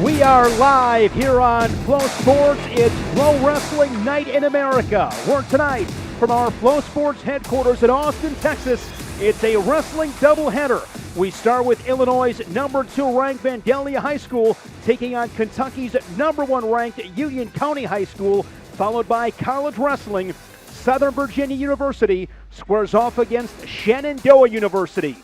We are live here on Flow Sports. It's FloWrestling Night in America. We're tonight from our Flow Sports headquarters in Austin, Texas. It's a wrestling doubleheader. We start with Illinois' number 2 ranked Vandalia High School taking on Kentucky's number 1 ranked Union County High School, followed by college wrestling. Southern Virginia University squares off against Shenandoah University.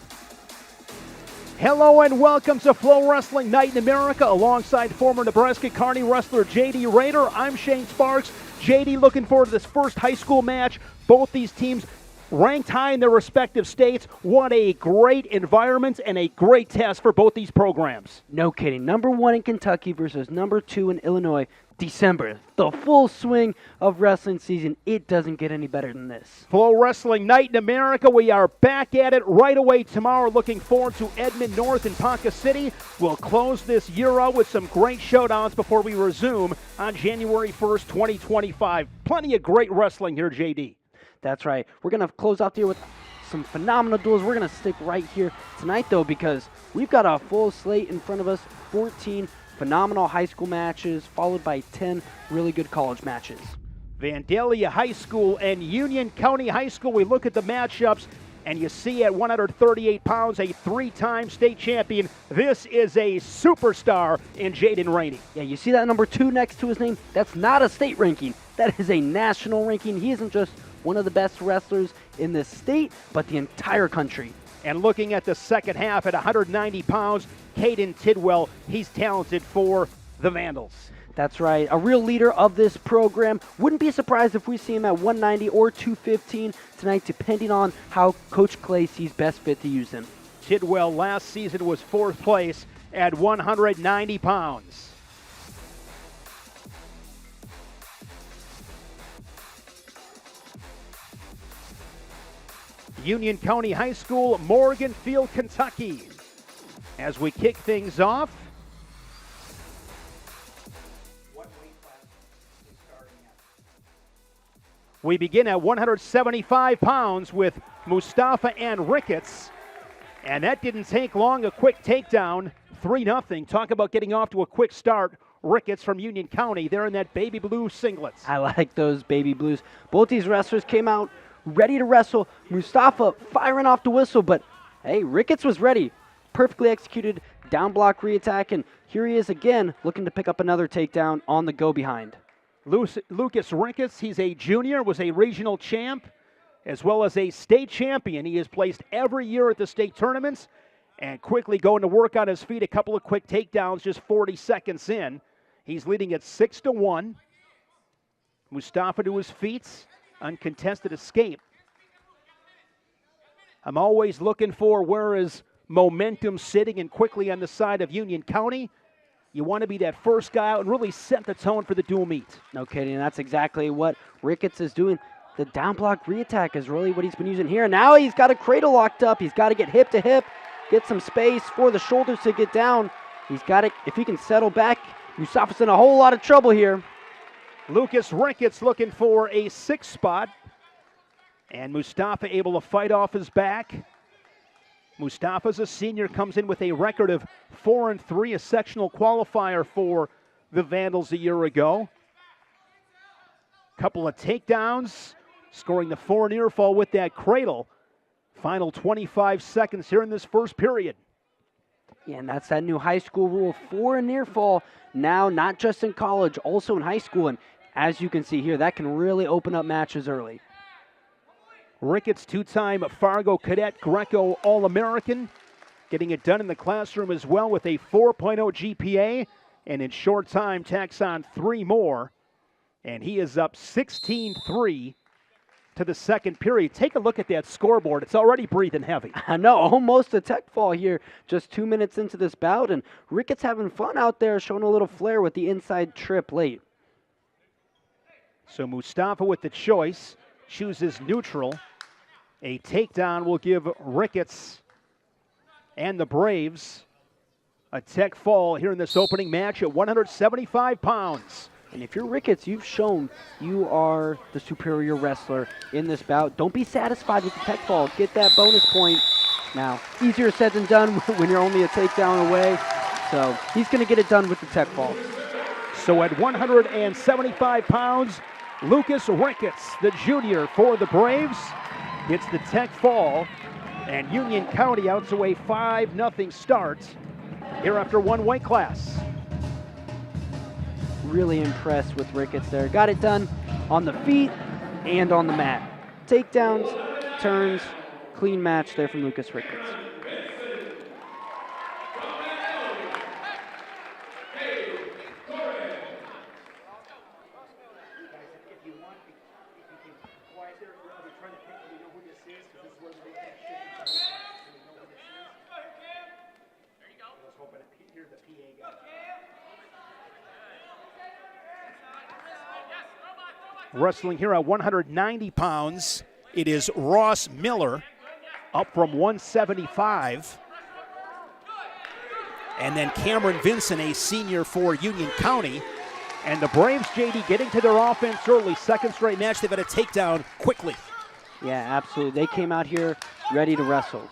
Hello and welcome to FloWrestling Night in America alongside former Nebraska Kearney wrestler J.D. Rader. I'm Shane Sparks. J.D. looking forward to this first high school match. Both these teams ranked high in their respective states. What a great environment and a great test for both these programs. No kidding. Number 1 in Kentucky versus number 2 in Illinois. December, the full swing of wrestling season. It doesn't get any better than this. FloWrestling Night in America. We are back at it right away tomorrow. Looking forward to Edmond North and Ponca City. We'll close this year out with some great showdowns before we resume on January 1st, 2025. Plenty of great wrestling here, JD. That's right. We're going to close out the year with some phenomenal duels. We're going to stick right here tonight, though, because we've got a full slate in front of us. 14 phenomenal high school matches, followed by 10 really good college matches. Vandalia High School and Union County High School. We look at the matchups, and you see at 138 pounds, a 3-time state champion. This is a superstar in Jaden Rainey. Yeah, you see that number 2 next to his name? That's not a state ranking. That is a national ranking. He isn't just one of the best wrestlers in this state, but the entire country. And looking at the second half at 190 pounds, Caden Tidwell, he's talented for the Vandals. That's right. A real leader of this program. Wouldn't be surprised if we see him at 190 or 215 tonight, depending on how Coach Clay sees best fit to use him. Tidwell last season was 4th place at 190 pounds. Union County High School, Morganfield, Kentucky. As we kick things off, what weight class is starting at? We begin at 175 pounds with Mustafa and Ricketts. And that didn't take long, a quick takedown, 3-0. Talk about getting off to a quick start. Ricketts from Union County, they're in that baby blue singlets. I like those baby blues. Both these wrestlers came out ready to wrestle. Mustafa firing off the whistle, but hey, Ricketts was ready. Perfectly executed down block re-attack, and here he is again looking to pick up another takedown on the go behind. Lucas Ricketts, he's a junior, was a regional champ as well as a state champion. He is placed every year at the state tournaments and quickly going to work on his feet. A couple of quick takedowns just 40 seconds in. He's leading at 6-1. Mustafa to his feet. Uncontested escape. I'm always looking for where is momentum sitting, and quickly on the side of Union County. You want to be that first guy out and really set the tone for the dual meet. No kidding, that's exactly what Ricketts is doing. The down block re-attack is really what he's been using here. Now he's got a cradle locked up. He's got to get hip to hip, get some space for the shoulders to get down. He's got it. If he can settle back, Mustafa's in a whole lot of trouble here. Lucas Ricketts looking for a 6th spot. And Mustafa able to fight off his back. Mustafa's a senior, comes in with a record of 4-3, a sectional qualifier for the Vandals a year ago. Couple of takedowns, scoring the 4 near fall with that cradle. Final 25 seconds here in this first period. Yeah, and that's that new high school rule, 4 near fall. Now, not just in college, also in high school. And as you can see here, that can really open up matches early. Ricketts, 2-time Fargo Cadet Greco All-American, getting it done in the classroom as well with a 4.0 GPA, and in short time tacks on 3 more, and he is up 16-3 to the second period. Take a look at that scoreboard. It's already breathing heavy. I know, almost a tech fall here, just 2 minutes into this bout, and Ricketts having fun out there, showing a little flair with the inside trip late. So Mustafa with the choice, chooses neutral. A takedown will give Ricketts and the Braves a tech fall here in this opening match at 175 pounds. And if you're Ricketts, you've shown you are the superior wrestler in this bout. Don't be satisfied with the tech fall. Get that bonus point. Now, easier said than done when you're only a takedown away. So he's going to get it done with the tech fall. So at 175 pounds, Lucas Ricketts, the junior for the Braves, gets the tech fall, and Union County out to a 5-0 start here after one weight class. Really impressed with Ricketts there. Got it done on the feet and on the mat. Takedowns, turns, clean match there from Lucas Ricketts. Wrestling here at 190 pounds, it is Ross Miller, up from 175. And then Cameron Vinson, a senior for Union County. And the Braves, JD, getting to their offense early. Second straight match, they've got a takedown quickly. Yeah, absolutely. They came out here ready to wrestle.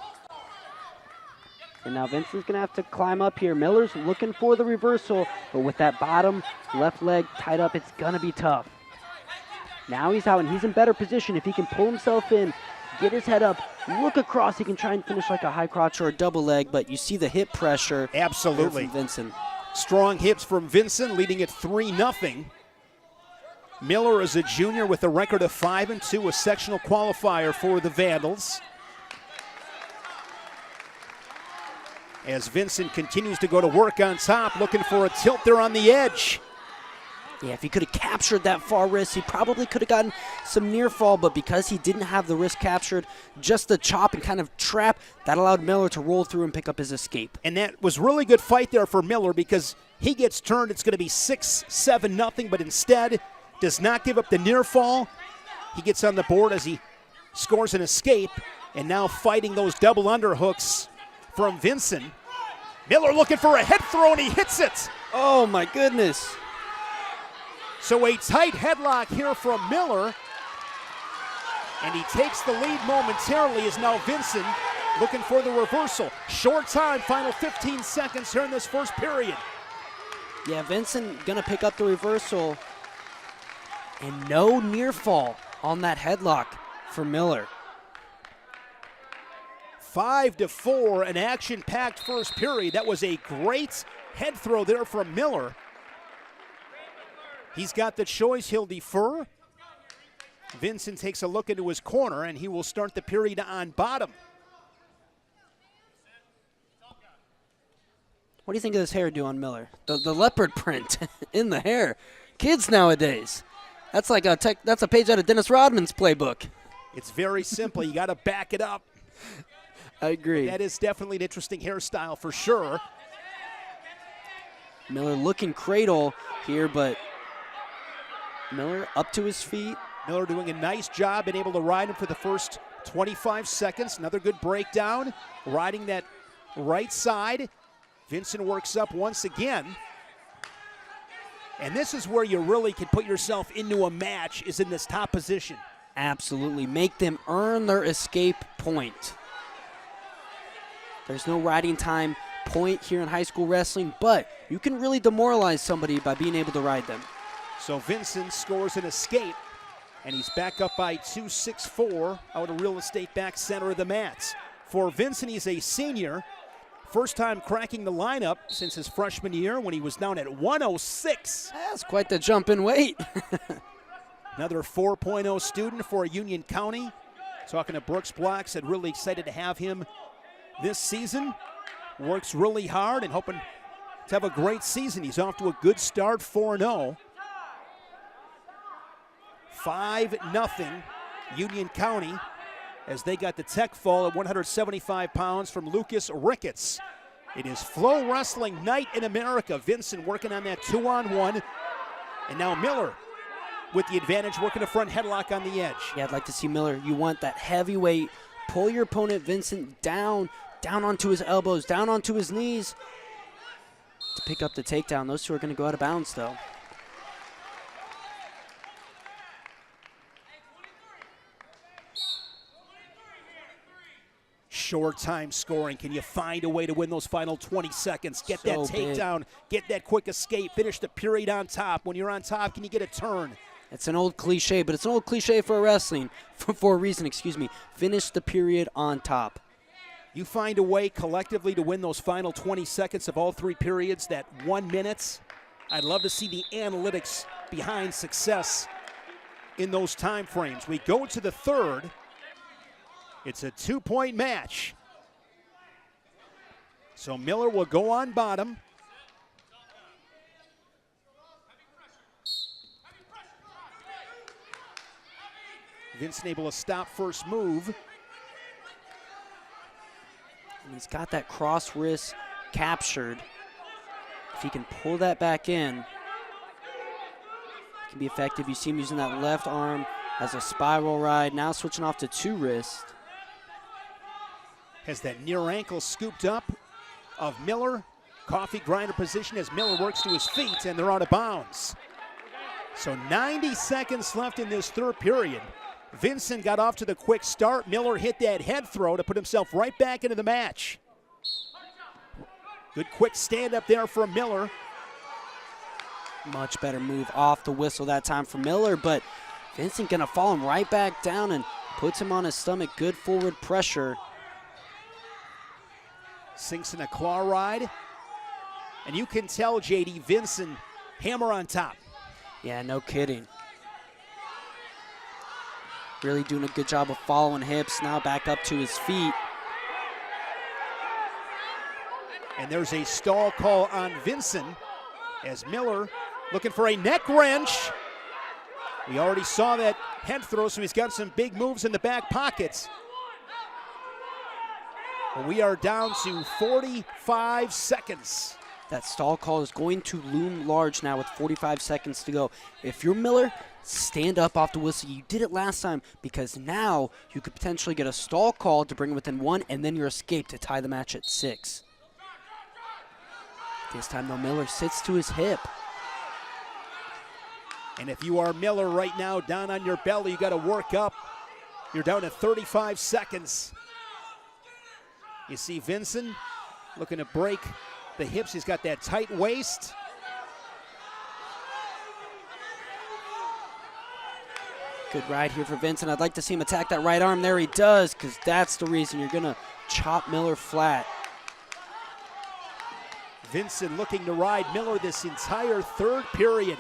And now Vinson's going to have to climb up here. Miller's looking for the reversal, but with that bottom left leg tied up, it's going to be tough. Now he's out, and he's in better position. If he can pull himself in, get his head up, look across, he can try and finish like a high crotch or a double leg, but you see the hip pressure. Absolutely. From Vinson. Strong hips from Vinson, leading at 3-0. Miller is a junior with a record of 5-2, a sectional qualifier for the Vandals. As Vinson continues to go to work on top, looking for a tilt there on the edge. Yeah, if he could have captured that far wrist, he probably could have gotten some near fall, but because he didn't have the wrist captured, just the chop and kind of trap, that allowed Miller to roll through and pick up his escape. And that was really good fight there for Miller because he gets turned, it's going to be 6-7-0, but instead does not give up the near fall. He gets on the board as he scores an escape, and now fighting those double underhooks from Vinson. Miller looking for a head throw, and he hits it. Oh, my goodness. So a tight headlock here from Miller, and he takes the lead momentarily as now Vinson looking for the reversal. Short time, final 15 seconds here in this first period. Yeah, Vinson gonna pick up the reversal, and no near fall on that headlock for Miller. 5-4, an action-packed first period. That was a great head throw there from Miller. He's got the choice, he'll defer. Vinson takes a look into his corner, and he will start the period on bottom. What do you think of this hairdo on Miller? The leopard print in the hair. Kids nowadays. That's like that's a page out of Dennis Rodman's playbook. It's very simple. You got to back it up. I agree. That is definitely an interesting hairstyle for sure. Miller looking cradle here, but Miller up to his feet. Miller doing a nice job, being able to ride him for the first 25 seconds. Another good breakdown, riding that right side. Vinson works up once again. And this is where you really can put yourself into a match, is in this top position. Absolutely. Make them earn their escape point. There's no riding time point here in high school wrestling, but you can really demoralize somebody by being able to ride them. So Vinson scores an escape, and he's back up by 2-6-4 out of real estate back center of the mats. For Vinson, he's a senior. First time cracking the lineup since his freshman year when he was down at 106. That's quite the jump in weight. Another 4.0 student for Union County. Talking to Brooks Block, said really excited to have him this season. Works really hard and hoping to have a great season. He's off to a good start, 4-0. 5-0 Union County as they got the tech fall at 175 pounds from Lucas Ricketts. It is FloWrestling Night in America. Vinson working on that 2-on-1. And now Miller with the advantage, working a front headlock on the edge. Yeah, I'd like to see Miller. You want that heavy weight. Pull your opponent, Vincent, down onto his elbows, down onto his knees to pick up the takedown. Those two are going to go out of bounds, though. short time scoring. Can you find a way to win those final 20 seconds? Get that So big. takedown, get that quick escape, finish the period on top. When you're on top, can you get a turn? It's an old cliche, but it's an old cliche for wrestling, for a reason, excuse me. Finish the period on top. You find a way collectively to win those final 20 seconds of all three periods, that 1 minute. I'd love to see the analytics behind success in those time frames. We go to the third. It's a 2-point match. So Miller will go on bottom. Vincent able to stop first move. And he's got that cross wrist captured. If he can pull that back in, it can be effective. You see him using that left arm as a spiral ride. Now switching off to two wrists. Has that near ankle scooped up of Miller. Coffee grinder position as Miller works to his feet, and they're out of bounds. So 90 seconds left in this third period. Vincent got off to the quick start. Miller hit that head throw to put himself right back into the match. Good quick stand up there for Miller. Much better move off the whistle that time for Miller, but Vincent gonna fall him right back down and puts him on his stomach. Good forward pressure. Sinks in a claw ride. And you can tell, JD, Vincent, hammer on top. Yeah, no kidding. Really doing a good job of following hips. Now back up to his feet. And there's a stall call on Vincent as Miller looking for a neck wrench. We already saw that head throw, so he's got some big moves in the back pockets. But we are down to 45 seconds. That stall call is going to loom large now with 45 seconds to go. If you're Miller, stand up off the whistle. You did it last time because now you could potentially get a stall call to bring it within 1 and then your escape to tie the match at 6. This time, though, Miller sits to his hip. And if you are Miller right now, down on your belly, you got to work up. You're down to 35 seconds. You see Vincent looking to break the hips. He's got that tight waist. Good ride here for Vincent. I'd like to see him attack that right arm. There he does, because that's the reason you're going to chop Miller flat. Vincent looking to ride Miller this entire third period.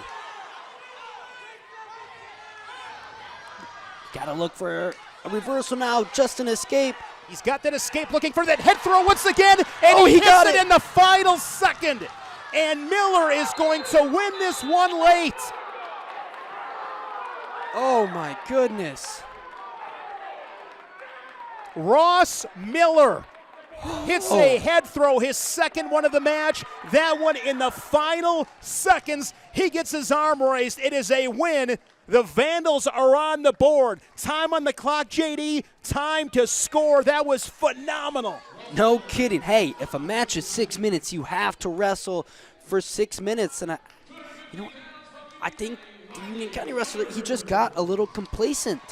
Got to look for a reversal now, just an escape. He's got that escape, looking for that head throw once again, and he got hits it in the final second. And Miller is going to win this one late. Oh my goodness. Ross Miller hits a head throw, his second one of the match. That one in the final seconds. He gets his arm raised. It is a win. The Vandals are on the board. Time on the clock, JD. Time to score. That was phenomenal. No kidding. Hey, if a match is 6 minutes, you have to wrestle for 6 minutes. And I think the Union County wrestler, he just got a little complacent.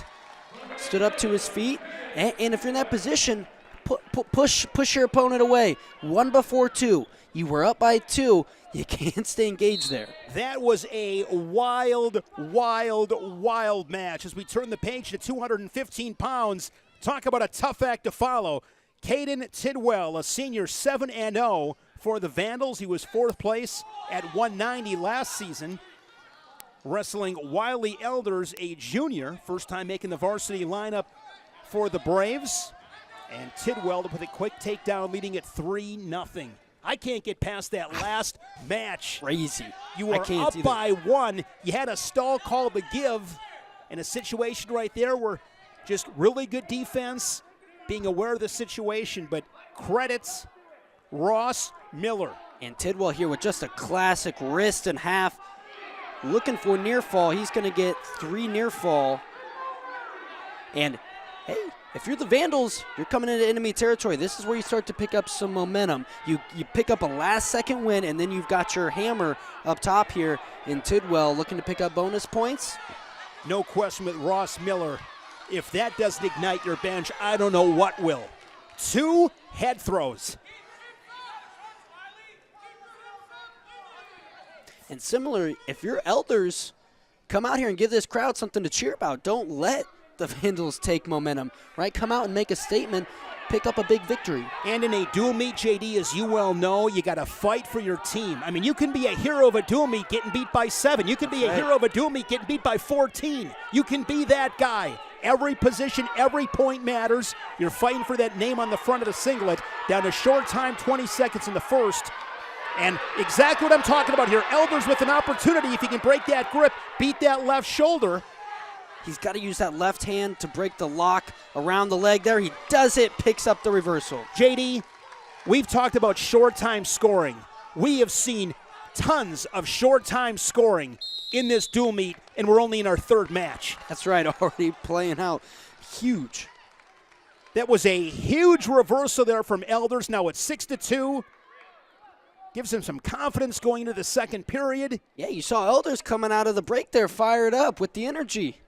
Stood up to his feet, and if you're in that position, push your opponent away. 1 before 2. You were up by 2. You can't stay engaged there. That was a wild, wild, wild match. As we turn the page to 215 pounds, talk about a tough act to follow. Caden Tidwell, a senior, 7-0 for the Vandals. He was 4th place at 190 last season. Wrestling Wiley Elders, a junior, first time making the varsity lineup for the Braves. And Tidwell with a quick takedown, leading at 3-0. I can't get past that last match. Crazy. You were up by 1. You had a stall call to give. And a situation right there where just really good defense, being aware of the situation. But credits Ross Miller. And Tidwell here with just a classic wrist and half. Looking for near fall. He's going to get 3 near fall. And, hey, if you're the Vandals, you're coming into enemy territory. This is where you start to pick up some momentum. You pick up a last-second win, and then you've got your hammer up top here in Tidwell looking to pick up bonus points. No question with Ross Miller. If that doesn't ignite your bench, I don't know what will. 2 head throws. And similar, if you're Elders, come out here and give this crowd something to cheer about. Don't let the Vandals take momentum, right? Come out and make a statement, pick up a big victory. And in a dual meet, JD, as you well know, you got to fight for your team. I mean, you can be a hero of a dual meet getting beat by 7. You can be a hero of a dual meet getting beat by 14. You can be that guy. Every position, every point matters. You're fighting for that name on the front of the singlet. Down to short time, 20 seconds in the first. And exactly what I'm talking about here. Elders with an opportunity, if he can break that grip, beat that left shoulder. He's got to use that left hand to break the lock around the leg there. He does it, picks up the reversal. JD, we've talked about short time scoring. We have seen tons of short time scoring in this dual meet, and we're only in our 3rd match. That's right, already playing out huge. That was a huge reversal there from Elders. Now it's 6-2. Gives him some confidence going into the second period. Yeah, you saw Elders coming out of the break there, fired up with the energy.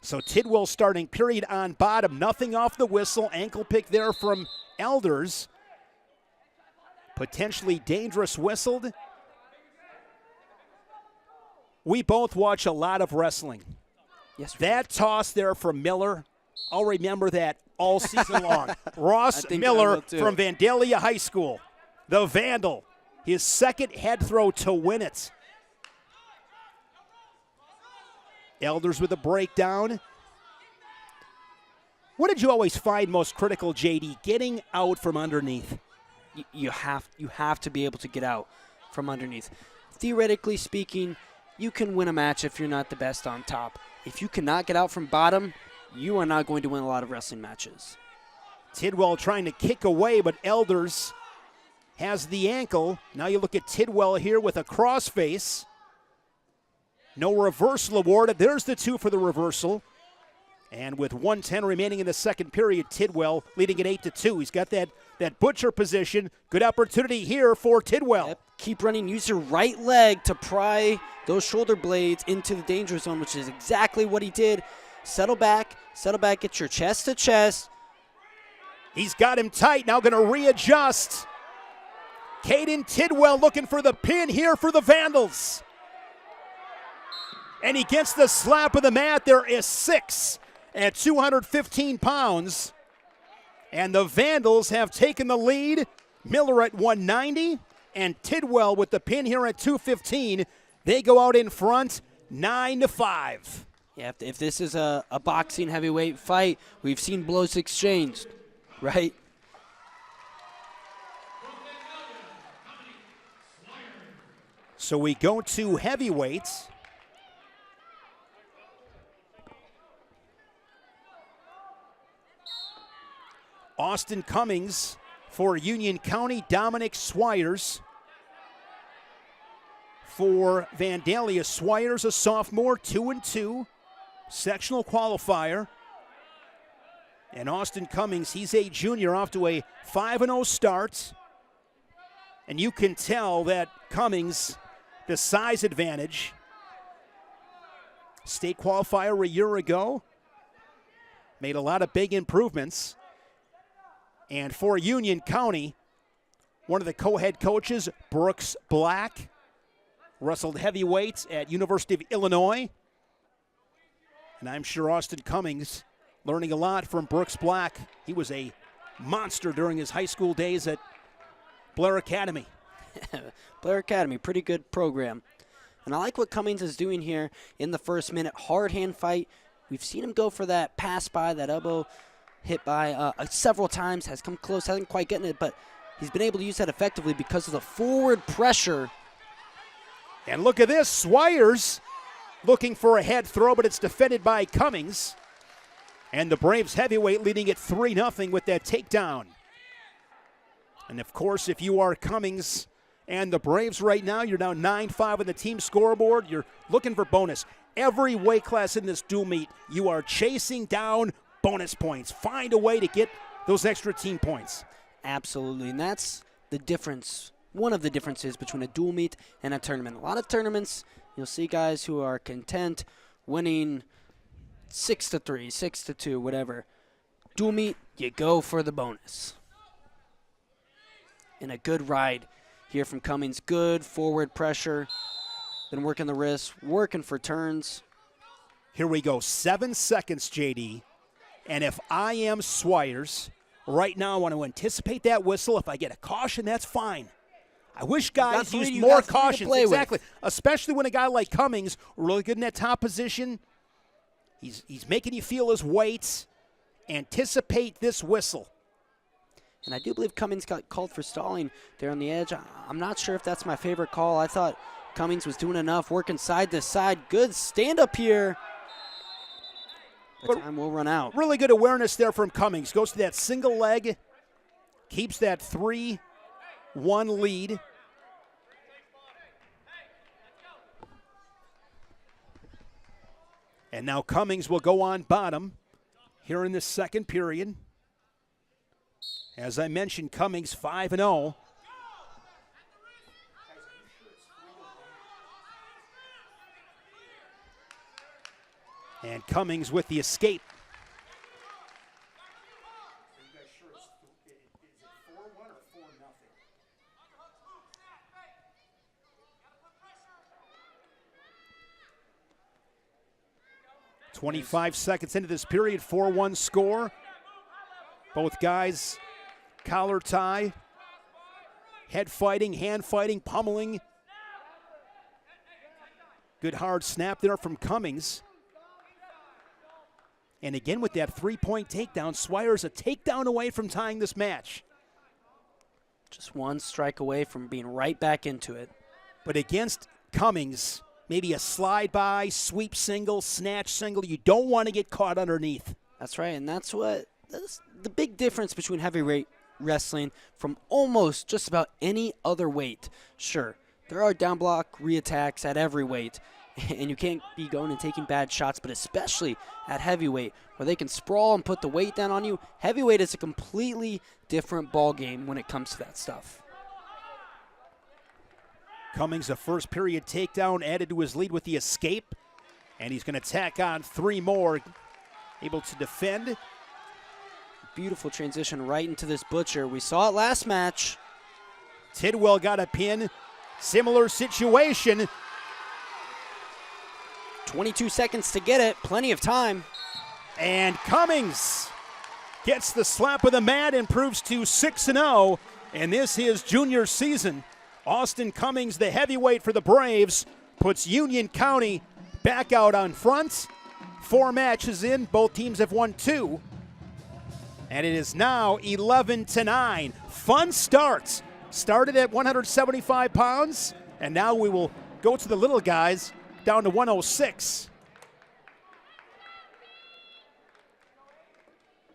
So Tidwell starting period on bottom. Nothing off the whistle. Ankle pick there from Elders. Potentially dangerous whistled. We both watch a lot of wrestling. Yes, that toss there from Miller, I'll remember that all season long. Ross Miller from Vandalia High School, the Vandal, his 2nd head throw to win it. Elders with a breakdown. What did you always find most critical, JD? Getting out from underneath. You have to be able to get out from underneath. Theoretically speaking, you can win a match if you're not the best on top. If you cannot get out from bottom, you are not going to win a lot of wrestling matches. Tidwell trying to kick away, but Elders has the ankle. Now you look at Tidwell here with a crossface. No reversal awarded. There's the 2 for the reversal. And with 1:10 remaining in the second period, Tidwell leading at 8-2. He's got that butcher position. Good opportunity here for Tidwell. Yep. Keep running. Use your right leg to pry those shoulder blades into the danger zone, which is exactly what he did. Settle back, get your chest to chest. He's got him tight, now gonna readjust. Caden Tidwell looking for the pin here for the Vandals. And he gets the slap of the mat. There is 6 at 215 pounds. And the Vandals have taken the lead. Miller at 190 and Tidwell with the pin here at 215. They go out in front 9-5. Yeah, if this is a boxing heavyweight fight, we've seen blows exchanged, right? So we go to heavyweights. Austin Cummings for Union County, Dominic Swires for Vandalia. Swires, a sophomore, 2-2, sectional qualifier. And Austin Cummings, he's a junior, off to a 5-0 start. And you can tell that Cummings, the size advantage. State qualifier a year ago. Made a lot of big improvements. And for Union County, one of the co-head coaches, Brooks Black, wrestled heavyweights at University of Illinois. And I'm sure Austin Cummings learning a lot from Brooks Black. He was a monster during his high school days at Blair Academy. Blair Academy, pretty good program. And I like what Cummings is doing here in the first minute. Hard hand fight. We've seen him go for that pass by, that elbow hit by several times, has come close, hasn't quite gotten it, but he's been able to use that effectively because of the forward pressure. And look at this, Swires looking for a head throw, but it's defended by Cummings. And the Braves heavyweight leading it 3-0 with that takedown. And of course, if you are Cummings and the Braves right now, you're now 9-5 on the team scoreboard. You're looking for bonus. Every weight class in this dual meet, you are chasing down bonus points. Find a way to get those extra team points. Absolutely, and that's the difference. One of the differences between a dual meet and a tournament. A lot of tournaments, you'll see guys who are content winning 6-3, 6-2, whatever. dual meet, you go for the bonus. And a good ride here from Cummings. Good forward pressure. Been working the wrist, working for turns. Here we go, 7 seconds, JD. And if I am Swires, right now I want to anticipate that whistle. If I get a caution, that's fine. I wish guys used more cautions. Exactly. Especially when a guy like Cummings, really good in that top position. He's making you feel his weight. Anticipate this whistle. And I do believe Cummings got called for stalling there on the edge. I'm not sure if that's my favorite call. I thought Cummings was doing enough, working side to side. Good stand up here. But time will run out. Really good awareness there from Cummings. Goes to that single leg, keeps that 3-1 lead. And now Cummings will go on bottom here in the second period. As I mentioned, Cummings 5-0. And Cummings with the escape. Are you guys sure is it 4-1 or 4-0? 25 seconds into this period, 4-1 score. Both guys collar tie, head fighting, hand fighting, pummeling. Good hard snap there from Cummings. And again with that three-point takedown, Swires a takedown away from tying this match. Just one strike away from being right back into it. But against Cummings, maybe a slide by, sweep single, snatch single. You don't want to get caught underneath. That's right, and that's the big difference between heavyweight wrestling from almost just about any other weight. Sure, there are down block reattacks at every weight, and you can't be going and taking bad shots, but especially at heavyweight where they can sprawl and put the weight down on you. Heavyweight is a completely different ball game when it comes to that stuff. Cummings, a first period takedown added to his lead with the escape, and he's going to tack on 3 more, able to defend. Beautiful transition right into this butcher. We saw it last match. Tidwell got a pin. Similar situation. 22 seconds to get it. Plenty of time. And Cummings gets the slap of the mat, improves to 6-0. And this is junior season. Austin Cummings, the heavyweight for the Braves, puts Union County back out on front. 4 matches in. Both teams have won 2. And it is now 11-9. Fun start. Started at 175 pounds, and now we will go to the little guys down to 106.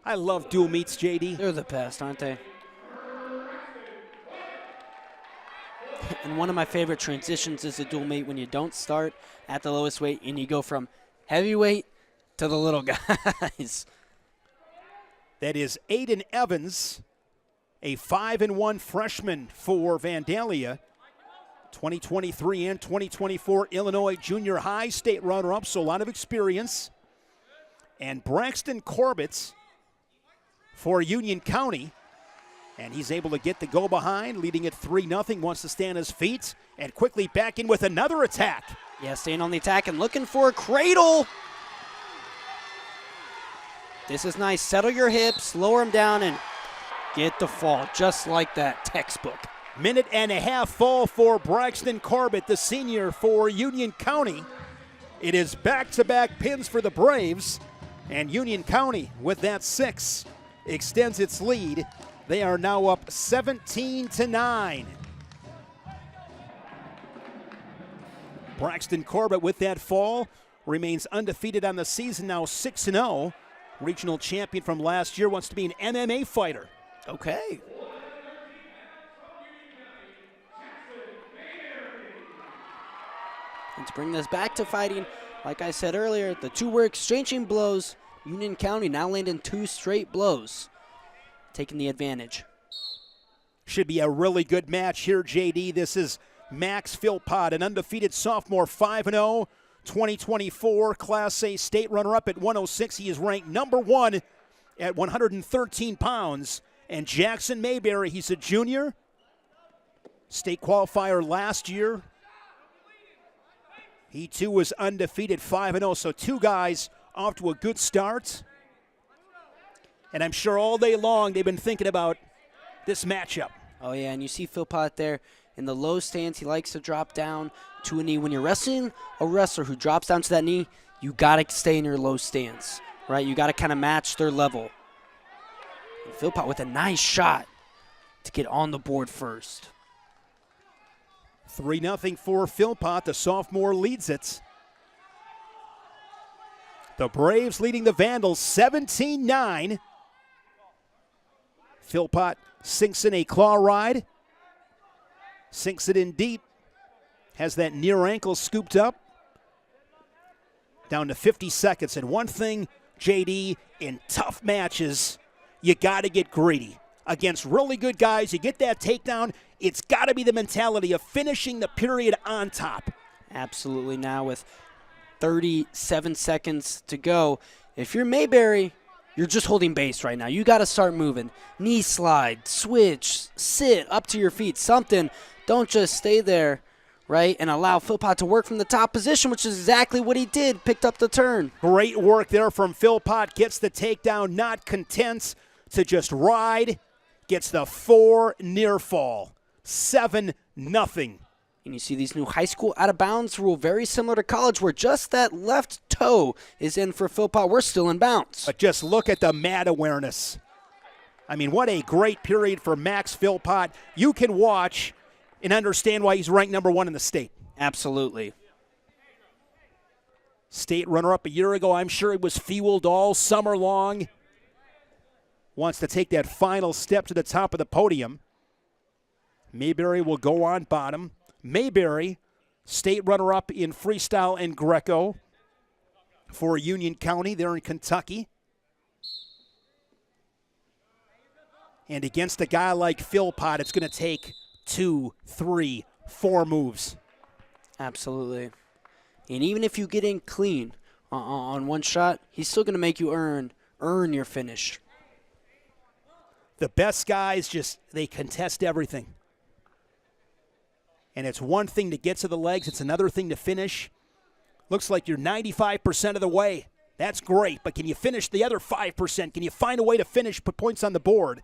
I love dual meets, JD. They're the best, aren't they? And one of my favorite transitions is a dual meet when you don't start at the lowest weight and you go from heavyweight to the little guys. That is Aiden Evans, a 5-1 freshman for Vandalia. 2023 and 2024 Illinois Junior High state runner-up, so a lot of experience. And Braxton Corbett for Union County. And he's able to get the go behind, leading it 3-0, wants to stand his feet, and quickly back in with another attack. Yeah, staying on the attack and looking for a cradle. This is nice. Settle your hips, lower them down, and get the fall, just like that textbook. Minute and a half fall for Braxton Corbett, the senior for Union County. It is back-to-back pins for the Braves, and Union County, with that 6, extends its lead. They are now up 17-9. Braxton Corbett with that fall remains undefeated on the season, now 6-0. Regional champion from last year, wants to be an MMA fighter. Okay. And to bring this back to fighting, like I said earlier, the 2 were exchanging blows. Union County now landing 2 straight blows, taking the advantage. Should be a really good match here, JD. This is Max Philpott, an undefeated sophomore, 5-0. 2024 Class A state runner-up at 106. He is ranked number 1 at 113 pounds. And Jackson Mayberry, he's a junior, state qualifier last year. He too was undefeated, 5-0. So two guys off to a good start. And I'm sure all day long they've been thinking about this matchup. Oh, yeah, and you see Philpott there in the low stance. He likes to drop down to a knee. When you're wrestling a wrestler who drops down to that knee, you got to stay in your low stance, right? You got to kind of match their level. And Philpott with a nice shot to get on the board first. 3-0 for Philpott. The sophomore leads it. The Braves leading the Vandals 17-9. Philpott sinks in a claw ride. Sinks it in deep. Has that near ankle scooped up. Down to 50 seconds. And one thing, JD, in tough matches, you got to get greedy. Against really good guys, you get that takedown. It's got to be the mentality of finishing the period on top. Absolutely. Now with 37 seconds to go, if you're Mayberry, you're just holding base right now. You got to start moving. Knee slide, switch, sit, up to your feet, something. Don't just stay there, right, and allow Philpott to work from the top position, which is exactly what he did. Picked up the turn. Great work there from Philpott. Gets the takedown, not content to just ride. Gets the 4 near fall. 7-0. And you see these new high school out-of-bounds rule, very similar to college, where just that left toe is in for Philpott. We're still in bounds. But just look at the mat awareness. I mean, what a great period for Max Philpott. You can watch and understand why he's ranked number 1 in the state. Absolutely. State runner-up a year ago. I'm sure he was fueled all summer long. Wants to take that final step to the top of the podium. Mayberry will go on bottom. Mayberry, state runner-up in freestyle and Greco for Union County there in Kentucky. And against a guy like Philpott, it's going to take 2, 3, 4 moves. Absolutely. And even if you get in clean on one shot, he's still going to make you earn your finish. The best guys they contest everything. And it's one thing to get to the legs. It's another thing to finish. Looks like you're 95% of the way. That's great, but can you finish the other 5%? Can you find a way to finish, put points on the board?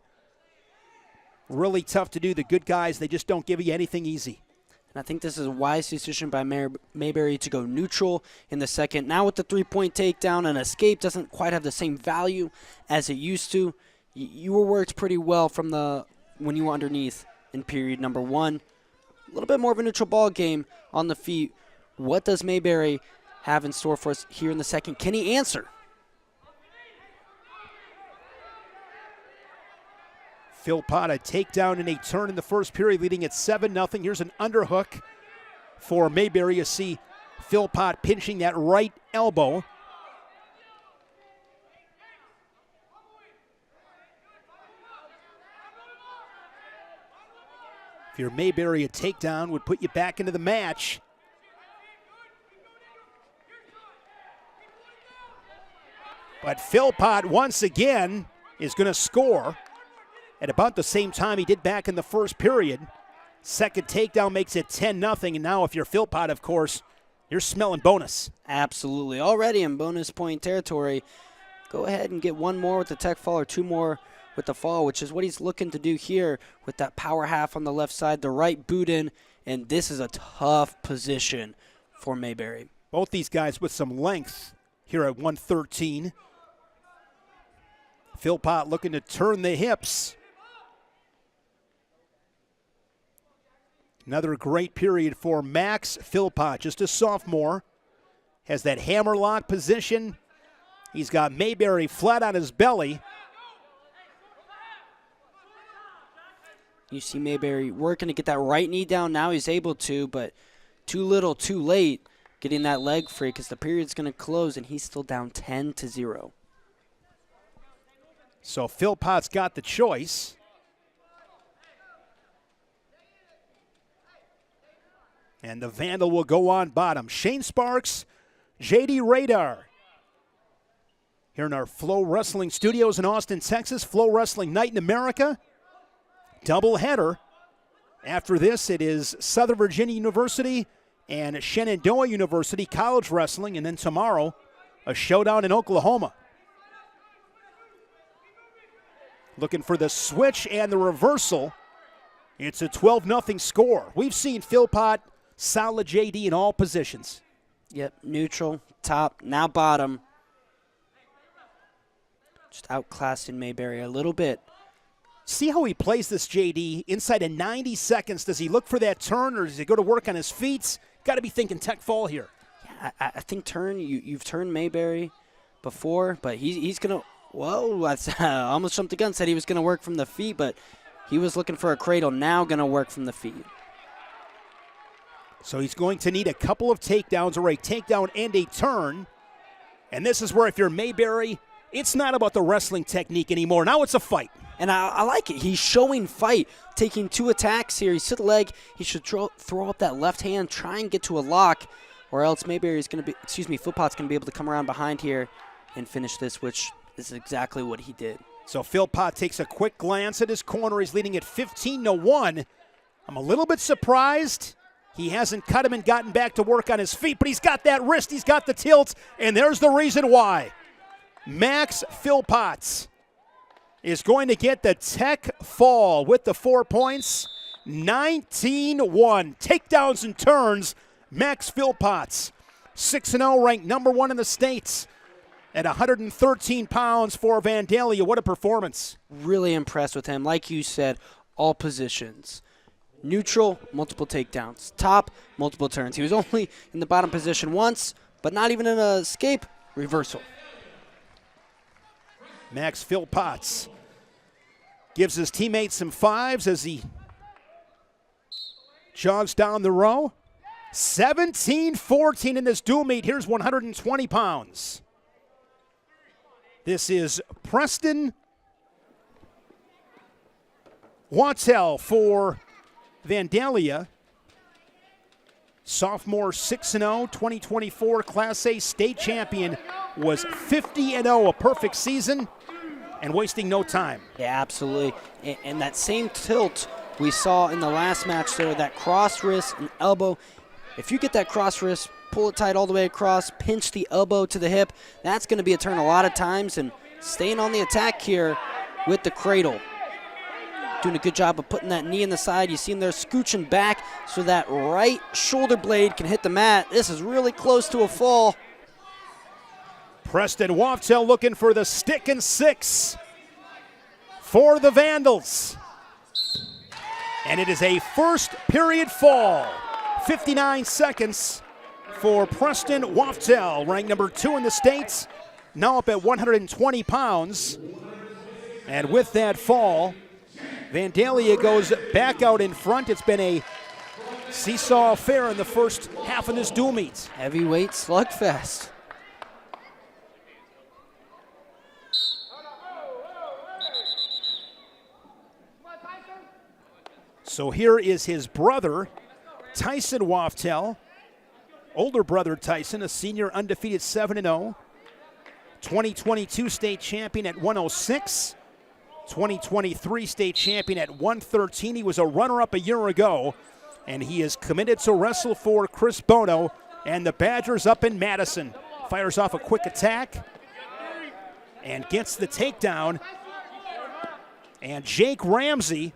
Really tough to do. The good guys, they just don't give you anything easy. And I think this is a wise decision by Mayberry to go neutral in the second. Now with the 3-point takedown, an escape doesn't quite have the same value as it used to. You were worked pretty well from when you were underneath in period number 1. A little bit more of a neutral ball game on the feet. What does Mayberry have in store for us here in the second? Can he answer? Philpott, a takedown and a turn in the first period, leading at 7-0. Here's an underhook for Mayberry. You see Philpott pinching that right elbow. If you're Mayberry, a takedown would put you back into the match. But Philpott, once again, is going to score at about the same time he did back in the first period. Second takedown makes it 10-0. And now if you're Philpott, of course, you're smelling bonus. Absolutely. Already in bonus point territory. Go ahead and get one more with the tech fall or 2 more with the fall, which is what he's looking to do here with that power half on the left side, the right boot in, and this is a tough position for Mayberry. Both these guys with some length here at 113. Philpott looking to turn the hips. Another great period for Max Philpott, just a sophomore. Has that hammerlock position. He's got Mayberry flat on his belly. You see Mayberry working to get that right knee down. Now he's able to, but too little, too late getting that leg free because the period's going to close, and he's still down 10-0. So Philpott's got the choice. And the Vandal will go on bottom. Shane Sparks, JD Radar. here in our Flow Wrestling studios in Austin, Texas. FloWrestling Night in America. Doubleheader. After this, it is Southern Virginia University and Shenandoah University College Wrestling. And then tomorrow, a showdown in Oklahoma. Looking for the switch and the reversal. It's a 12-0 score. We've seen Philpott, solid JD in all positions. Yep, neutral, top, now bottom. Just outclassing Mayberry a little bit. See how he plays this, JD. Inside of 90 seconds, does he look for that turn or does he go to work on his feet? Got to be thinking tech fall here. Yeah, I think turn, you've turned Mayberry before, but he's going to, whoa, that's, almost jumped the gun, said he was going to work from the feet, but he was looking for a cradle, now going to work from the feet. So he's going to need a couple of takedowns or a takedown and a turn. And this is where if you're Mayberry, it's not about the wrestling technique anymore. Now it's a fight. And I like it. He's showing fight, taking 2 attacks here. He's to the leg. He should throw up that left hand, try and get to a lock, or else Mayberry's going to be, Philpott's going to be able to come around behind here and finish this, which is exactly what he did. So Philpott takes a quick glance at his corner. He's leading at 15-1. I'm a little bit surprised he hasn't cut him and gotten back to work on his feet, but he's got that wrist, he's got the tilt, and there's the reason why. Max Philpott is going to get the tech fall with the 4 points. 19-1. Takedowns and turns. Max Philpott, 6-0, ranked number 1 in the States at 113 pounds for Vandalia. What a performance. Really impressed with him. Like you said, all positions. Neutral, multiple takedowns. Top, multiple turns. He was only in the bottom position once, but not even in an escape. Reversal. Max Philpott gives his teammates some fives as he jogs down the row. 17-14 in this dual meet. Here's 120 pounds. This is Preston Wattell for Vandalia. Sophomore 6-0, 2024 Class A state champion, was 50-0, a perfect season, and wasting no time. Yeah, absolutely. And that same tilt we saw in the last match there, that cross wrist and elbow. If you get that cross wrist, pull it tight all the way across, pinch the elbow to the hip, that's going to be a turn a lot of times, and staying on the attack here with the cradle. Doing a good job of putting that knee in the side. You see him there scooching back so that right shoulder blade can hit the mat. This is really close to a fall. Preston Wattell looking for the stick and 6 for the Vandals. And it is a first period fall. 59 seconds for Preston Wattell, ranked number 2 in the States, now up at 120 pounds. And with that fall, Vandalia goes back out in front. It's been a seesaw affair in the first half of this dual meet. Heavyweight slugfest. So here is his brother, Tyson Wattell. Older brother Tyson, a senior undefeated 7-0. 2022 state champion at 106. 2023 state champion at 113. He was a runner-up a year ago, and he is committed to wrestle for Chris Bono and the Badgers up in Madison. Fires off a quick attack and gets the takedown. And Jake Ramsey,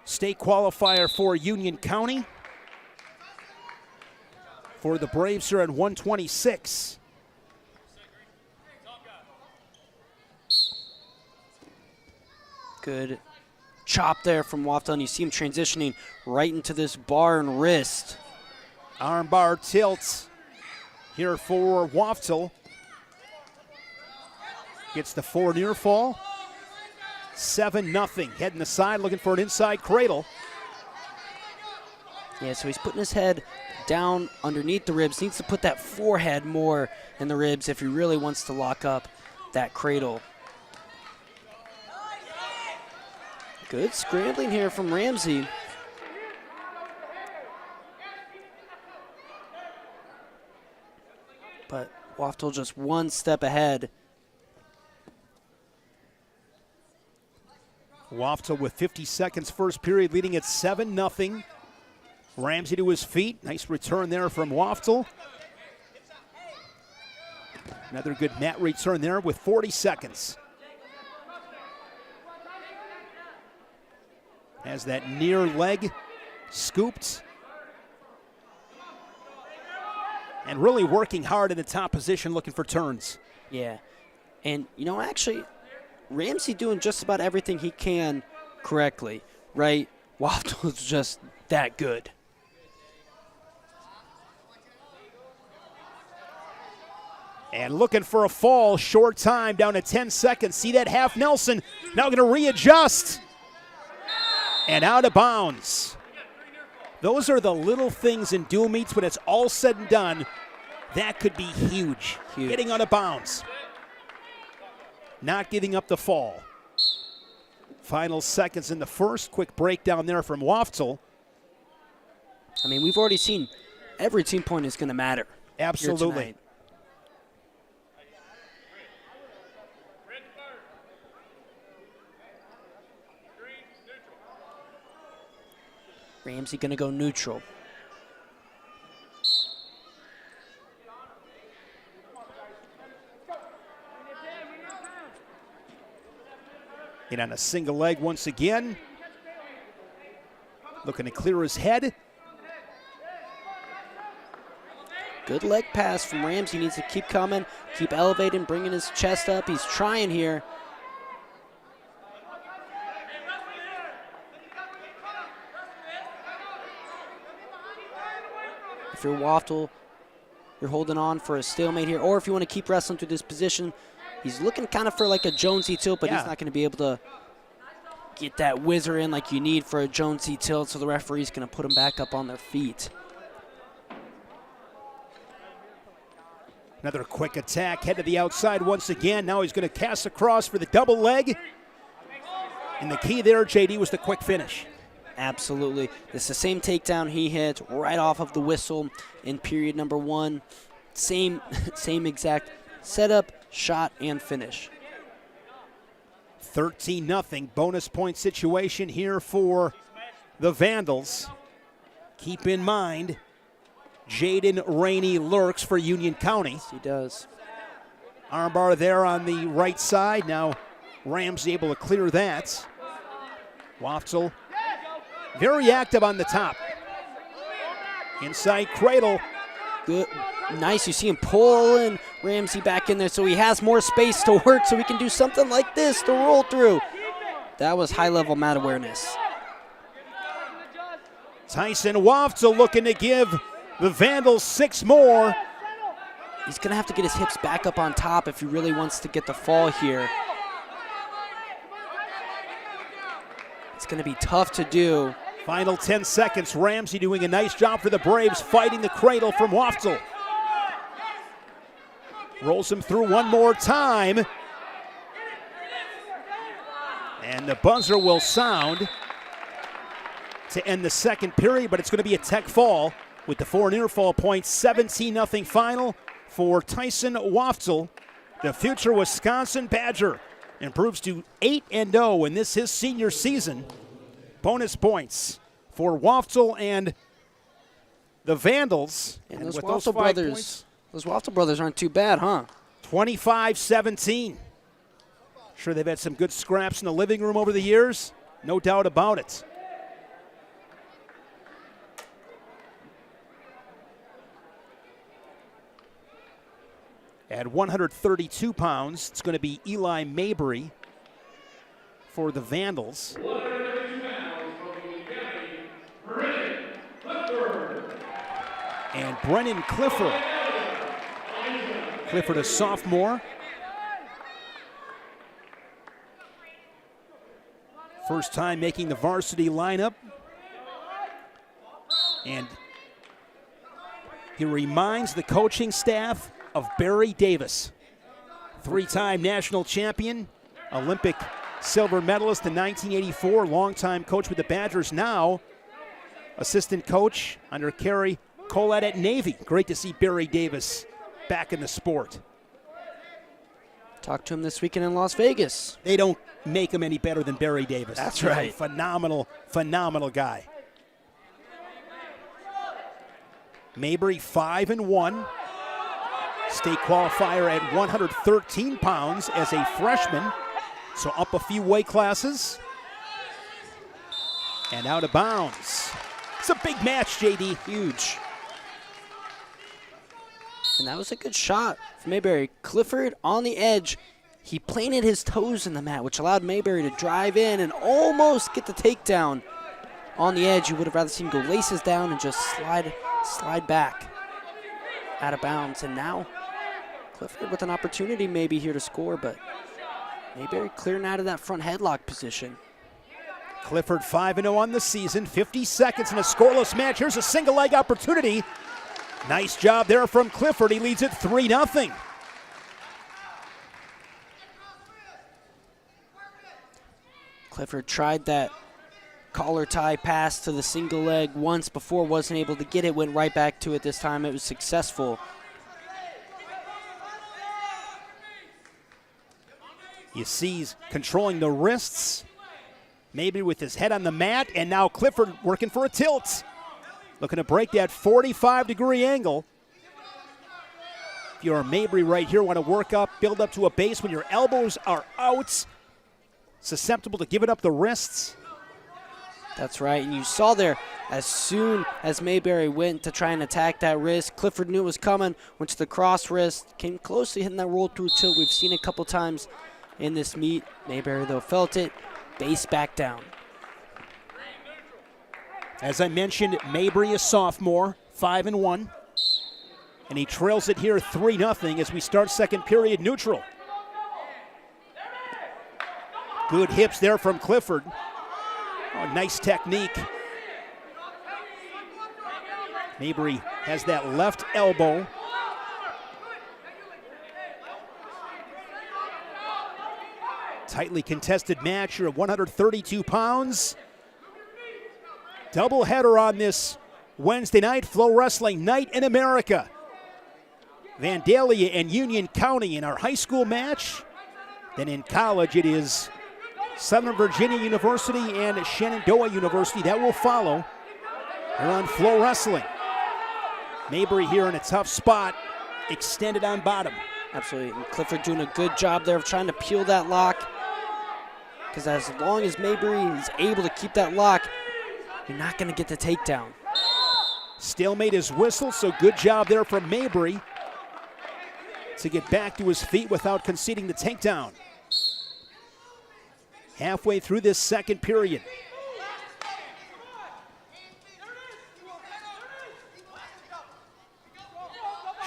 state qualifier for Union County, for the Braves here at 126. Good chop there from Wattell, and you see him transitioning right into this bar and wrist. Armbar tilt here for Wattell. Gets the 4 near fall. 7-0. Heading the side, looking for an inside cradle. Yeah, so he's putting his head down underneath the ribs. Needs to put that forehead more in the ribs if he really wants to lock up that cradle. Good scrambling here from Ramsey. but Waftel just one step ahead. Waftel with 50 seconds first period, leading at 7-0. Ramsey to his feet. Nice return there from Waftel. Another good mat return there with 40 seconds. Has that near leg scooped. And really working hard in the top position looking for turns. Yeah. And, you know, actually, Ramsey doing just about everything he can correctly, right? Waftel's just that good. And looking for a fall, short time, down to 10 seconds. See that half Nelson, now going to readjust. And out of bounds. Those are the little things in dual meets when it's all said and done. That could be huge. Getting out of bounds. Not giving up the fall. Final seconds in the first. Quick breakdown there from Waftel. I mean, we've already seen every team point is going to matter. Absolutely. Ramsey going to go neutral. In on a single leg once again. Looking to clear his head. Good leg pass from Ramsey. He needs to keep coming, keep elevating, bringing his chest up. He's trying here. If you're Waftel, you're holding on for a stalemate here. Or if you want to keep wrestling through this position, he's looking kind of for like a Jonesy tilt, but he's not going to be able to get that whizzer in like you need for a Jonesy tilt, so the referee's going to put him back up on their feet. Another quick attack, head to the outside once again. Now he's going to cast across for the double leg. And the key there, JD, was the quick finish. Absolutely. It's the same takedown he hit right off of the whistle in period number one. Same exact setup, shot, and finish. 13-0 bonus point situation here for the Vandals. Keep in mind, Jaden Rainey lurks for Union County. Yes, he does. Armbar there on the right side. Now Ramsey able to clear that. Waftel very active on the top. Inside cradle. Good. Nice. You see him pulling Ramsey back in there so he has more space to work so he can do something like this to roll through. That was high-level mat awareness. Tyson Waftel looking to give the Vandals 6 more. He's going to have to get his hips back up on top if he really wants to get the fall here. It's going to be tough to do. Final 10 seconds. Ramsey doing a nice job for the Braves, fighting the cradle from Waftel. Rolls him through one more time. And the buzzer will sound to end the second period, but it's going to be a tech fall with the 4 near fall points. 17-0 final for Tyson Waftel. The future Wisconsin Badger improves to 8-0 in this his senior season. Bonus points for Waftel and the Vandals. And those Waftel brothers, those Waftel brothers aren't too bad, huh? 25-17. Sure, they've had some good scraps in the living room over the years. No doubt about it. At 132 pounds, it's going to be Eli Mabry for the Vandals. And Brennan Clifford. Clifford, a sophomore. First time making the varsity lineup. And he reminds the coaching staff of Barry Davis, 3-time national champion, Olympic silver medalist in 1984, longtime coach with the Badgers, now assistant coach under Kerry Collette at Navy. Great to see Barry Davis back in the sport. Talked to him this weekend in Las Vegas. They don't make him any better than Barry Davis. That's He's right. a phenomenal, phenomenal guy. Mabry 5-1. State qualifier at 113 pounds as a freshman. So up a few weight classes. And out of bounds. It's a big match, JD. Huge. And that was a good shot from Mayberry. Clifford on the edge. He planted his toes in the mat, which allowed Mayberry to drive in and almost get the takedown. On the edge, you would have rather seen him go laces down and just slide back out of bounds. And now Clifford with an opportunity maybe here to score, but Mayberry clearing out of that front headlock position. Clifford 5-0 on the season, 50 seconds in a scoreless match. Here's a single leg opportunity. Nice job there from Clifford. He leads it 3-0. Clifford tried that collar tie pass to the single leg once before, wasn't able to get it, went right back to it this time. It was successful. You see he's controlling the wrists, maybe with his head on the mat, and now Clifford working for a tilt. Looking to break that 45-degree angle. If you're a Mabry right here, want to work up, build up to a base when your elbows are out, susceptible to giving up the wrists. That's right, and you saw there, as soon as Mayberry went to try and attack that wrist, Clifford knew it was coming, went to the cross wrist, came close to hitting that roll through tilt. We've seen it a couple times in this meet. Mayberry, though, felt it, base back down. As I mentioned, Mabry is sophomore, 5-1, and he trails it here 3-0 as we start second period neutral. Good hips there from Clifford. Oh, nice technique. Mabry has that left elbow. Tightly contested match here at 132 pounds. Doubleheader on this Wednesday night, FloWrestling Night in America. Vandalia and Union County in our high school match. Then in college it is Southern Virginia University and Shenandoah University. That will follow here on FloWrestling. Mabry here in a tough spot, extended on bottom. Absolutely, and Clifford doing a good job there of trying to peel that lock. Because as long as Mabry is able to keep that lock, you're not going to get the takedown. Stalemate his whistle, so good job there from Mabry to get back to his feet without conceding the takedown. Halfway through this second period.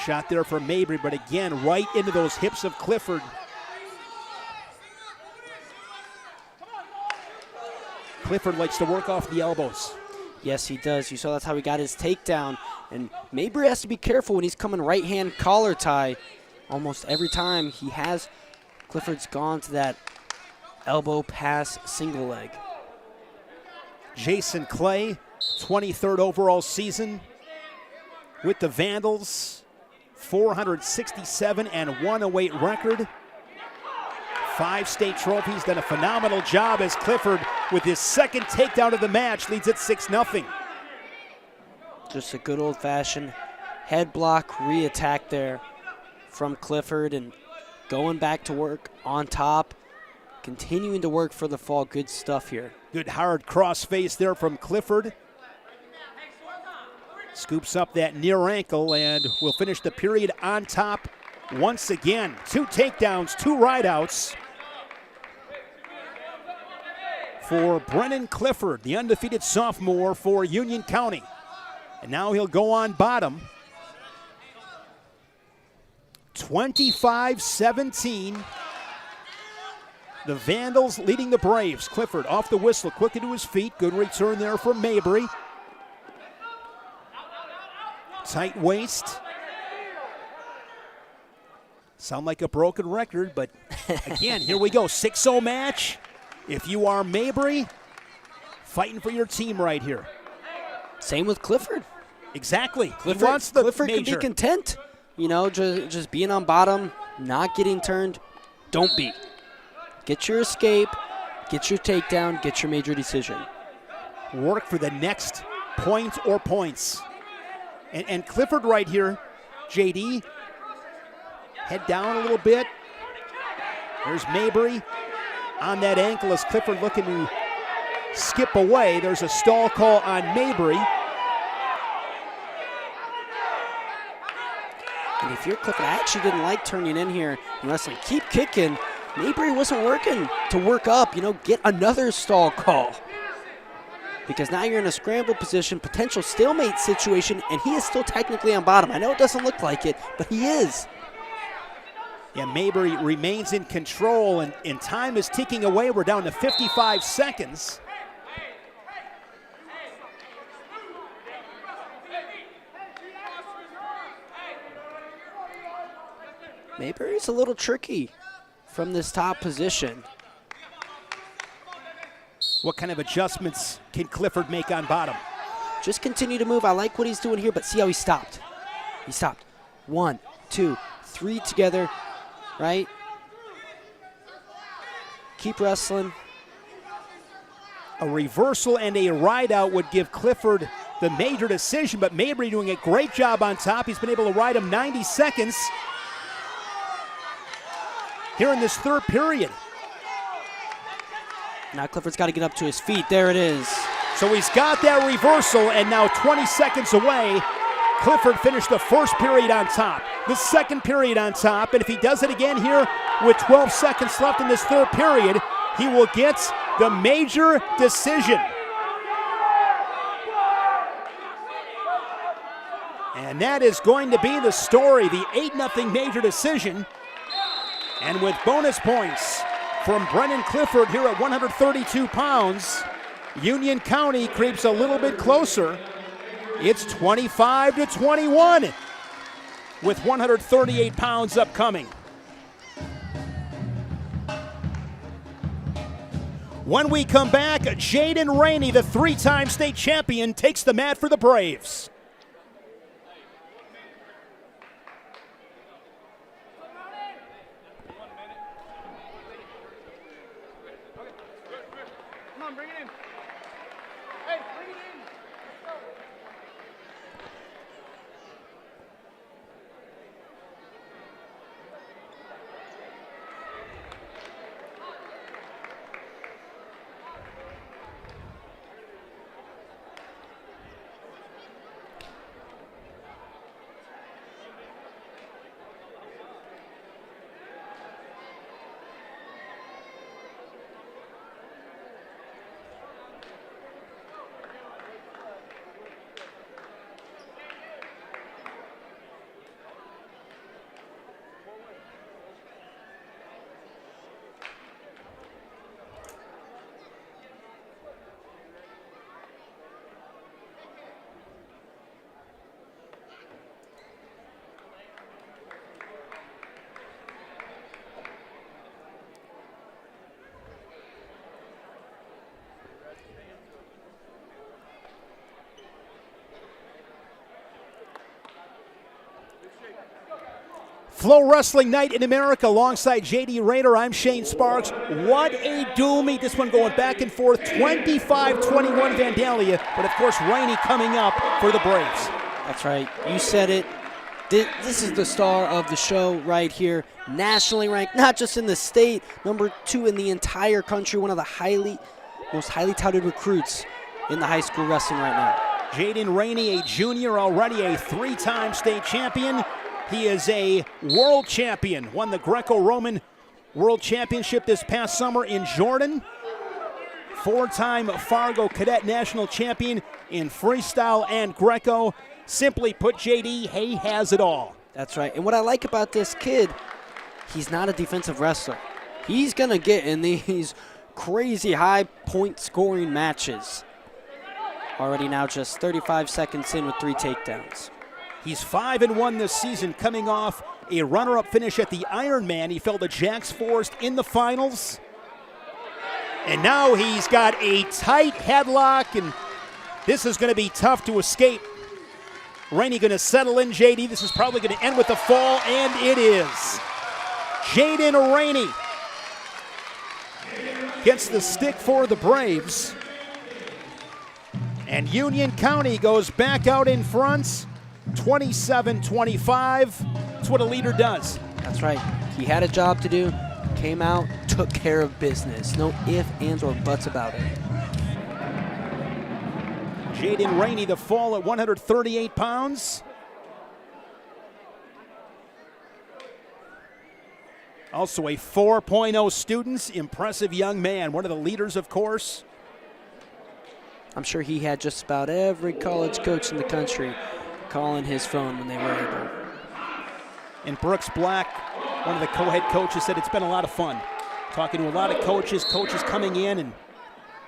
Shot there from Mabry, but again, right into those hips of Clifford. Clifford likes to work off the elbows. Yes, he does. You saw that's how he got his takedown. And Mabry has to be careful when he's coming right-hand collar tie. Almost every time he has, Clifford's gone to that elbow pass single leg. Jason Clay, 23rd overall season with the Vandals. 467 and 108 record. 5 state trophies, done a phenomenal job as Clifford, with his second takedown of the match, leads it 6-0. Just a good old-fashioned head block re-attack there from Clifford, and going back to work on top, continuing to work for the fall. Good stuff here. Good hard cross face there from Clifford. Scoops up that near ankle, and we'll finish the period on top once again. 2 takedowns, 2 rideouts for Brennan Clifford, the undefeated sophomore for Union County. And now he'll go on bottom. 25-17. The Vandals leading the Braves. Clifford off the whistle, quickly to his feet. Good return there from Mabry. Tight waist. Sound like a broken record, but again, here we go. 6-0 match. If you are Mabry, fighting for your team right here. Same with Clifford. Exactly. Clifford, he wants the Clifford major. can be content you know, just being on bottom, not getting turned. Don't be. Get your escape, get your takedown, get your major decision. Work for the next point or points. And Clifford right here, JD, head down a little bit. There's Mabry on that ankle as Clifford looking to skip away. There's a stall call on Mabry. And if you're Clifford, I actually didn't like turning in here in wrestling. Keep kicking. Mabry wasn't working to work up, you know, get another stall call. Because now you're in a scramble position, potential stalemate situation, and he is still technically on bottom. I know it doesn't look like it, but he is. Yeah, Mabry remains in control, and time is ticking away. We're down to 55 seconds. Mabry's a little tricky from this top position. What kind of adjustments can Clifford make on bottom? Just continue to move. I like what he's doing here, but see how he stopped. He stopped. 1, 2, 3 together, right? Keep wrestling. A reversal and a ride out would give Clifford the major decision, but Mabry doing a great job on top. He's been able to ride him 90 seconds here in this third period. Now Clifford's got to get up to his feet. There it is. So he's got that reversal, and now 20 seconds away. Clifford finished the first period on top, the second period on top, and if he does it again here with 12 seconds left in this third period, he will get the major decision. And that is going to be the story, the 8-0 major decision. And with bonus points from Brennan Clifford here at 132 pounds, Union County creeps a little bit closer. It's 25-21 with 138 pounds upcoming. When we come back, Jaden Rainey, the 3-time state champion, takes the mat for the Braves. FloWrestling Night in America alongside JD Rayner. I'm Shane Sparks. What a doomy. This one going back and forth. 25-21 Vandalia. But, of course, Rainey coming up for the Braves. That's right. You said it. This is the star of the show right here. Nationally ranked, not just in the state. Number 2 in the entire country. One of the most highly touted recruits in the high school wrestling right now. Jaden Rainey, a junior, already a 3-time state champion. He is a world champion, won the Greco-Roman World Championship this past summer in Jordan. 4-time Fargo Cadet National Champion in freestyle and Greco. Simply put, JD, he has it all. That's right. And what I like about this kid, he's not a defensive wrestler. He's going to get in these crazy high point scoring matches. Already now just 35 seconds in with 3 takedowns. He's 5-1 this season, coming off a runner-up finish at the Ironman. He fell to Jax Forest in the finals. And now he's got a tight headlock, and this is going to be tough to escape. Rainey going to settle in, JD. This is probably going to end with a fall, and it is. Jaden Rainey gets the stick for the Braves. And Union County goes back out in front, 27-25. That's what a leader does. That's right. He had a job to do, came out, took care of business. No ifs, ands, or buts about it. Jaden Rainey, the fall at 138 pounds. Also a 4.0 student, impressive young man, one of the leaders, of course. I'm sure he had just about every college coach in the country calling his phone when they were able. And Brooks Black, one of the co-head coaches, said it's been a lot of fun. Talking to a lot of coaches coming in, and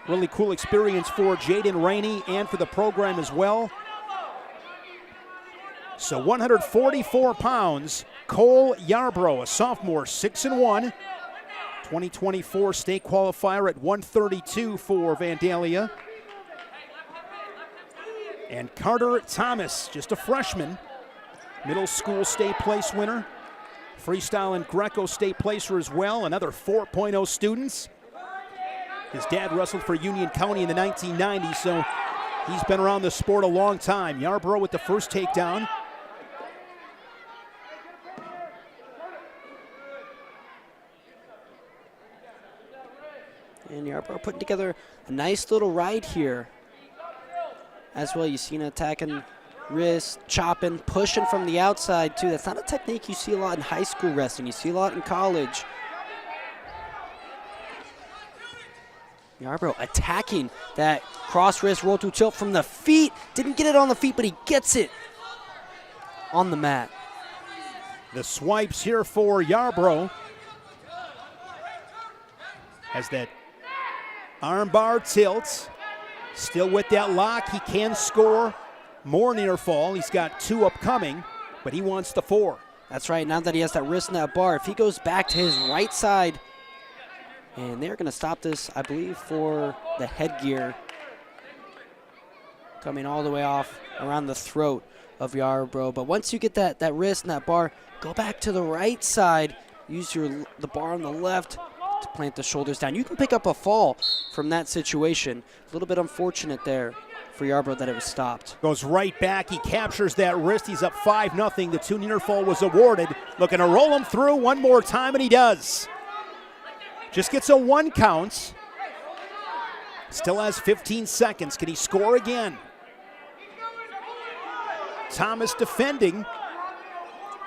really cool experience for Jaden Rainey and for the program as well. So 144 pounds, Cole Yarbrough, a sophomore, 6-1. 2024 state qualifier at 132 for Vandalia. And Carter Thomas, just a freshman, middle school state place winner. Freestyle and Greco state placer as well, another 4.0 students. His dad wrestled for Union County in the 1990s, so he's been around the sport a long time. Yarbrough with the first takedown. And Yarbrough putting together a nice little ride here. As well, you see an attacking wrist, chopping, pushing from the outside too. That's not a technique you see a lot in high school wrestling. You see a lot in college. Yarbrough attacking that cross wrist roll to tilt from the feet. Didn't get it on the feet, but he gets it on the mat. The swipes here for Yarbrough. Has that armbar tilt. Still with that lock, he can score more near fall. He's got 2 upcoming, but he wants the 4. That's right, now that he has that wrist in that bar, if he goes back to his right side, and they're going to stop this, I believe, for the headgear. Coming all the way off around the throat of Yarbrough. But once you get that wrist and that bar, go back to the right side. Use the bar on the left to plant the shoulders down. You can pick up a fall from that situation. A little bit unfortunate there for Yarbrough that it was stopped. Goes right back. He captures that wrist. He's up 5-0. The 2 near fall was awarded. Looking to roll him through one more time, and he does. Just gets a 1 count. Still has 15 seconds. Can he score again? Thomas defending.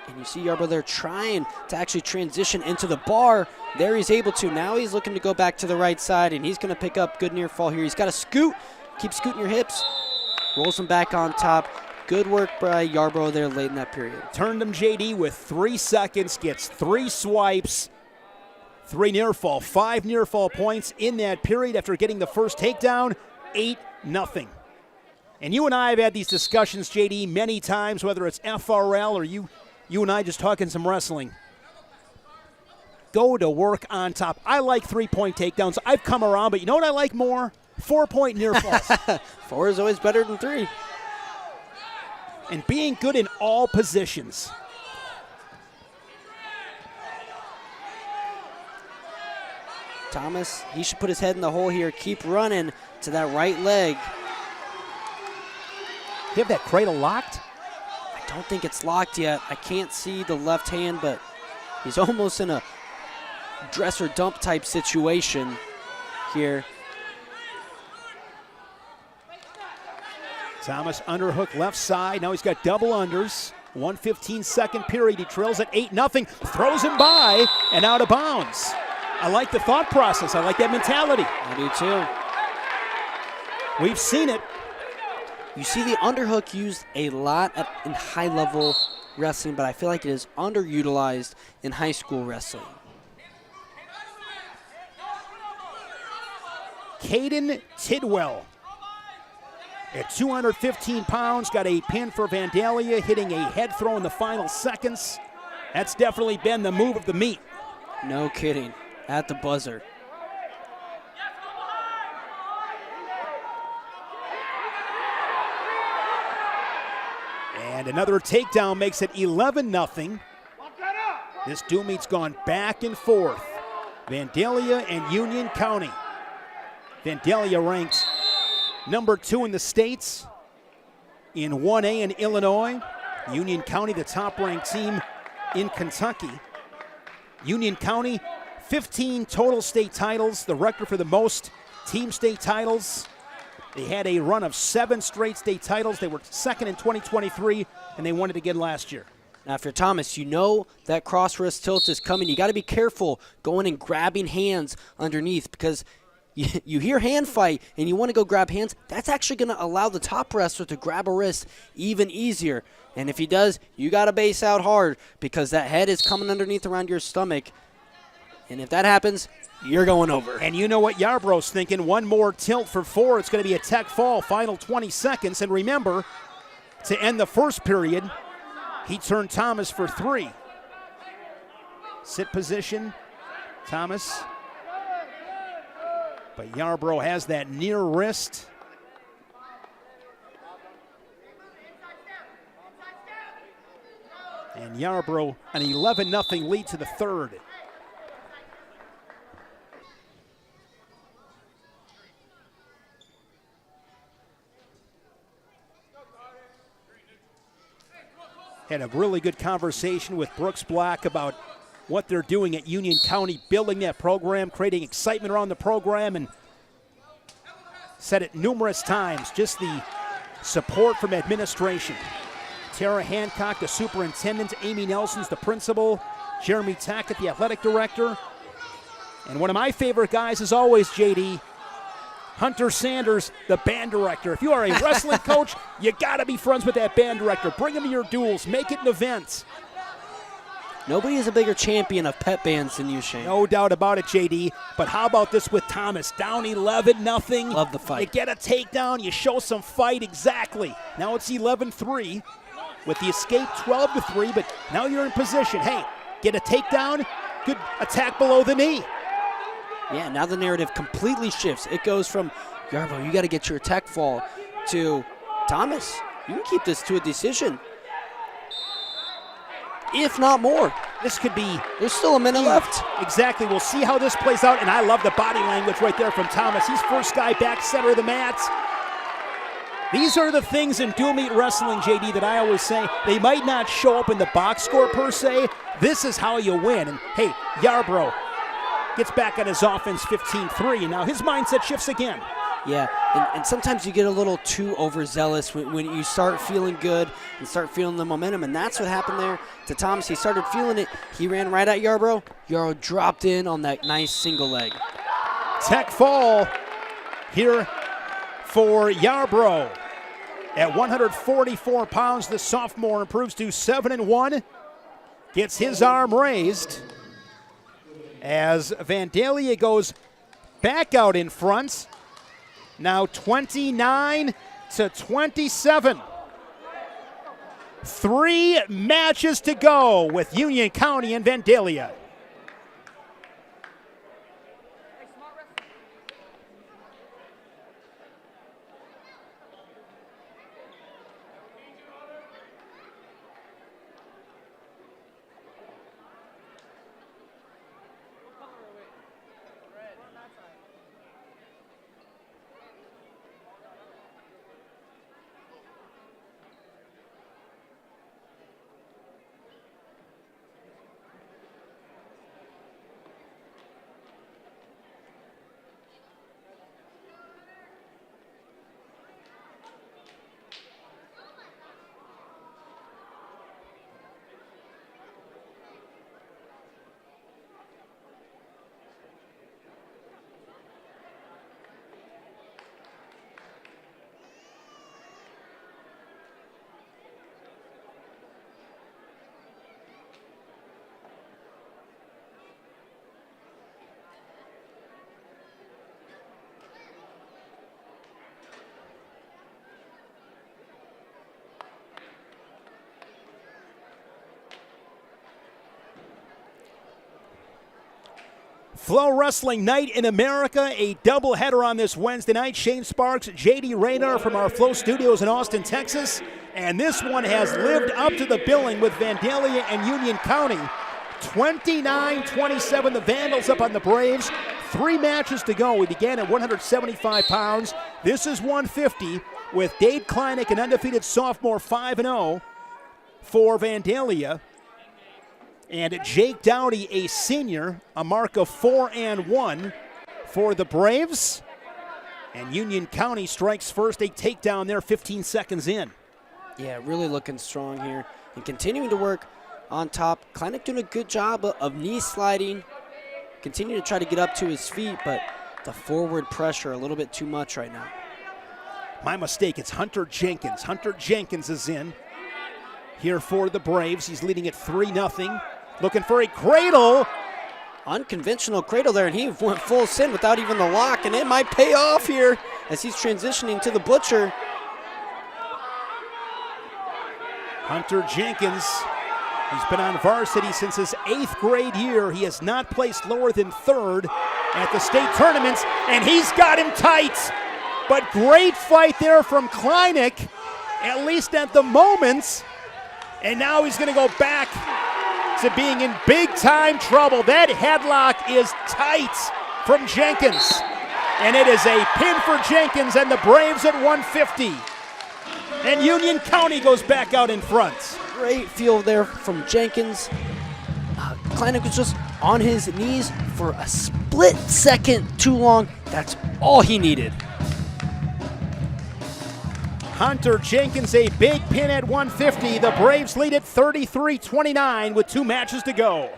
And you see Yarbrough there trying to actually transition into the bar. There he's able to. Now he's looking to go back to the right side, and he's going to pick up good near fall here. He's got to scoot. Keep scooting your hips. Rolls him back on top. Good work by Yarbrough there late in that period. Turned him, JD, with 3 seconds. Gets 3 swipes. 3 near fall. 5 near fall points in that period after getting the first takedown. 8-0. And you and I have had these discussions, JD, many times, whether it's FRL or you and I just talking some wrestling. Go to work on top. I like 3-point takedowns. I've come around, but you know what I like more? 4-point near falls. 4 is always better than 3. And being good in all positions. Thomas, he should put his head in the hole here. Keep running to that right leg. You have that cradle locked? I don't think it's locked yet. I can't see the left hand, but he's almost in a dresser dump type situation here. Thomas underhook left side. Now he's got double unders. 1:15 period. He trails at 8-0. Throws him by and out of bounds. I like the thought process. I like that mentality. I do too. We've seen it. You see the underhook used a lot in high-level wrestling, but I feel like it is underutilized in high school wrestling. Caden Tidwell at 215 pounds, got a pin for Vandalia, hitting a head throw in the final seconds. That's definitely been the move of the meet. No kidding, at the buzzer. And another takedown makes it 11-0. This duel meet's gone back and forth. Vandalia and Union County. Vandalia ranked number 2 in the states in 1A in Illinois. Union County, the top-ranked team in Kentucky. Union County, 15 total state titles, the record for the most team state titles. They had a run of 7 straight state titles. They were second in 2023, and they won it again last year. Now, if you're Thomas, you know that cross wrist tilt is coming. You got to be careful going and grabbing hands underneath, because you hear hand fight and you want to go grab hands. That's actually going to allow the top wrestler to grab a wrist even easier. And if he does, you got to base out hard, because that head is coming underneath around your stomach. And if that happens, you're going over. And you know what Yarbrough's thinking. One more tilt for 4. It's going to be a tech fall, final 20 seconds. And remember, to end the first period, he turned Thomas for 3. Sit position, Thomas. But Yarbrough has that near wrist. And Yarbrough an 11-0 lead to the third. Had a really good conversation with Brooks Black about what they're doing at Union County, building that program, creating excitement around the program, and said it numerous times, just the support from administration. Tara Hancock, the superintendent, Amy Nelson's the principal, Jeremy Tackett, the athletic director, and one of my favorite guys is always, JD, Hunter Sanders, the band director. If you are a wrestling coach, you got to be friends with that band director. Bring him to your duels. Make it an event. Nobody is a bigger champion of pep bands than you, Shane. No doubt about it, JD. But how about this with Thomas? Down 11-0. Love the fight. You get a takedown. You show some fight. Exactly. Now it's 11-3 with the escape 12-3. But now you're in position. Hey, get a takedown. Good attack below the knee. Yeah, now the narrative completely shifts. It goes from, Yarbrough, you got to get your attack fall, to Thomas, you can keep this to a decision, if not more. This could be... There's still a minute left. Exactly. We'll see how this plays out, and I love the body language right there from Thomas. He's first guy back center of the mat. These are the things in dual meet wrestling, JD, that I always say. They might not show up in the box score per se. This is how you win. And, hey, Yarbrough gets back on his offense 15-3, and now his mindset shifts again. Yeah, and sometimes you get a little too overzealous when you start feeling good and start feeling the momentum, and that's what happened there to Thomas. He started feeling it. He ran right at Yarbrough. Yarbrough dropped in on that nice single leg. Tech fall here for Yarbrough. At 144 pounds, the sophomore improves to 7-1, gets his arm raised, as Vandalia goes back out in front, now 29-27. 3 matches to go with Union County and Vandalia. FloWrestling Night in America, a doubleheader on this Wednesday night. Shane Sparks, J.D. Rayner from our Flow Studios in Austin, Texas. And this one has lived up to the billing with Vandalia and Union County. 29-27, the Vandals up on the Braves. 3 matches to go. We began at 175 pounds. This is 150 with Dade Kleinek, an undefeated sophomore, 5-0 for Vandalia. And Jake Dowdy, a senior, a mark of 4-1 for the Braves. And Union County strikes first, a takedown there 15 seconds in. Yeah, really looking strong here and continuing to work on top. Kleinek doing a good job of knee sliding, continuing to try to get up to his feet, but the forward pressure a little bit too much right now. My mistake, it's Hunter Jenkins. Hunter Jenkins is in here for the Braves. He's leading at 3-0. Looking for a cradle. Unconventional cradle there, and he went full send without even the lock, and it might pay off here as he's transitioning to the Butcher. Hunter Jenkins, he's been on varsity since his 8th grade year. He has not placed lower than 3rd at the state tournaments, and he's got him tight. But great fight there from Kleinek, at least at the moment. And now he's going to go back to being in big-time trouble. That headlock is tight from Jenkins. And it is a pin for Jenkins and the Braves at 150. And Union County goes back out in front. Great feel there from Jenkins. Kleinek was just on his knees for a split second too long. That's all he needed. Hunter Jenkins, a big pin at 150. The Braves lead at 33-29 with 2 matches to go.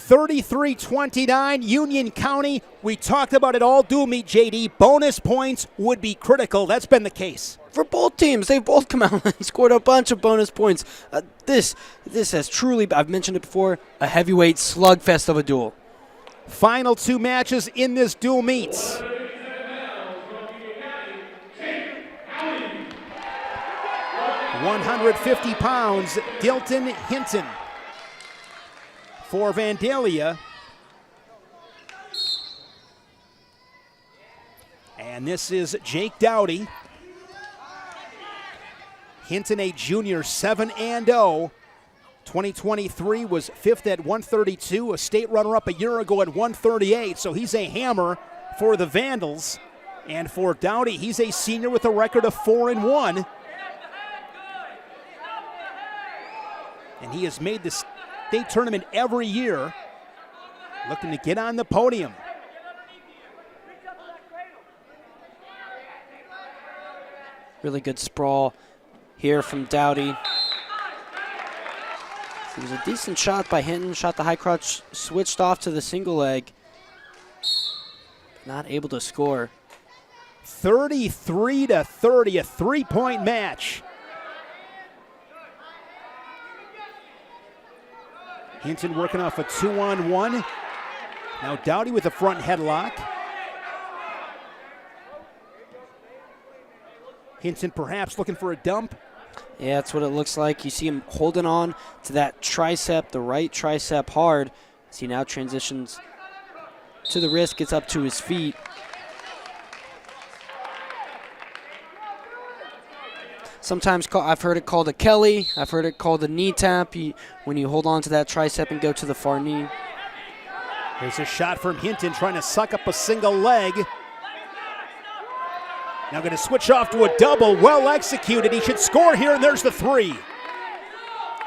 (33-29) Union County. We talked about it all dual meet, JD. Bonus points would be critical. That's been the case for both teams. They've both come out and scored a bunch of bonus points. This has truly, I've mentioned it before, a heavyweight slugfest of a duel. Final 2 matches in this dual meets. £150, Dilton Hinton for Vandalia. And this is Jake Dowdy. Hinton, a junior, 7-0. 2023 was 5th at 132, a state runner-up a year ago at 138, so he's a hammer for the Vandals. And for Dowdy, he's a senior with a record of 4-1. And he has made the state tournament every year, looking to get on the podium. Really good sprawl here from Dowdy. It was a decent shot by Hinton, shot the high crotch, switched off to the single leg. Not able to score. 33-30, a 3-point match. Hinton working off a 2-on-1. Now Dowdy with a front headlock. Hinton perhaps looking for a dump. Yeah, that's what it looks like. You see him holding on to that tricep, the right tricep hard. As he now transitions to the wrist, gets up to his feet. Sometimes I've heard it called a Kelly. I've heard it called a knee tap when you hold on to that tricep and go to the far knee. There's a shot from Hinton trying to suck up a single leg. Now going to switch off to a double, well executed. He should score here, and there's the 3.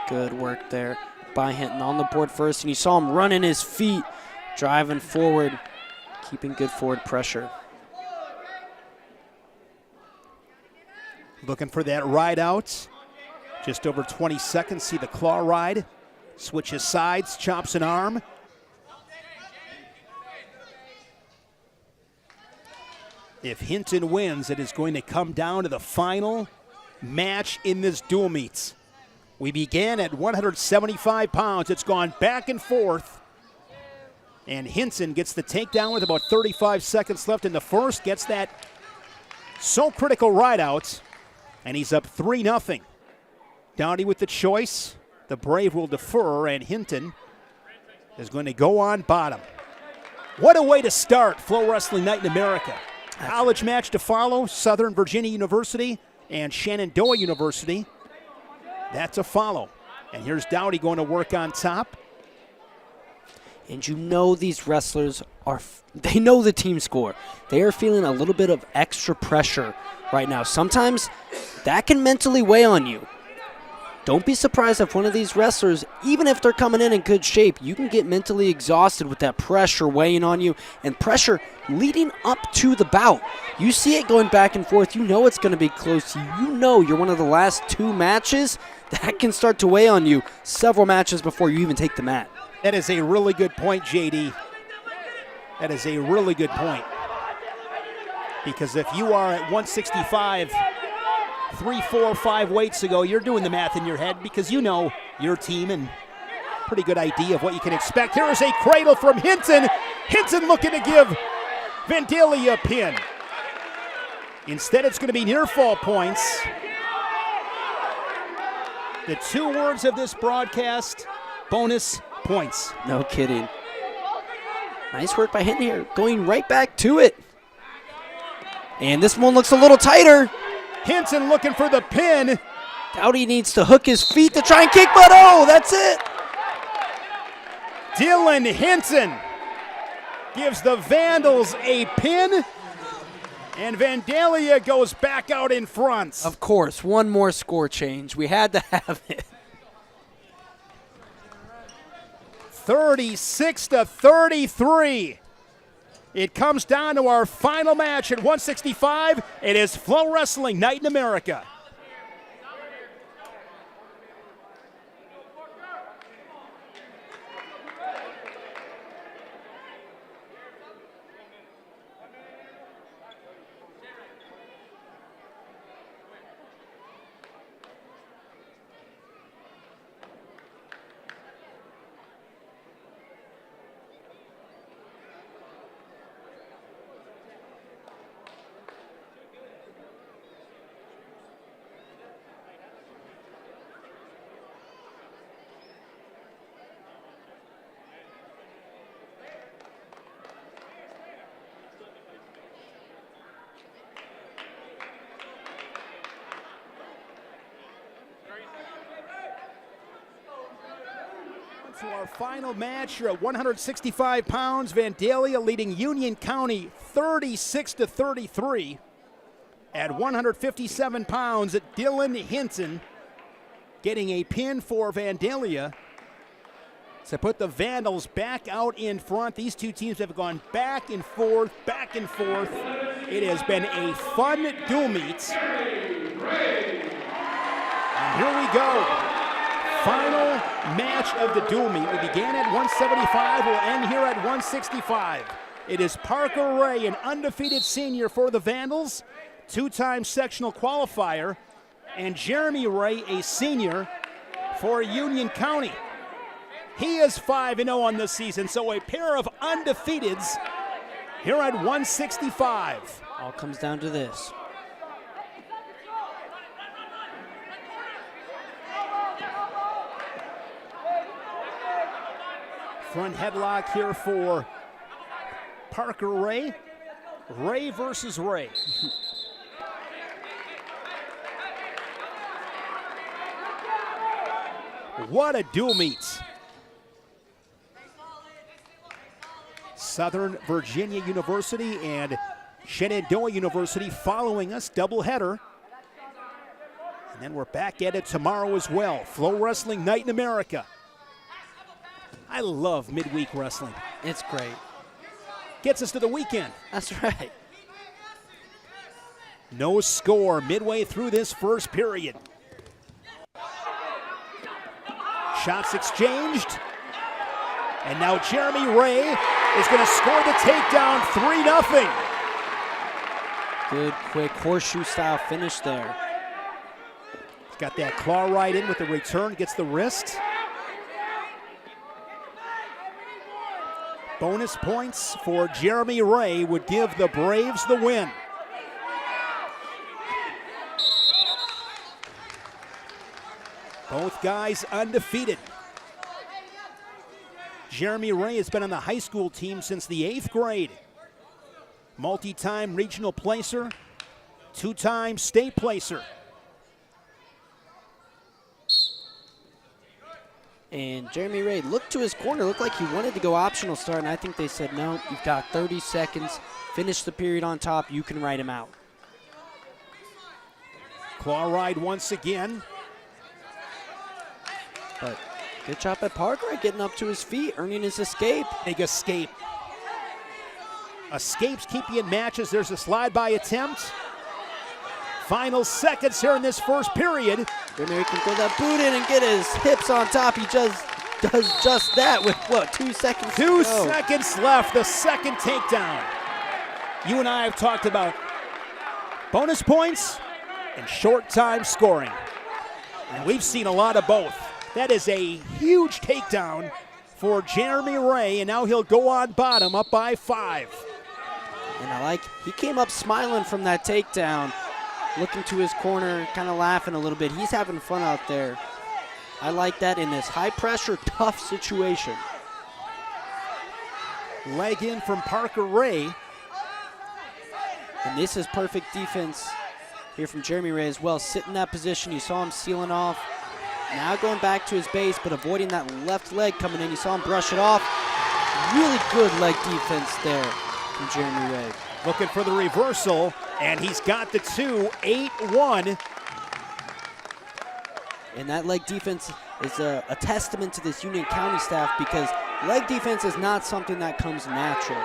Good work there by Hinton on the board first, and you saw him running his feet, driving forward, keeping good forward pressure. Looking for that ride out. Just over 20 seconds. See the claw ride. Switches sides, chops an arm. If Hinton wins, it is going to come down to the final match in this dual meets. We began at 175 pounds. It's gone back and forth. And Hinton gets the takedown with about 35 seconds left in the first. Gets that so critical ride out. And he's up 3-0. Downey with the choice. The Brave will defer, and Hinton is going to go on bottom. What a way to start FloWrestling Night in America. College match to follow, Southern Virginia University and Shenandoah University. That's a follow. And here's Dowdy going to work on top. And you know these wrestlers they know the team score. They are feeling a little bit of extra pressure right now. Sometimes that can mentally weigh on you. Don't be surprised if one of these wrestlers, even if they're coming in good shape, you can get mentally exhausted with that pressure weighing on you and pressure leading up to the bout. You see it going back and forth. You know it's going to be close. You know you're one of the last 2 matches. That can start to weigh on you several matches before you even take the mat. That is a really good point, JD. That is a really good point. Because if you are at 165, 3, 4, 5 weights ago, you're doing the math in your head because you know your team and pretty good idea of what you can expect. Here is a cradle from Hinton. Hinton looking to give Vandalia a pin. Instead, it's going to be near fall points. The 2 words of this broadcast, bonus points. No kidding. Nice work by Hinton here, going right back to it. And this one looks a little tighter. Hinton looking for the pin. Dowdy needs to hook his feet to try and kick, but oh, that's it. Dylan Hinton gives the Vandals a pin, and Vandalia goes back out in front. Of course, one more score change. We had to have it. 36-33. It comes down to our final match at 165. It is FloWrestling Night in America. To our final match, you're at 165 pounds. Vandalia leading Union County 36-33. At 157 pounds, Dylan Hinton getting a pin for Vandalia to put the Vandals back out in front. These 2 teams have gone back and forth, back and forth. It has been a fun dual meet. And here we go. Final match of the dual meet. We began at 175. We'll end here at 165. It is Parker Ray, an undefeated senior for the Vandals, 2-time sectional qualifier, and Jeremy Ray, a senior for Union County. He is 5-0 on this season, so a pair of undefeateds here at 165. All comes down to this. Front headlock here for Parker Ray. Ray versus Ray. What a dual meet. Southern Virginia University and Shenandoah University following us, doubleheader. And then we're back at it tomorrow as well. FloWrestling Night in America. I love midweek wrestling. It's great. Gets us to the weekend. That's right. No score midway through this first period. Shots exchanged. And now Jeremy Ray is going to score the takedown 3-0. Good, quick horseshoe-style finish there. He's got that claw right in with the return, gets the wrist. Bonus points for Jeremy Ray would give the Braves the win. Both guys undefeated. Jeremy Ray has been on the high school team since the 8th grade. Multi-time regional placer, 2-time state placer. And Jeremy Ray looked to his corner, looked like he wanted to go optional start, and I think they said, no, you've got 30 seconds, finish the period on top, you can write him out. Claw ride once again. But good job at Parker getting up to his feet, earning his escape. Big escape. Escapes keep you in matches. There's a slide-by attempt. Final seconds here in this first period. Jeremy can throw that boot in and get his hips on top. He just does just that with, what, 2 seconds to go. 2 seconds left, the second takedown. You and I have talked about bonus points and short time scoring. And we've seen a lot of both. That is a huge takedown for Jeremy Ray, and now he'll go on bottom, up by 5. And I like, he came up smiling from that takedown, looking to his corner, kind of laughing a little bit. He's having fun out there. I like that in this high-pressure, tough situation. Leg in from Parker Ray. And this is perfect defense here from Jeremy Ray as well. Sit in that position. You saw him sealing off. Now going back to his base, but avoiding that left leg coming in. You saw him brush it off. Really good leg defense there from Jeremy Ray. Looking for the reversal, and he's got the 2, 8-1. And that leg defense is a testament to this Union County staff, because leg defense is not something that comes naturally.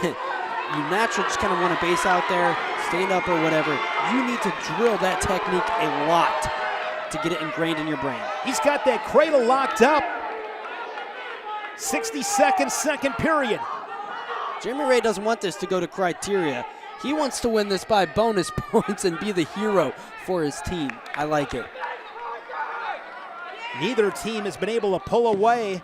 You naturally just kind of want to base out there, stand up or whatever. You need to drill that technique a lot to get it ingrained in your brain. He's got that cradle locked up. 60 seconds, second period. Jeremy Ray doesn't want this to go to criteria. He wants to win this by bonus points and be the hero for his team. I like it. Neither team has been able to pull away.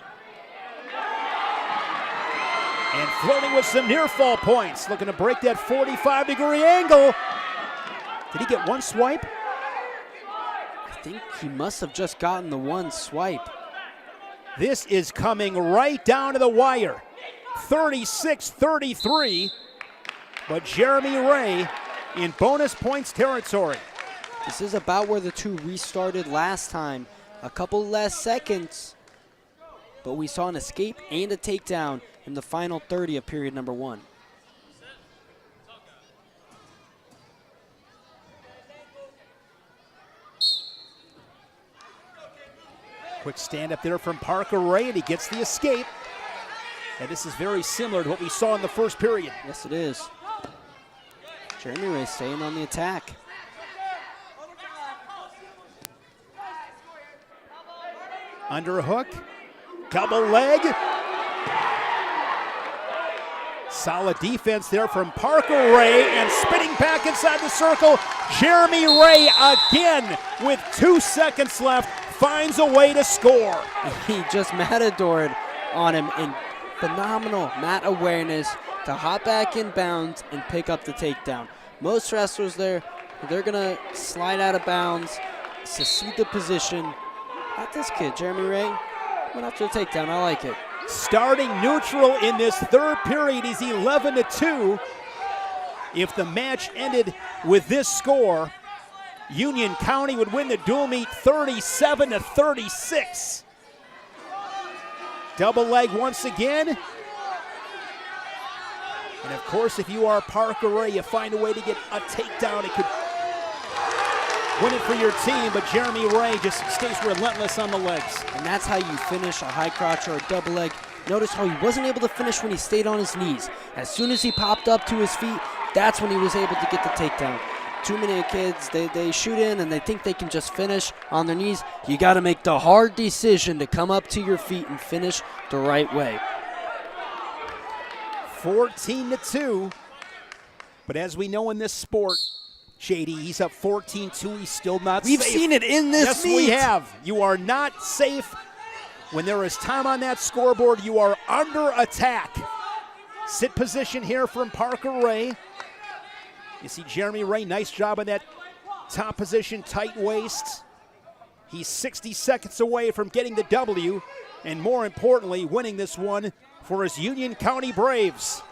And floating with some near fall points. Looking to break that 45-degree angle. Did he get one swipe? I think he must have just gotten the one swipe. This is coming right down to the wire. 36-33. But Jeremy Ray in bonus points territory. This is about where the two restarted last time. A couple less seconds. But we saw an escape and a takedown in the final 30 of period number 1. Quick stand up there from Parker Ray, and he gets the escape. And this is very similar to what we saw in the first period. Yes, it is. Jeremy Ray staying on the attack. Underhook, double leg. Solid defense there from Parker Ray, and spinning back inside the circle. Jeremy Ray again with 2 seconds left, finds a way to score. He just matadored on him in phenomenal mat awareness to hop back in bounds and pick up the takedown. Most wrestlers there, they're gonna slide out of bounds, secede the position. Not this kid, Jeremy Ray. Went after the takedown, I like it. Starting neutral in this third period, he's 11-2. If the match ended with this score, Union County would win the dual meet 37-36. Double leg once again. And of course, if you are Parker Ray, you find a way to get a takedown. It could win it for your team, but Jeremy Ray just stays relentless on the legs. And that's how you finish a high crotch or a double leg. Notice how he wasn't able to finish when he stayed on his knees. As soon as he popped up to his feet, that's when he was able to get the takedown. Too many kids, they shoot in and they think they can just finish on their knees. You got to make the hard decision to come up to your feet and finish the right way. 14-2. But as we know in this sport, JD, he's up 14-2. He's still not safe. We've seen it in this meet. Yes, we have. You are not safe. When there is time on that scoreboard, you are under attack. Sit position here from Parker Ray. You see Jeremy Ray, nice job on that top position, tight waist. He's 60 seconds away from getting the W, and more importantly, winning this one for his Union County Braves.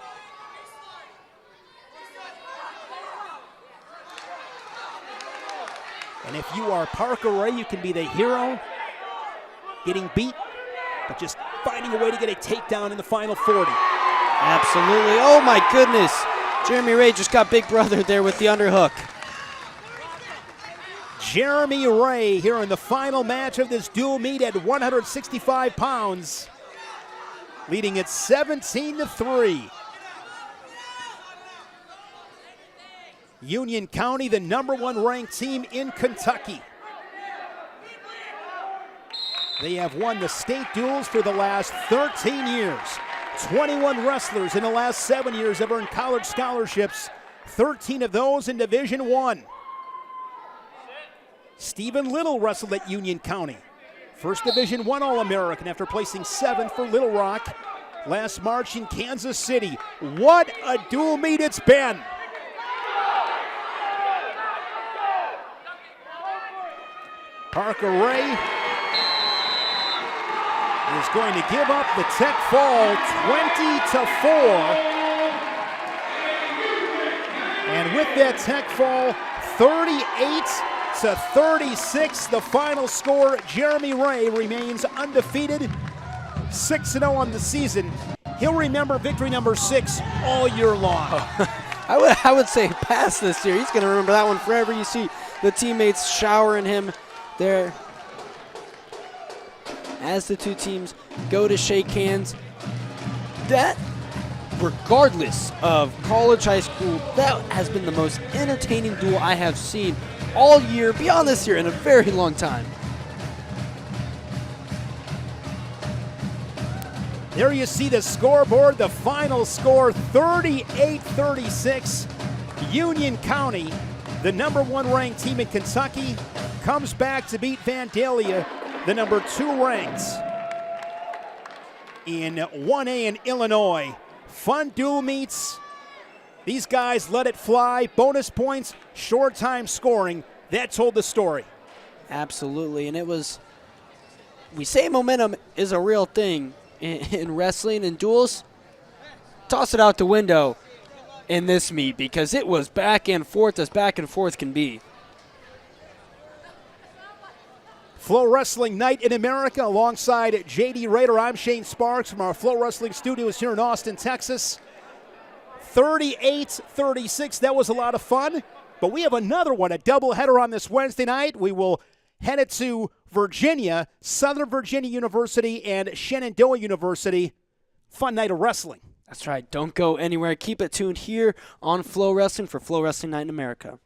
And if you are Parker Ray, you can be the hero, getting beat, but just finding a way to get a takedown in the final 40. Absolutely. Oh my goodness. Jeremy Ray just got Big Brother there with the underhook. Jeremy Ray here in the final match of this dual meet at 165 pounds, leading at 17-3. Union County, the #1 ranked team in Kentucky. They have won the state duels for the last 13 years. 21 wrestlers in the last 7 years have earned college scholarships, 13 of those in Division I. Stephen Little wrestled at Union County. First Division I All-American after placing 7th for Little Rock last March in Kansas City. What a dual meet it's been. Parker Ray is going to give up the tech fall 20-4. And with that tech fall, 38-36, the final score. Jeremy Ray remains undefeated, 6-0 on the season. He'll remember victory number 6 all year long. I would say past this year. He's going to remember that one forever. You see the teammates showering him there as the two teams go to shake hands. That, regardless of college, high school, that has been the most entertaining duel I have seen all year, beyond this year, in a very long time. There you see the scoreboard, the final score, 38-36. Union County, the #1 ranked team in Kentucky, comes back to beat Vandalia, the #2 ranked in 1A in Illinois. Fun dual meets. These guys let it fly. Bonus points, short time scoring. That told the story. Absolutely, and it was, we say momentum is a real thing in wrestling and duels. Toss it out the window in this meet because it was back and forth as back and forth can be. FloWrestling Night in America alongside JD Rader. I'm Shane Sparks from our FloWrestling studios here in Austin, Texas. 38-36. That was a lot of fun. But we have another one, a doubleheader on this Wednesday night. We will head it to Virginia, Southern Virginia University and Shenandoah University. Fun night of wrestling. That's right. Don't go anywhere. Keep it tuned here on FloWrestling for FloWrestling Night in America.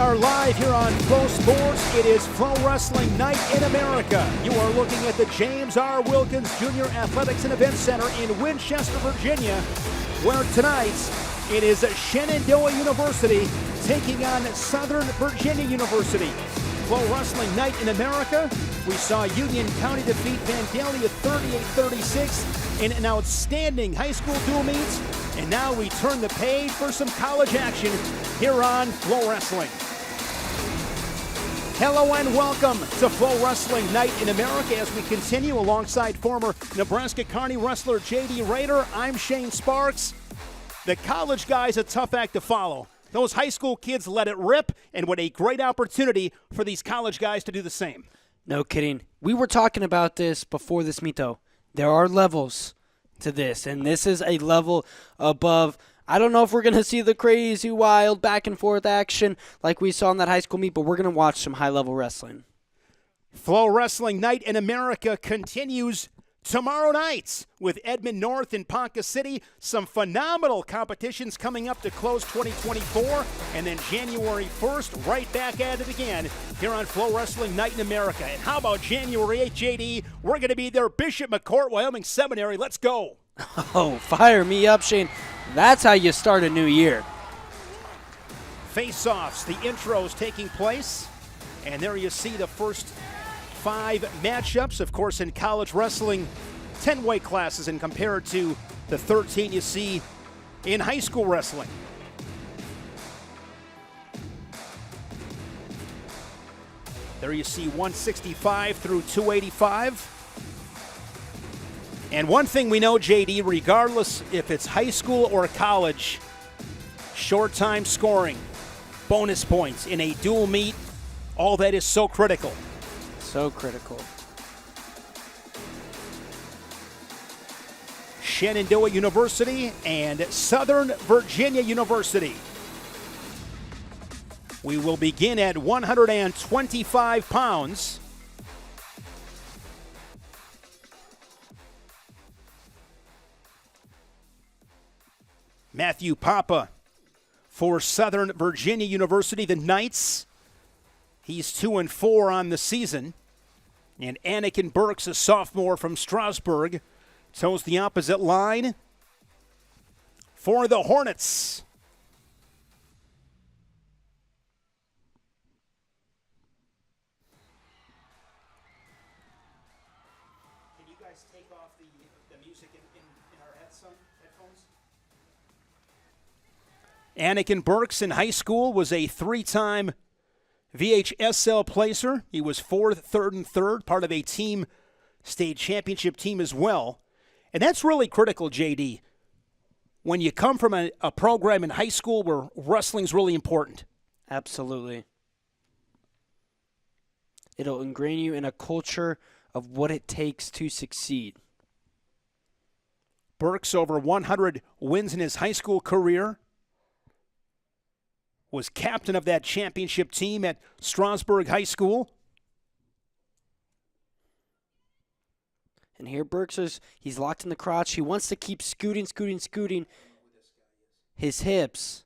are live here on Flow Sports. It is FloWrestling Night in America. You are looking at the James R. Wilkins Jr. Athletics and Events Center in Winchester, Virginia, where tonight it is Shenandoah University taking on Southern Virginia University. FloWrestling Night in America. We saw Union County defeat Vandalia 38-36 in an outstanding high school dual meet. And now we turn the page for some college action here on FloWrestling. Hello and welcome to FloWrestling Night in America as we continue alongside former Nebraska Kearney wrestler J.D. Rader. I'm Shane Sparks. The college guy's a tough act to follow. Those high school kids let it rip, and what a great opportunity for these college guys to do the same. No kidding. We were talking about this before this meet, though. There are levels to this, and this is a level above. I don't know if we're going to see the crazy, wild, back-and-forth action like we saw in that high school meet, but we're going to watch some high-level wrestling. FloWrestling Night in America continues tomorrow night with Edmond North and Ponca City. Some phenomenal competitions coming up to close 2024. And then January 1st, right back at it again here on FloWrestling Night in America. And how about January 8th, JD? We're going to be there, Bishop McCourt, Wyoming Seminary. Let's go. Oh, fire me up, Shane. That's how you start a new year. Face-offs, the intros taking place. And there you see the first 5 matchups, of course, in college wrestling, 10 weight classes, and compared to the 13 you see in high school wrestling. There you see 165 through 285. And one thing we know, JD, regardless if it's high school or college, short time scoring, bonus points in a dual meet, all that is so critical. So critical. Shenandoah University and Southern Virginia University. We will begin at 125 pounds. Matthew Papa for Southern Virginia University, the Knights. He's 2-4 on the season. And Anakin Burks, a sophomore from Strasburg, toes the opposite line for the Hornets. Can you guys take off the music in our headphones? Anakin Burks in high school was a 3-time VHSL placer. He was 4th, 3rd, and 3rd, part of a team state championship team as well. And that's really critical, JD. When you come from a program in high school where wrestling's really important. Absolutely. It'll ingrain you in a culture of what it takes to succeed. Burks over 100 wins in his high school career. Was captain of that championship team at Strasburg High School. And here Burks he's locked in the crotch. He wants to keep scooting his hips.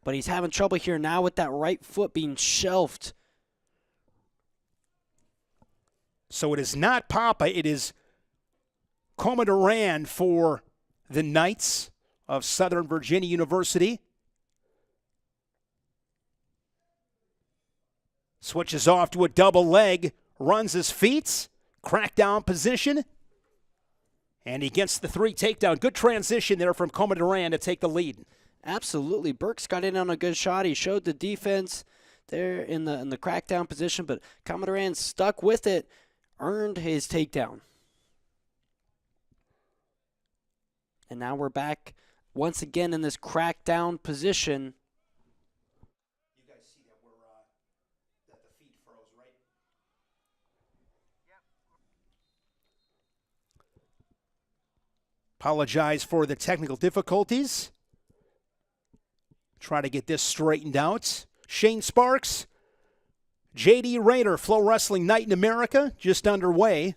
But he's having trouble here now with that right foot being shelved. So it is not Papa, it is Commodore for the Knights of Southern Virginia University. Switches off to a double leg, runs his feet, crackdown position, and he gets the 3 takedown. Good transition there from Commodore to take the lead. Absolutely. Burks got in on a good shot. He showed the defense there in the crackdown position, but Commodore stuck with it, earned his takedown. And now we're back once again in this crackdown position. Apologize for the technical difficulties. Try to get this straightened out. Shane Sparks, J.D. Rader, FloWrestling Night in America, just underway.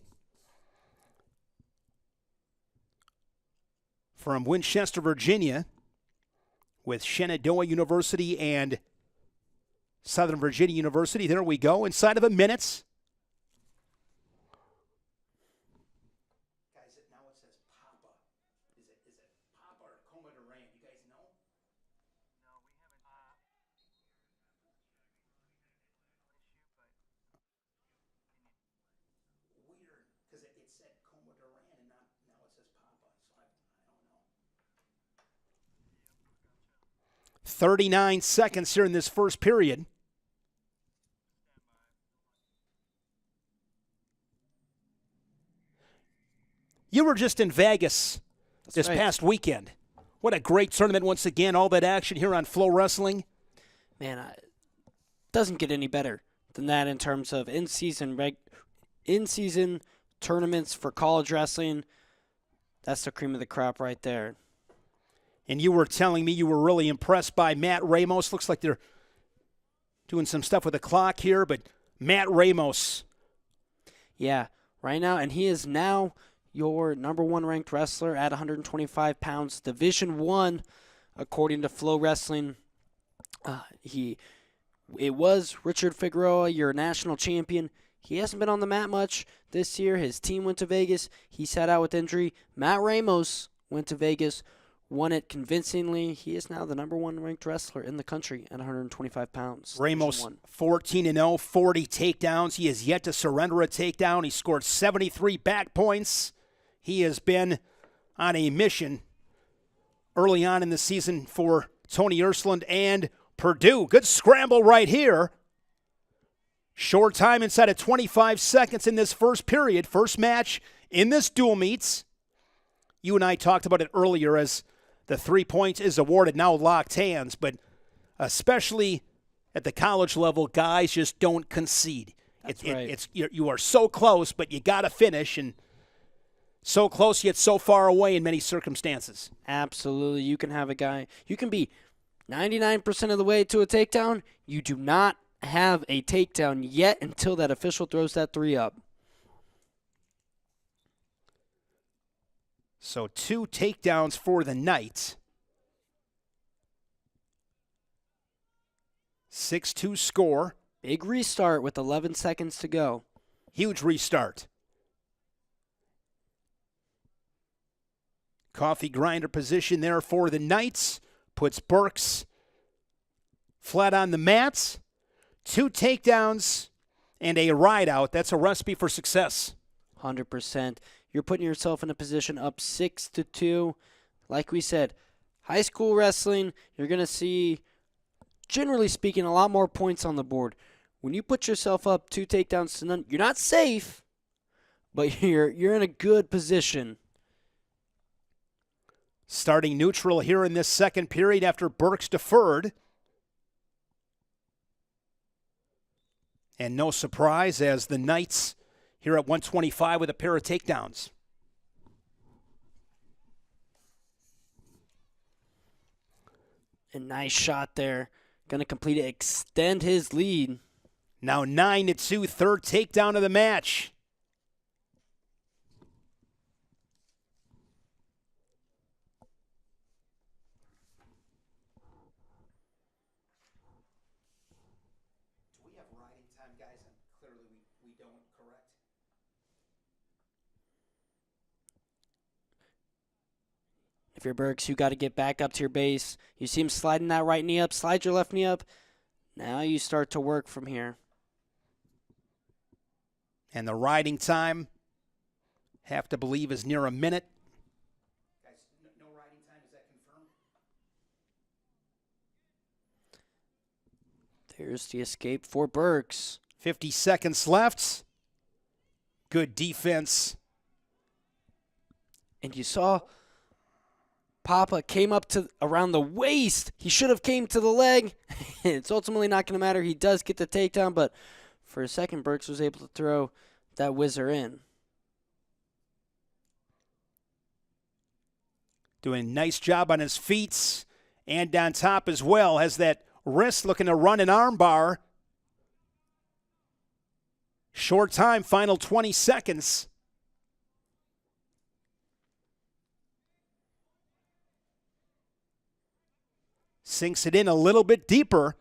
From Winchester, Virginia, with Shenandoah University and Southern Virginia University. There we go, inside of a minute. Guys, now it says Papa. Is it Papa or Coma Durant? You guys know? Weird, because it said Coma Durant and now it says Papa, so I don't know. 39 seconds here in this first period. You were just in Vegas this past weekend. What a great tournament once again. All that action here on Flow Wrestling. Man, it doesn't get any better than that in terms of in-season tournaments for college wrestling. That's the cream of the crop right there. And you were telling me you were really impressed by Matt Ramos. Looks like they're doing some stuff with the clock here, but Matt Ramos. Yeah, right now, and he is now your number 1 ranked wrestler at 125 pounds, Division I, according to Flow Wrestling. It was Richard Figueroa, your national champion. He hasn't been on the mat much this year. His team went to Vegas. He sat out with injury. Matt Ramos went to Vegas, won it convincingly. He is now the number 1 ranked wrestler in the country at 125 pounds. Ramos 14-0, 40 takedowns. He has yet to surrender a takedown. He scored 73 back points. He has been on a mission early on in the season for Tony Ersland and Purdue. Good scramble right here. Short time inside of 25 seconds in this first period. First match in this dual meets. You and I talked about it earlier as the 3 points is awarded, now locked hands, but especially at the college level, guys just don't concede. That's right. You are so close, but you got to finish, and so close yet so far away in many circumstances. Absolutely. You can have a guy, you can be 99% of the way to a takedown. You do not have a takedown yet until that official throws that 3 up. So 2 takedowns for the night. 6-2 score. Big restart with 11 seconds to go. Huge restart. Coffee grinder position there for the Knights. Puts Burks flat on the mats. 2 takedowns and a ride out. That's a recipe for success. 100%. You're putting yourself in a position up 6-2. Like we said, high school wrestling, you're going to see, generally speaking, a lot more points on the board. When you put yourself up 2 takedowns to none, you're not safe, but you're in a good position. Starting neutral here in this second period after Burks deferred. And no surprise as the Knights here at 125 with a pair of takedowns. A nice shot there. Going to complete it, extend his lead. Now 9-2, third takedown of the match. Do we have riding time, guys? And clearly we don't, correct? If you're Burks, you got to get back up to your base. You see him sliding that right knee up, slide your left knee up. Now you start to work from here. And the riding time, have to believe, is near a minute. Guys, no riding time, is that confirmed? There's the escape for Burks. 50 seconds left. Good defense. And you saw Papa came up to around the waist. He should have came to the leg. It's ultimately not going to matter. He does get the takedown, but for a second, Burks was able to throw that whizzer in. Doing a nice job on his feet and on top as well. Has that wrist looking to run an arm bar. Short time, final 20 seconds. Sinks it in a little bit deeper.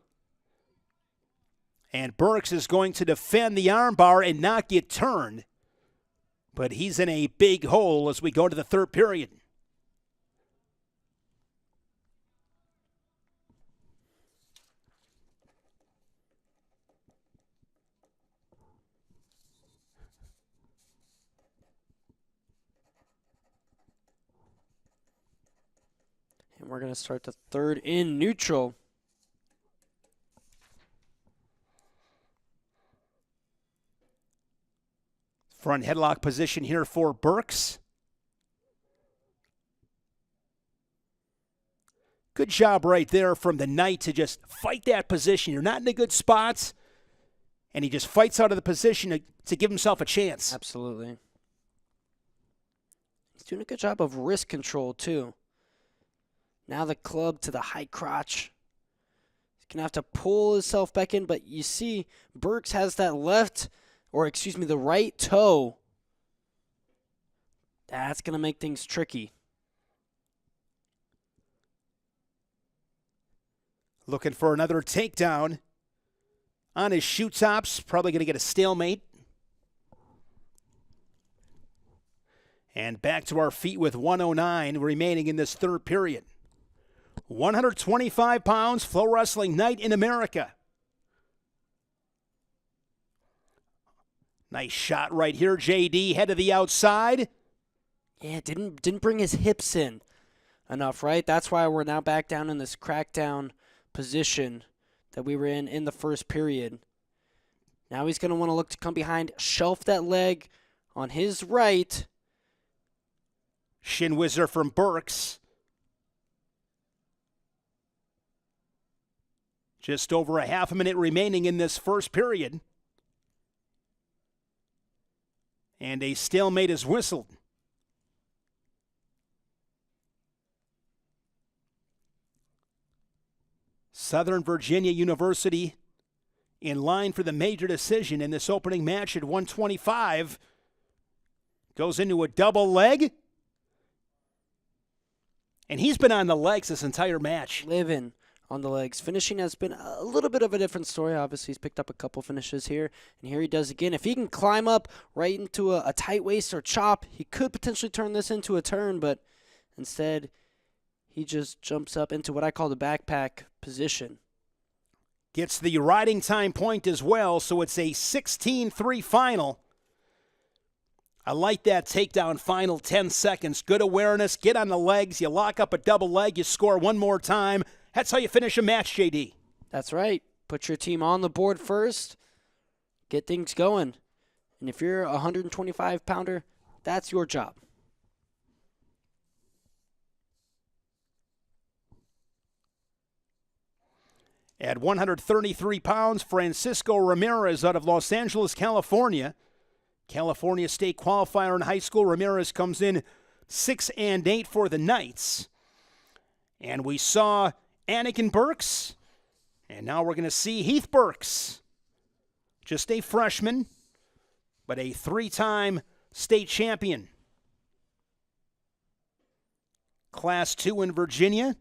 And Burks is going to defend the armbar and not get turned. But he's in a big hole as we go to the third period. And we're going to start the third in neutral. Front headlock position here for Burks. Good job right there from the Knight to just fight that position. You're not in a good spot, and he just fights out of the position to give himself a chance. Absolutely. He's doing a good job of wrist control, too. Now the club to the high crotch. He's going to have to pull himself back in, but you see Burks has that the right toe. That's going to make things tricky. Looking for another takedown on his shoe tops. Probably going to get a stalemate. And back to our feet with 1:09 remaining in this third period. 125 pounds, FloWrestling Night in America. Nice shot right here, JD, head to the outside. Yeah, didn't bring his hips in enough, right? That's why we're now back down in this crackdown position that we were in the first period. Now he's going to want to look to come behind, shelf that leg on his right. Shin whizzer from Burks. Just over a half a minute remaining in this first period. And a stalemate is whistled. Southern Virginia University in line for the major decision in this opening match at 125. Goes into a double leg. And he's been on the legs this entire match. Living on the legs. Finishing has been a little bit of a different story. Obviously, he's picked up a couple finishes here, and here he does again. If he can climb up right into a tight waist or chop, he could potentially turn this into a turn, but instead, he just jumps up into what I call the backpack position. Gets the riding time point as well, so it's a 16-3 final. I like that takedown final 10 seconds. Good awareness, get on the legs, you lock up a double leg, you score one more time. That's how you finish a match, JD. That's right. Put your team on the board first, get things going. And if you're a 125-pounder, that's your job. At 133 pounds, Francisco Ramirez out of Los Angeles, California. California State qualifier in high school. Ramirez comes in 6-8 for the Knights. And we saw Anakin Burks, and now we're going to see Heath Burks. Just a freshman, but a three-time state champion. Class 2 in Virginia.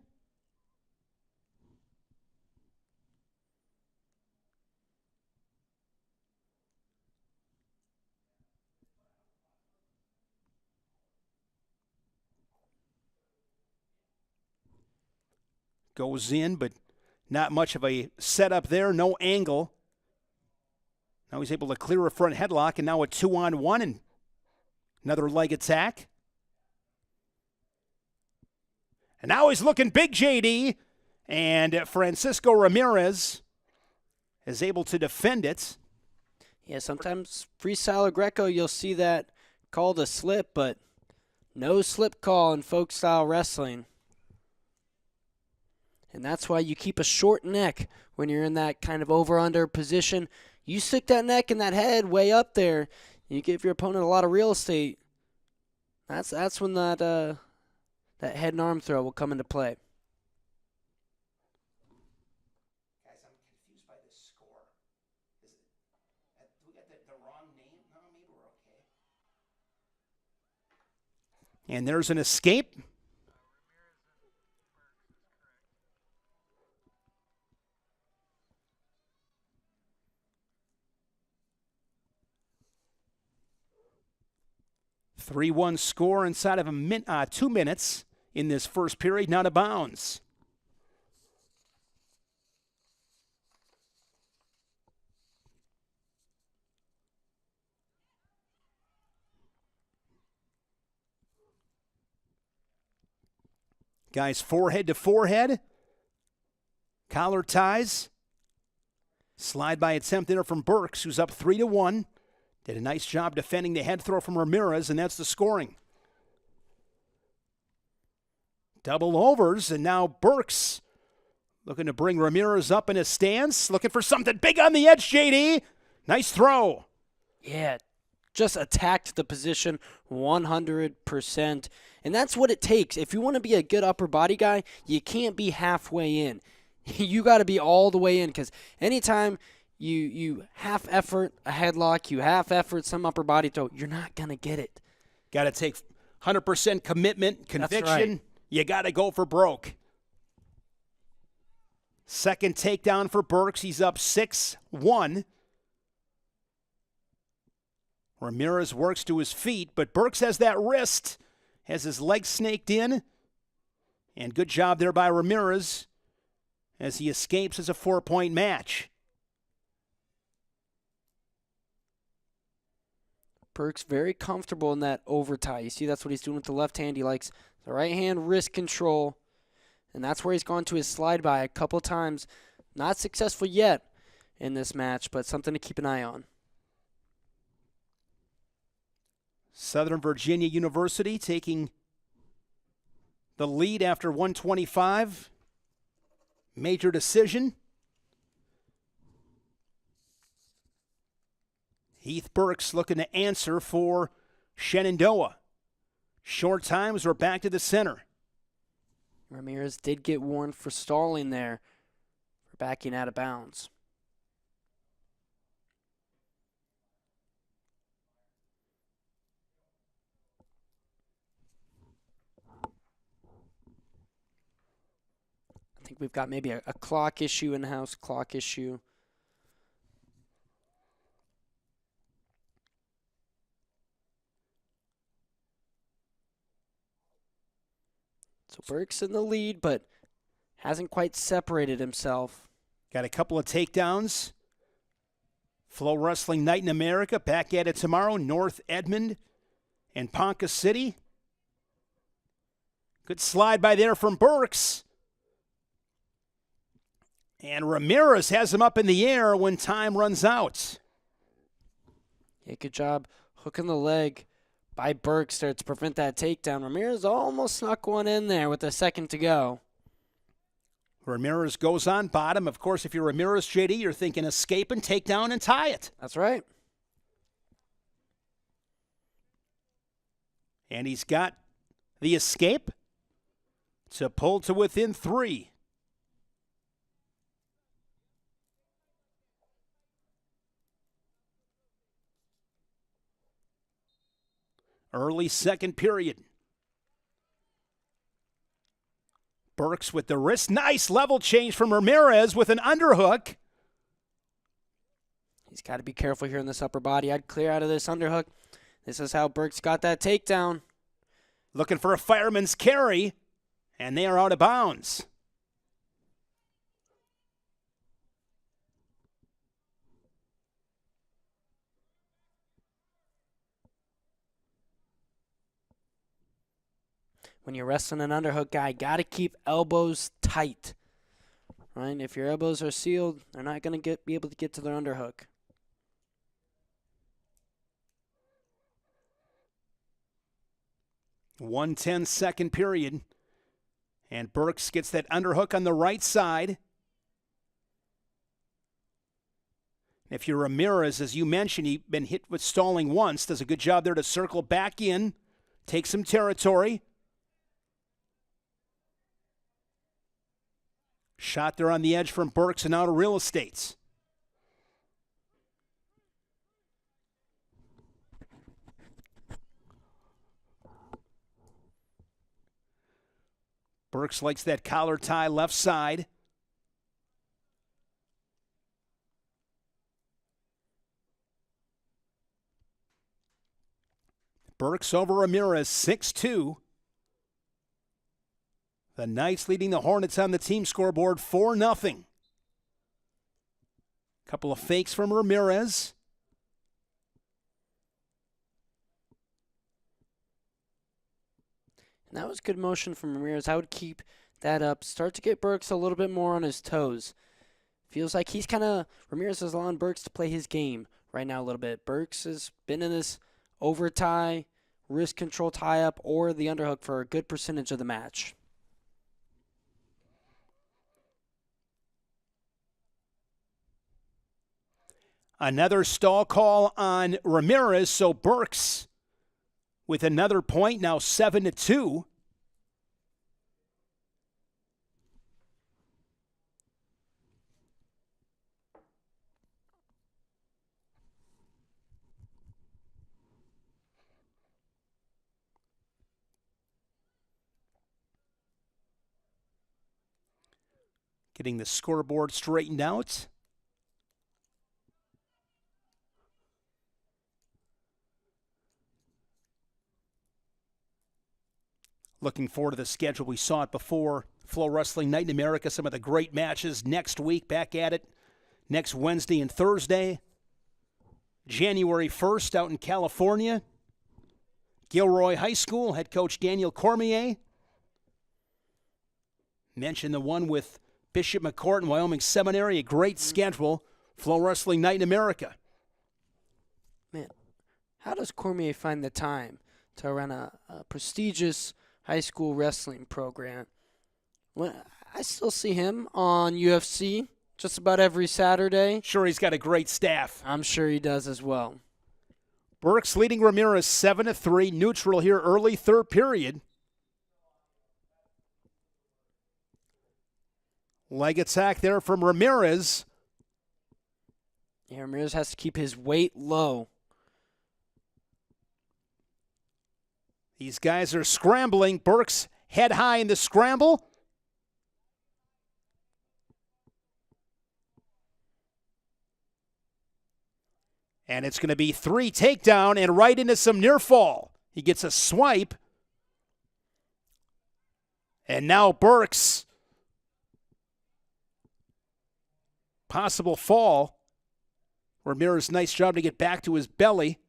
Goes in, but not much of a setup there. No angle. Now he's able to clear a front headlock, and now a 2-on-1 and another leg attack. And now he's looking big, JD. And Francisco Ramirez is able to defend it. Yeah, sometimes freestyle or Greco, you'll see that called a slip, but no slip call in folk style wrestling. And that's why you keep a short neck when you're in that kind of over-under position. You stick that neck and that head way up there. You give your opponent a lot of real estate. That's when that head and arm throw will come into play. Guys, I'm confused by this score. Do we got the wrong name? No, maybe we're okay. And there's an escape. 3-1 score inside of 2 minutes in this first period, not out of bounds. Guys, forehead to forehead. Collar ties. Slide by attempt there from Burks, who's up 3-1. Did a nice job defending the head throw from Ramirez, and that's the scoring. Double overs, and now Burks looking to bring Ramirez up in his stance. Looking for something big on the edge, JD. Nice throw. Yeah, just attacked the position 100%. And that's what it takes. If you want to be a good upper body guy, you can't be halfway in. You got to be all the way in, because anytime you half effort a headlock, you half effort some upper body throw, you're not going to get it. Got to take 100% commitment, conviction. That's right. You got to go for broke. Second takedown for Burks. He's up 6-1. Ramirez works to his feet, but Burks has that wrist, has his leg snaked in. And good job there by Ramirez as he escapes as a 4-point match. Burks very comfortable in that over tie. You see that's what he's doing with the left hand. He likes the right hand wrist control, and that's where he's gone to his slide by a couple times. Not successful yet in this match, but something to keep an eye on. Southern Virginia University taking the lead after 125. Major decision. Heath Burks looking to answer for Shenandoah. Short times, we're back to the center. Ramirez did get warned for stalling there, for backing out of bounds. I think we've got maybe a clock issue in-house, clock issue. So Burks in the lead, but hasn't quite separated himself. Got a couple of takedowns. FloWrestling Night in America, back at it tomorrow. North Edmond and Ponca City. Good slide by there from Burks. And Ramirez has him up in the air when time runs out. Yeah, good job hooking the leg by Burks there to prevent that takedown. Ramirez almost snuck one in there with a second to go. Ramirez goes on bottom. Of course, if you're Ramirez, JD, you're thinking escape and take down and tie it. That's right. And he's got the escape to pull to within 3. Early second period. Burks with the wrist. Nice level change from Ramirez with an underhook. He's got to be careful here in this upper body. I'd clear out of this underhook. This is how Burks got that takedown. Looking for a fireman's carry, and they are out of bounds. When you're wrestling an underhook guy, got to keep elbows tight. Right? If your elbows are sealed, they're not going to be able to get to their underhook. Second period. And Burks gets that underhook on the right side. If you're Ramirez, as you mentioned, he's been hit with stalling once. Does a good job there to circle back in, take some territory. Shot there on the edge from Burks and out of real estate. Burks likes that collar tie left side. Burks over Ramirez, 6-2. The Knights leading the Hornets on the team scoreboard, 4-0. Couple of fakes from Ramirez. And that was good motion from Ramirez. I would keep that up. Start to get Burks a little bit more on his toes. Feels like Ramirez is allowing Burks to play his game right now a little bit. Burks has been in this over tie, wrist control tie-up, or the underhook for a good percentage of the match. Another stall call on Ramirez, so Burks with another point, now 7-2. Getting the scoreboard straightened out. Looking forward to the schedule. We saw it before. FloWrestling Night in America, some of the great matches next week. Back at it next Wednesday and Thursday. January 1st out in California. Gilroy High School, head coach Daniel Cormier. Mentioned the one with Bishop McCourt and Wyoming Seminary. A great schedule. FloWrestling Night in America. Man, how does Cormier find the time to run a prestigious high school wrestling program? Well, I still see him on UFC just about every Saturday. Sure, he's got a great staff. I'm sure he does as well. Burks leading Ramirez 7-3. Neutral here early third period. Leg attack there from Ramirez. Yeah, Ramirez has to keep his weight low. These guys are scrambling. Burks head high in the scramble. And it's going to be 3 takedown and right into some near fall. He gets a swipe. And now Burks. Possible fall. Ramirez, nice job to get back to his belly.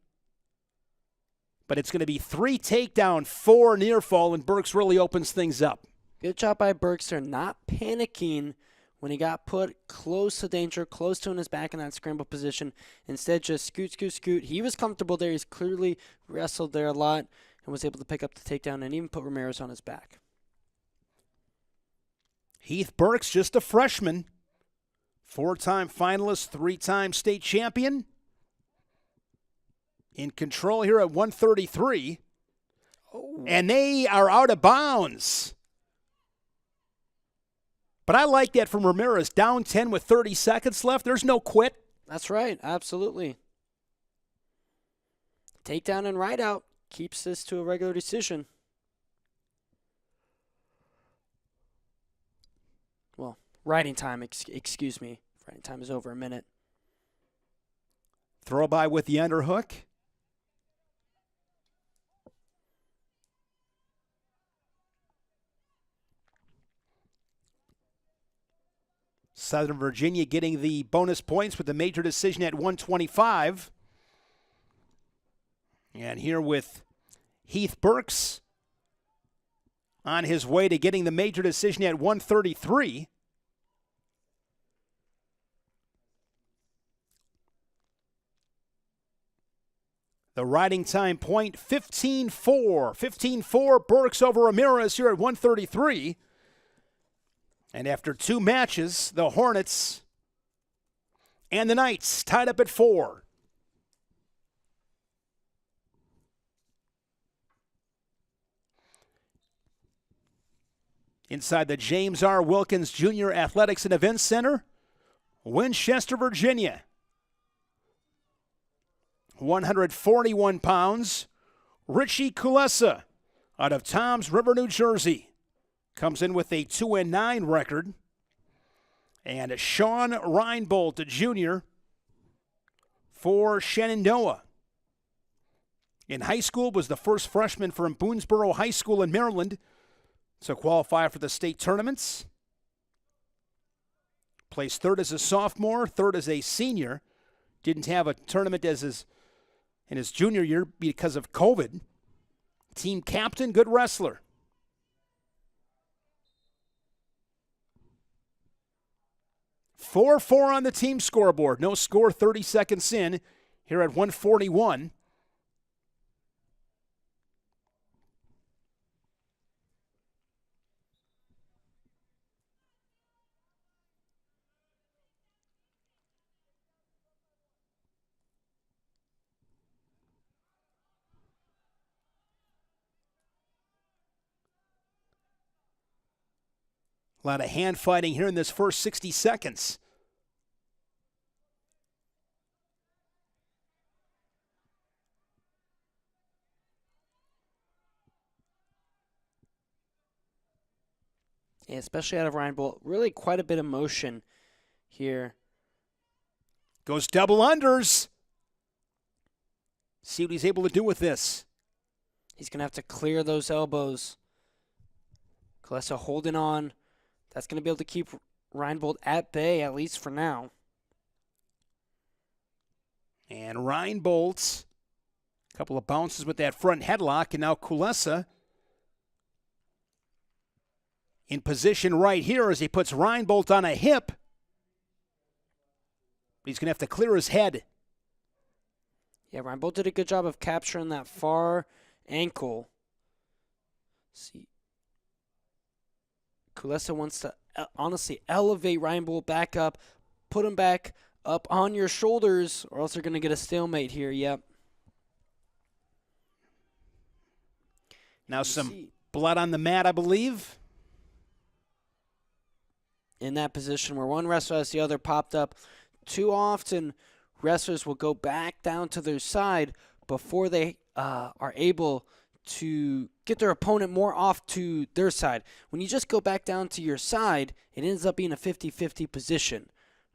But it's going to be 3 takedown, 4 near fall, and Burks really opens things up. Good job by Burks there, not panicking when he got put close to danger, close to his back in that scramble position. Instead, just scoot, scoot, scoot. He was comfortable there. He's clearly wrestled there a lot and was able to pick up the takedown and even put Ramirez on his back. Heath Burks, just a freshman. 4-time finalist, 3-time state champion. In control here at 133. Oh. And they are out of bounds. But I like that from Ramirez. Down 10 with 30 seconds left. There's no quit. That's right. Absolutely. Takedown and right out keeps this to a regular decision. Well, riding time, excuse me. Riding time is over a minute. Throw by with the underhook. Southern Virginia getting the bonus points with the major decision at 125. And here with Heath Burks on his way to getting the major decision at 133. The riding time point, 15-4. 15-4, Burks over Ramirez here at 133. And after 2 matches, the Hornets and the Knights tied up at 4. Inside the James R. Wilkins Jr. Athletics and Events Center, Winchester, Virginia. 141 pounds, Richie Kulesa out of Toms River, New Jersey. Comes in with a 2-9 record. And Sean Reinbold Jr. for Shenandoah. In high school, was the first freshman from Boonesboro High School in Maryland to qualify for the state tournaments. Placed third as a sophomore, third as a senior. Didn't have a tournament in his junior year because of COVID. Team captain, good wrestler. Four on the team scoreboard. No score 30 seconds in here at 141. A lot of hand fighting here in this first 60 seconds. Yeah, especially out of Ryan Bolt. Really quite a bit of motion here. Goes double unders. See what he's able to do with this. He's going to have to clear those elbows. Kulesa holding on. That's going to be able to keep Ryan Bolt at bay, at least for now. And Ryan Bolt, a couple of bounces with that front headlock, and now Kulesa in position right here as he puts Ryan Bolt on a hip. He's going to have to clear his head. Yeah, Ryan Bolt did a good job of capturing that far ankle. See, Kulesa wants to honestly elevate Ryan Bolt back up, put him back up on your shoulders, or else they're going to get a stalemate here. Yep. Now some blood on the mat, I believe. In that position where one wrestler has the other popped up. Too often, wrestlers will go back down to their side before they are able to get their opponent more off to their side. When you just go back down to your side, it ends up being a 50-50 position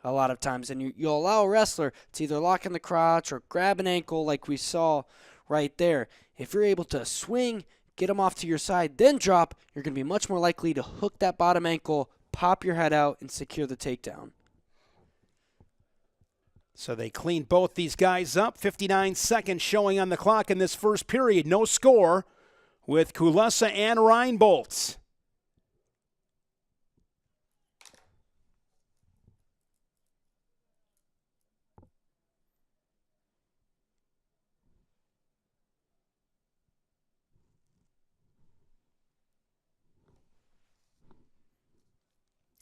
a lot of times. And you'll allow a wrestler to either lock in the crotch or grab an ankle like we saw right there. If you're able to swing, get them off to your side, then drop, you're going to be much more likely to hook that bottom ankle, pop your head out, and secure the takedown. So they cleaned both these guys up. 59 seconds showing on the clock in this first period. No score with Kulesa and Ryan Bolt.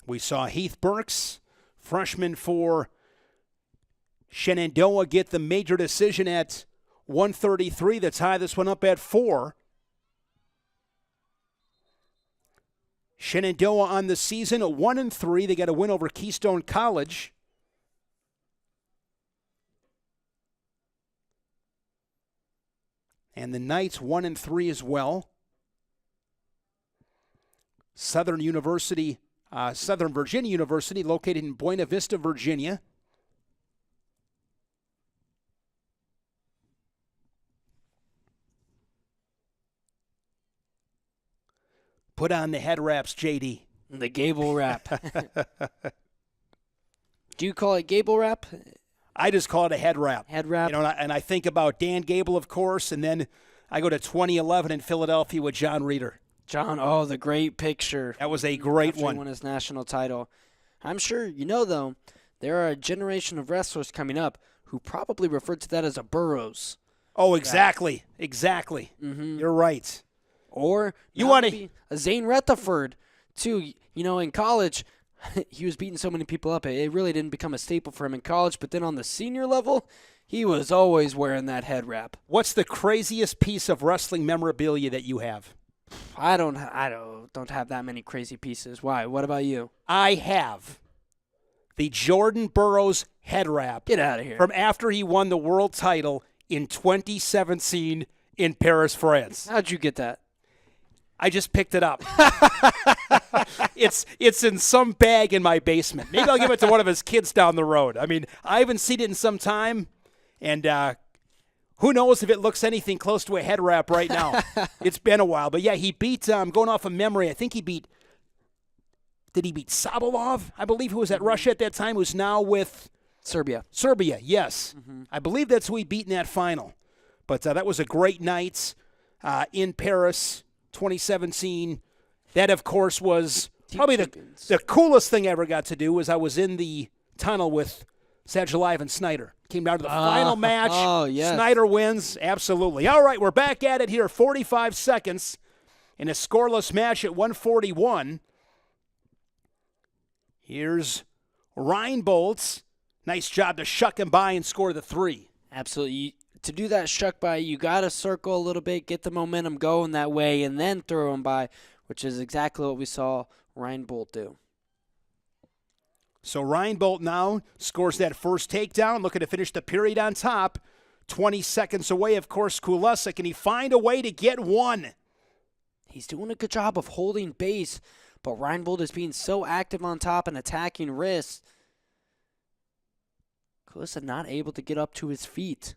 We saw Heath Burks, freshman for Shenandoah, get the major decision at 133 to tie this one up at 4. Shenandoah on the season at 1-3. They got a win over Keystone College. And the Knights 1-3 as well. Southern Virginia University, located in Buena Vista, Virginia. Put on the head wraps, JD. The gable wrap. Do you call it gable wrap? I just call it a head wrap. Head wrap. You know, and I think about Dan Gable, of course, and then I go to 2011 in Philadelphia with John Reeder. John, the great picture. That was a great one. He won his national title. I'm sure you know, though, there are a generation of wrestlers coming up who probably referred to that as a Burroughs. Oh, exactly. Exactly. Mm-hmm. You're right. Or you want to a Zane Rutherford, too. You know, in college, he was beating so many people up. It really didn't become a staple for him in college. But then on the senior level, he was always wearing that head wrap. What's the craziest piece of wrestling memorabilia that you have? I don't have that many crazy pieces. Why? What about you? I have the Jordan Burroughs head wrap. Get out of here. From after he won the world title in 2017 in Paris, France. How'd you get that? I just picked it up. It's in some bag in my basement. Maybe I'll give it to one of his kids down the road. I mean, I haven't seen it in some time, and Who knows if it looks anything close to a head wrap right now. It's been a while. But, yeah, he beat, going off of memory, I think he beat, did he beat Sobolov? I believe, who was at Russia at that time, who's now with Serbia. Serbia, yes. I believe that's who he beat in that final. But that was a great night in Paris, 2017. That, of course, was probably the coolest thing I ever got to do was I was in the tunnel with Sadulayev and Snyder. Came down to the final match. Oh, yes. Snyder wins. Absolutely. All right, we're back at it here. 45 seconds in a scoreless match at 141. Here's Reinboldt. Nice job to shuck him by and score the 3. Absolutely. To do that shuck by, you got to circle a little bit, get the momentum going that way, and then throw him by, which is exactly what we saw Reinboldt do. So Reinboldt now scores that first takedown, looking to finish the period on top. 20 seconds away, of course, Kulesa. Can he find a way to get one? He's doing a good job of holding base, but Reinboldt is being so active on top and attacking wrists. Kulesa not able to get up to his feet.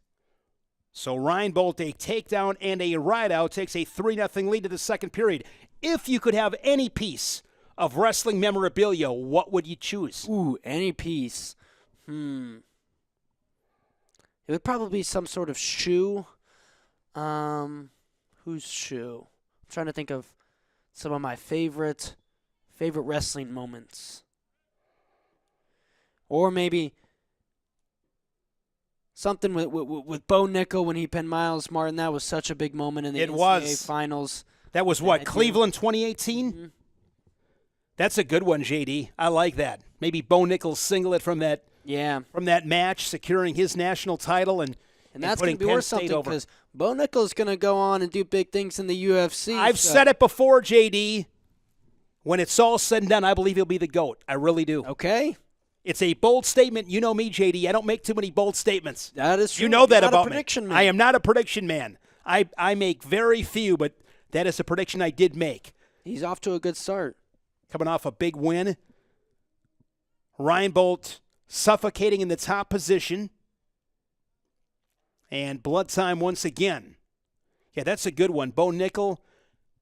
So Reinboldt, a takedown and a rideout, takes a 3-0 lead to the second period. If you could have any piece of wrestling memorabilia, what would you choose? Ooh, any piece. It would probably be some sort of shoe. Whose shoe? I'm trying to think of some of my favorite wrestling moments. Or maybe something with Bo Nickel when he pinned Miles Martin. That was such a big moment in the NCAA finals. That was what, Cleveland 2018? Mm-hmm. That's a good one, JD. I like that. Maybe Bo Nickel's singlet from that match, securing his national title and that's putting going to be Penn worth State something over. Because Bo Nickel's going to go on and do big things in the UFC. I've said it before, JD. When it's all said and done, I believe he'll be the GOAT. I really do. Okay. It's a bold statement. You know me, JD. I don't make too many bold statements. That is true. You know that You're not about a prediction me. man. I am not a prediction man. I make very few, but that is a prediction I did make. He's off to a good start. Coming off a big win. Reinboldt suffocating in the top position. And blood time once again. Yeah, that's a good one. Bo Nickel,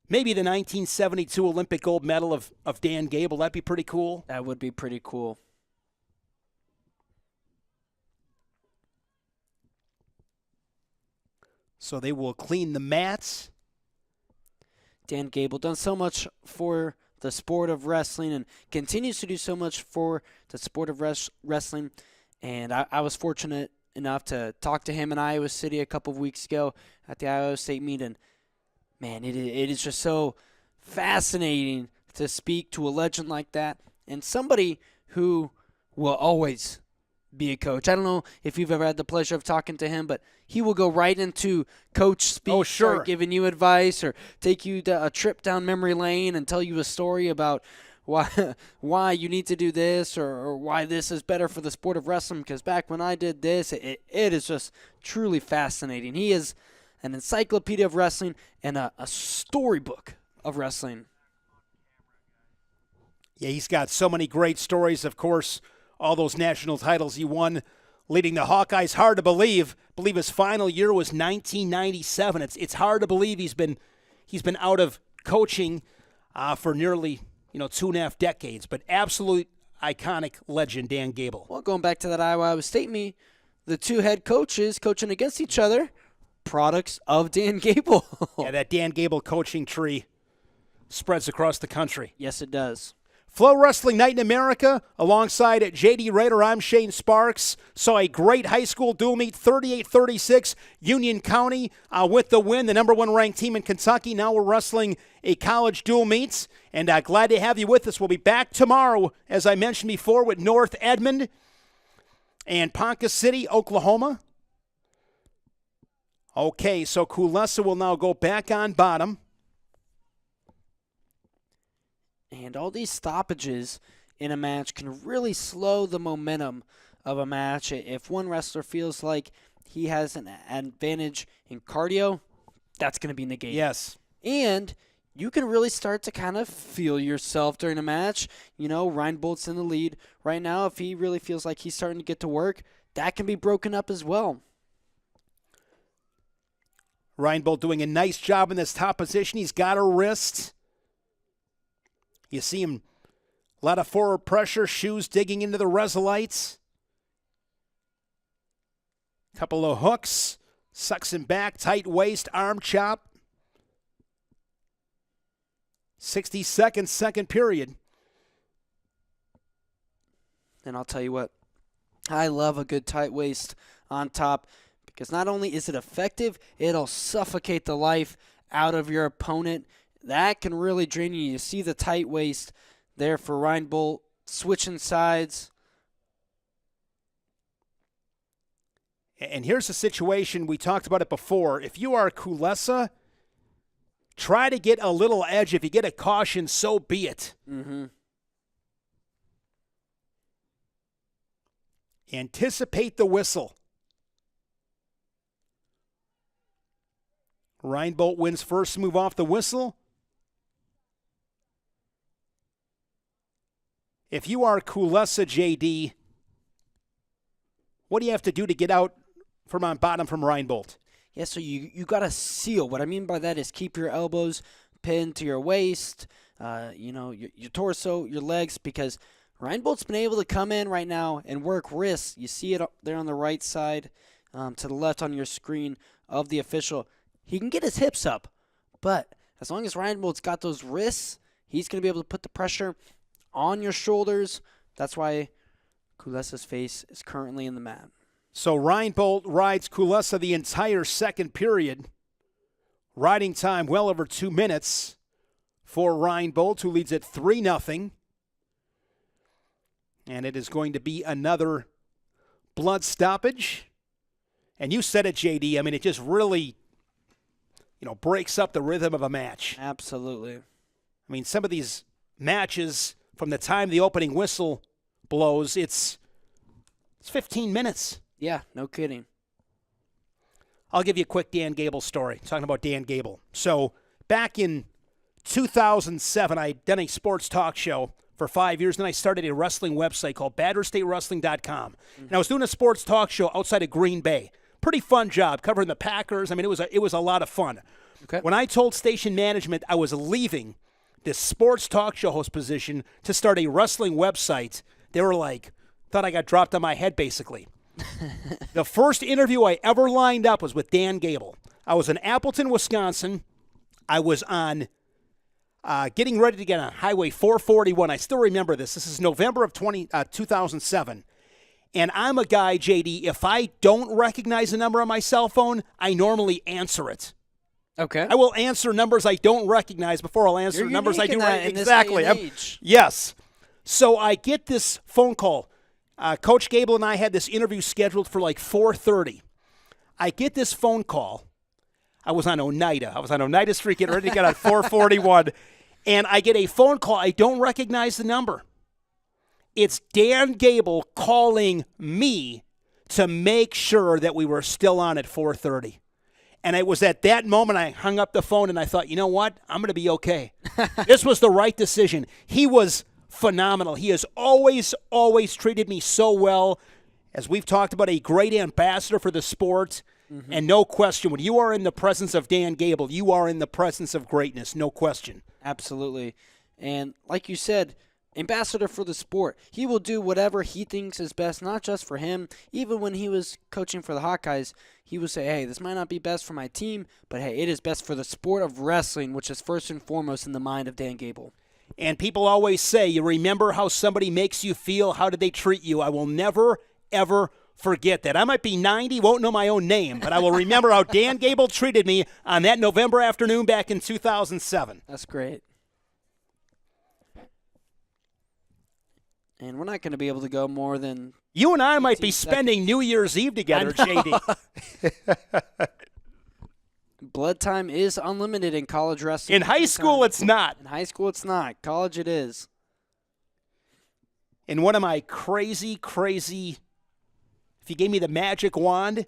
maybe the 1972 Olympic gold medal of Dan Gable. That'd be pretty cool. That would be pretty cool. So they will clean the mats. Dan Gable done so much for the sport of wrestling and continues to do so much for the sport of wrestling. And I was fortunate enough to talk to him in Iowa City a couple of weeks ago at the Iowa State meet. And, man, it is just so fascinating to speak to a legend like that and somebody who will always be a coach. I don't know if you've ever had the pleasure of talking to him, but he will go right into coach speak, oh, sure. Start giving you advice or take you to a trip down memory lane and tell you a story about why you need to do this or why this is better for the sport of wrestling, because back when I did this, it is just truly fascinating. He is an encyclopedia of wrestling and a storybook of wrestling. Yeah, he's got so many great stories, of course. All those national titles he won, leading the Hawkeyes. Hard to believe. I believe his final year was 1997. It's hard to believe he's been out of coaching for nearly 2.5 decades. But absolute iconic legend, Dan Gable. Well, going back to that Iowa State meet, the two head coaches coaching against each other, products of Dan Gable. Yeah, that Dan Gable coaching tree spreads across the country. Yes, it does. FloWrestling Night in America, alongside J.D. Rader, I'm Shane Sparks. Saw a great high school dual meet, 38-36, Union County with the win, the number 1 ranked team in Kentucky. Now we're wrestling a college dual meets, and glad to have you with us. We'll be back tomorrow, as I mentioned before, with North Edmond and Ponca City, Oklahoma. Okay, so Kulesa will now go back on bottom. And all these stoppages in a match can really slow the momentum of a match. If one wrestler feels like he has an advantage in cardio, that's going to be negated. Yes. And you can really start to kind of feel yourself during a match. Reinboldt's in the lead right now. If he really feels like he's starting to get to work, that can be broken up as well. Reinbold doing a nice job in this top position. He's got a wrist. You see him, a lot of forward pressure, shoes digging into the Resolites. Couple of hooks, sucks him back, tight waist, arm chop. 60 seconds, second period. And I'll tell you what, I love a good tight waist on top because not only is it effective, it'll suffocate the life out of your opponent. That can really drain you. You see the tight waist there for Reinbold, switching sides. And here's the situation. We talked about it before. If you are Kulesa, try to get a little edge. If you get a caution, so be it. Mm-hmm. Anticipate the whistle. Reinbold wins first move off the whistle. If you are Kulesa, JD, what do you have to do to get out from on bottom from Reinbold? Yeah, so you got to seal. What I mean by that is keep your elbows pinned to your waist, your torso, your legs, because Reinbold's been able to come in right now and work wrists. You see it up there on the right side, to the left on your screen of the official. He can get his hips up, but as long as Reinbold's got those wrists, he's going to be able to put the pressure on your shoulders. That's why Kulesa's face is currently in the mat. So Reinbold rides Kulesa the entire second period. Riding time well over 2 minutes for Reinbold, who leads at 3-0. And it is going to be another blood stoppage. And you said it, JD. I mean, it just really, breaks up the rhythm of a match. Absolutely. I mean, some of these matches, from the time the opening whistle blows, it's 15 minutes. Yeah, no kidding. I'll give you a quick Dan Gable story, talking about Dan Gable. So back in 2007, I had done a sports talk show for 5 years. Then I started a wrestling website called BadderStateWrestling.com. And I was doing a sports talk show outside of Green Bay. Pretty fun job, covering the Packers. I mean, it was a lot of fun. Okay. When I told station management I was leaving this sports talk show host position to start a wrestling website, they were like, thought I got dropped on my head, basically. The first interview I ever lined up was with Dan Gable. I was in Appleton, Wisconsin. I was on getting ready to get on Highway 441. I still remember this. This is November of 2007. And I'm a guy, JD, if I don't recognize a number on my cell phone, I normally answer it. Okay. I will answer numbers I don't recognize before I'll answer numbers I do recognize. Exactly. Yes. So I get this phone call. Coach Gable and I had this interview scheduled for like 4:30. I get this phone call. I was on Oneida Street, getting ready to get on 441. And I get a phone call. I don't recognize the number. It's Dan Gable calling me to make sure that we were still on at 4:30. And it was at that moment I hung up the phone and I thought, you know what? I'm going to be okay. This was the right decision. He was phenomenal. He has always treated me so well. As we've talked about, a great ambassador for the sport. Mm-hmm. And no question, when you are in the presence of Dan Gable, you are in the presence of greatness. No question. Absolutely. And like you said, ambassador for the sport. He will do whatever he thinks is best, not just for him. Even when he was coaching for the Hawkeyes, he would say, hey, this might not be best for my team, but hey, it is best for the sport of wrestling, which is first and foremost in the mind of Dan Gable. And people always say, you remember how somebody makes you feel, how did they treat you? I will never, ever forget that. I might be 90, won't know my own name, but I will remember how Dan Gable treated me on that November afternoon back in 2007. That's great. And we're not going to be able to go more than... You and I might be spending New Year's Eve together, JD. Blood time is unlimited in college wrestling. In high school, it's not. In high school, it's not. College, it is. In one of my crazy, if you gave me the magic wand,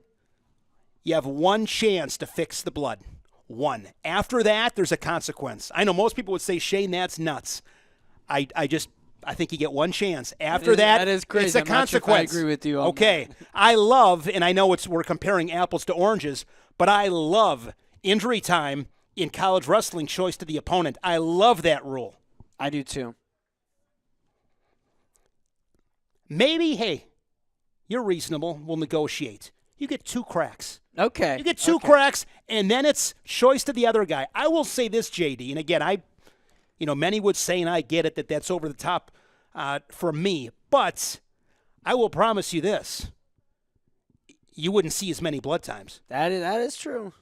you have one chance to fix the blood. One. After that, there's a consequence. I know most people would say, Shane, that's nuts. I think you get one chance. After that is crazy. It's a consequence. Sure I agree with you on okay. that. I love, and I know we're comparing apples to oranges, but I love injury time in college wrestling choice to the opponent. I love that rule. I do too. Maybe, hey, you're reasonable. We'll negotiate. You get 2 cracks. Okay. You get 2 cracks, and then it's choice to the other guy. I will say this, JD, and again, many would say, and I get it, that that's over the top for me, but I will promise you this. You wouldn't see as many blood times. That is true.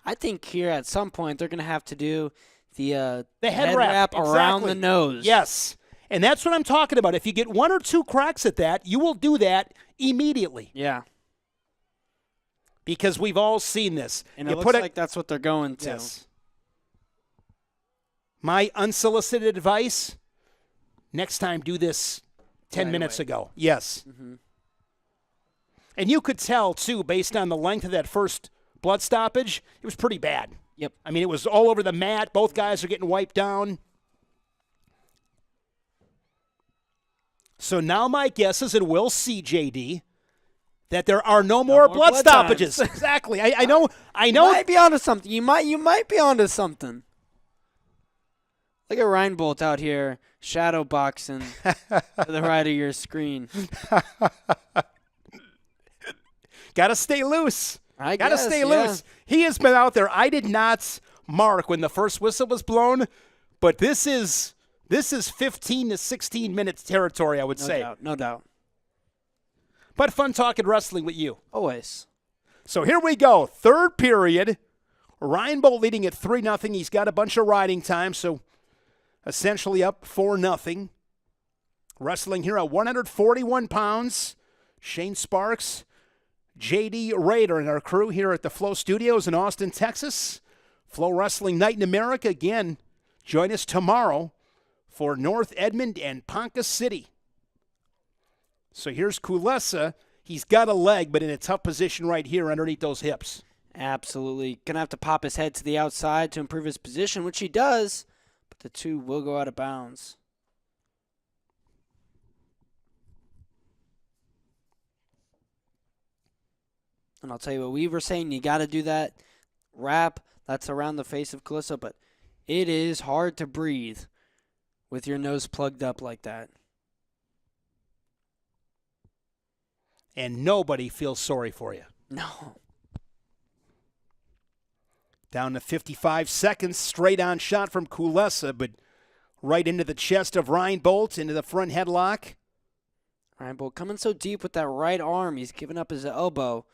I think here at some point they're going to have to do the head wrap around the nose. Yes. And that's what I'm talking about. If you get 1 or 2 cracks at that, you will do that immediately. Yeah. Because we've all seen this. And it looks like that's what they're going to. Yes. My unsolicited advice, next time do this 10 minutes ago. Yes. Mm-hmm. And you could tell, too, based on the length of that first blood stoppage, it was pretty bad. Yep. I mean, it was all over the mat. Both guys are getting wiped down. So now my guess is, and we'll see, JD, that there are no more blood stoppages. Exactly. I know. You might be onto something. You might be onto something. Look at Reinbold out here shadow boxing to the right of your screen. Gotta stay loose. Gotta stay loose. He has been out there. I did not mark when the first whistle was blown, but this is 15 to 16 minutes territory, I would say. No doubt. But fun talking wrestling with you. Always. So here we go. Third period. Reinbold leading at 3-0. He's got a bunch of riding time, so essentially up 4-0. Wrestling here at 141 pounds. Shane Sparks, JD Raider, and our crew here at the Flow Studios in Austin, Texas. FloWrestling Night in America. Again, join us tomorrow for North Edmond and Ponca City. So here's Kulesa. He's got a leg, but in a tough position right here underneath those hips. Absolutely. Going to have to pop his head to the outside to improve his position, which he does, but the 2 will go out of bounds. And I'll tell you what, we were saying, you got to do that wrap that's around the face of Kulesa, but it is hard to breathe with your nose plugged up like that. And nobody feels sorry for you. No. Down to 55 seconds, straight on shot from Kulesa, but right into the chest of Reinbold, into the front headlock. Reinbold coming so deep with that right arm, he's giving up his elbow.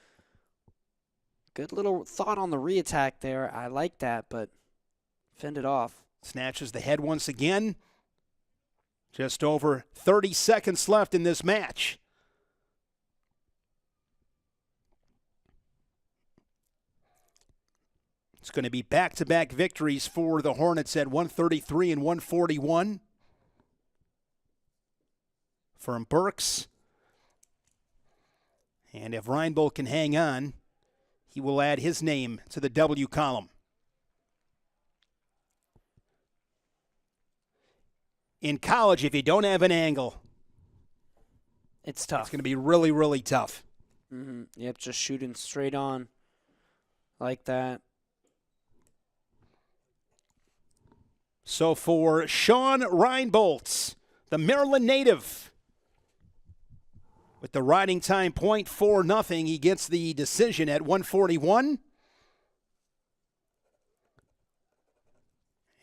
Good little thought on the re-attack there. I like that, but fend it off. Snatches the head once again. Just over 30 seconds left in this match. It's going to be back-to-back victories for the Hornets at 133 and 141. From Burks. And if Reinbold can hang on, he will add his name to the W column. In college, if you don't have an angle, it's tough. It's going to be really, really tough. Mm-hmm. Yep, just shooting straight on like that. So for Sean Reinbold, the Maryland native, with the riding time point 4-0, he gets the decision at 141.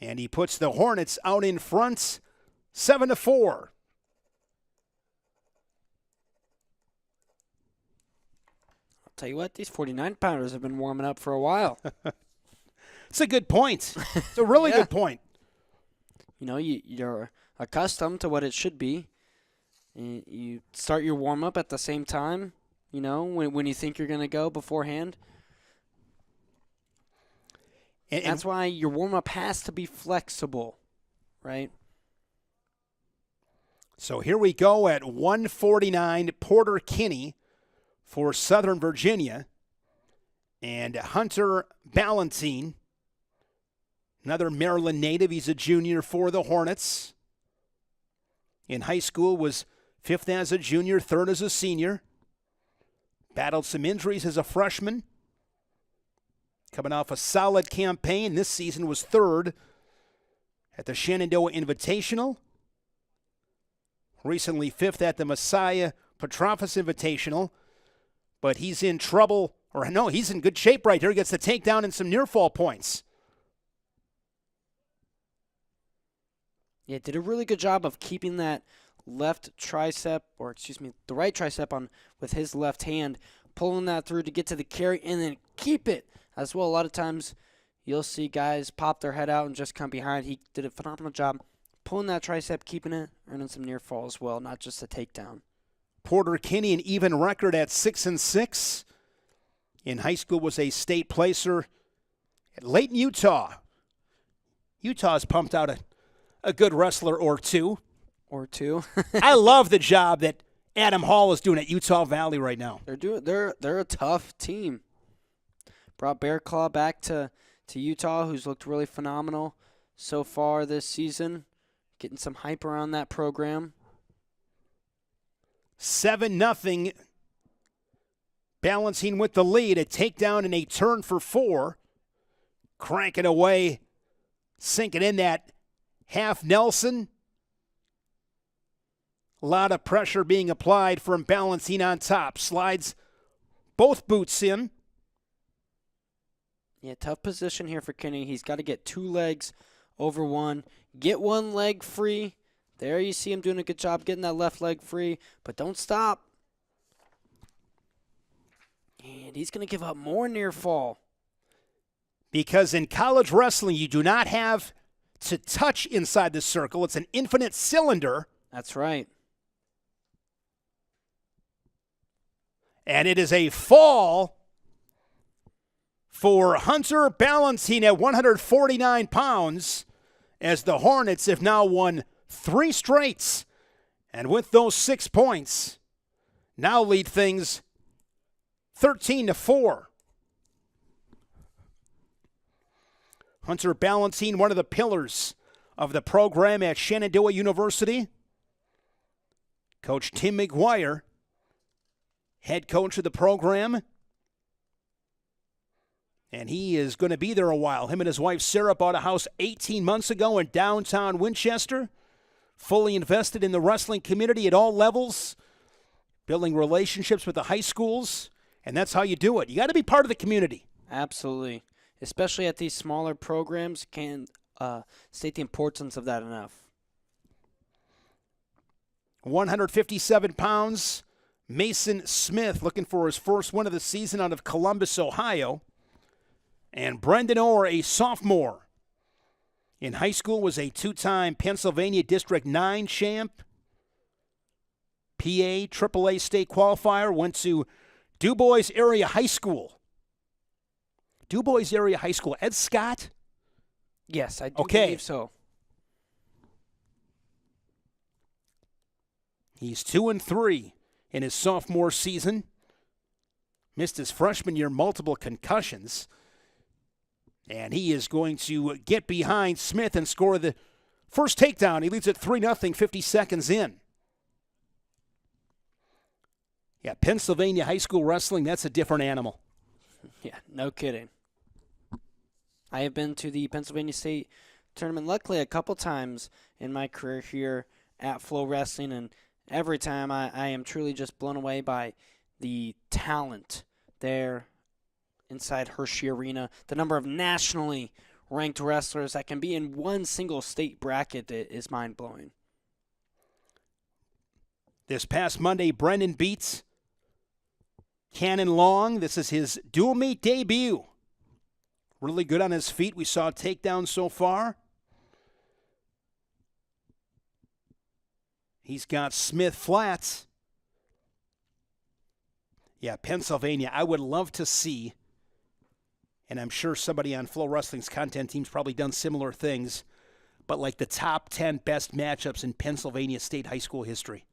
And he puts the Hornets out in front 7-4. I'll tell you what, these 49-pounders have been warming up for a while. It's a good point. It's a really good point. You know, you're accustomed to what it should be. And you start your warm-up at the same time, you know, when you think you're going to go beforehand. And that's why your warm-up has to be flexible, right? So here we go at 149, Porter Kinney for Southern Virginia. And Hunter Ballantine, another Maryland native. He's a junior for the Hornets. In high school was 5th as a junior, 3rd as a senior. Battled some injuries as a freshman. coming off a solid campaign. This season was third at the Shenandoah Invitational. Recently fifth at the Messiah Petrophus Invitational. But he's in trouble, or no, he's in good shape right here. He gets the takedown and some near fall points. Yeah, did a really good job of keeping that left tricep, the right tricep on with his left hand, pulling that through to get to the carry and then keep it as well. A lot of times you'll see guys pop their head out and just come behind. He did a phenomenal job pulling that tricep, keeping it, earning some near fall as well, not just a takedown. Porter Kinney, an even record at 6-6. In high school was a state placer at Layton, Utah. Utah's pumped out a good wrestler or two. I love the job that Adam Hall is doing at Utah Valley right now. They're a tough team. Brought Bear Claw back to Utah, who's looked really phenomenal so far this season. Getting some hype around that program. 7-0. Balancing with the lead, a takedown and a turn for 4. Cranking away, sinking in that half Nelson. A lot of pressure being applied from Balancing on top. Slides both boots in. Yeah, tough position here for Kinney. He's got to get 2 legs over one. Get 1 leg free. There you see him doing a good job getting that left leg free, but don't stop. And he's going to give up more near fall. Because in college wrestling, you do not have to touch inside the circle. It's an infinite cylinder. That's right. And it is a fall for Hunter Balancing at 149 pounds, as the Hornets have now won 3 straights. And with those 6 points, now lead things 13-4. Hunter Balancing, one of the pillars of the program at Shenandoah University. Coach Tim McGuire, head coach of the program. And he is going to be there a while. Him and his wife Sarah bought a house 18 months ago in downtown Winchester. Fully invested in the wrestling community at all levels. Building relationships with the high schools. And that's how you do it. You got to be part of the community. Absolutely. Especially at these smaller programs. Can't state the importance of that enough. 157 pounds. Mason Smith looking for his first win of the season out of Columbus, Ohio. And Brendan Orr, a sophomore. In high school was a 2-time Pennsylvania District 9 champ. PA AAA state qualifier. Went to DuBois Area High School. DuBois Area High School. Ed Scott? Yes, I do believe so. He's 2-3 in his sophomore season. Missed his freshman year, multiple concussions. And he is going to get behind Smith and score the first takedown. He leads at 3-0, 50 seconds in. Yeah, Pennsylvania high school wrestling, that's a different animal. Yeah, no kidding. I have been to the Pennsylvania State tournament, luckily, a couple times in my career here at FloWrestling, and every time I am truly just blown away by the talent there inside Hershey Arena. The number of nationally ranked wrestlers that can be in one single state bracket is mind-blowing. This past Monday, Brendan beats Cannon Long. This is his dual meet debut. Really good on his feet. We saw a takedown so far. He's got Smith flats. Yeah, Pennsylvania, I would love to see, and I'm sure somebody on FloWrestling's content team's probably done similar things, but like the top 10 best matchups in Pennsylvania State high school history.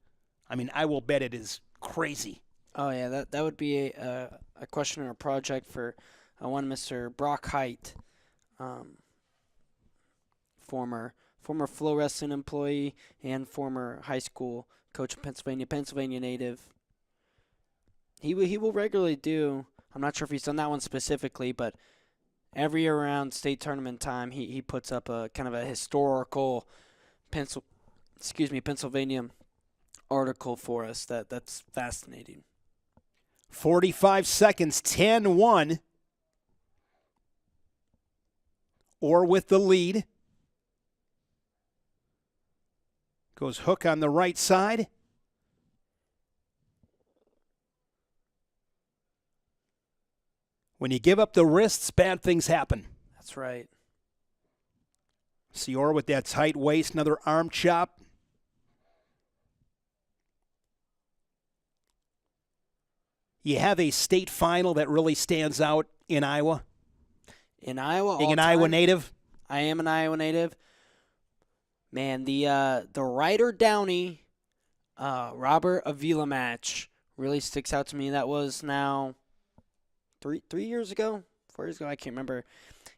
I mean, I will bet it is crazy. Oh, yeah, that would be a question or a project for one Mr. Brock Height, former FloWrestling employee and former high school coach in Pennsylvania native. He will regularly do, I'm not sure if he's done that one specifically, but Every year around state tournament time, he puts up a kind of a historical Pennsylvania article for us. That's fascinating. 45 seconds, 10-1. Orr with the lead. Goes hook on the right side. When you give up the wrists, bad things happen. That's right. See Orr with that tight waist, another arm chop. You have a state final that really stands out in Iowa. In Iowa, being an Iowa native. I am an Iowa native. Man, the Ryder Downey Robert Avila match really sticks out to me. That was now 3 years ago, 4 years ago. I can't remember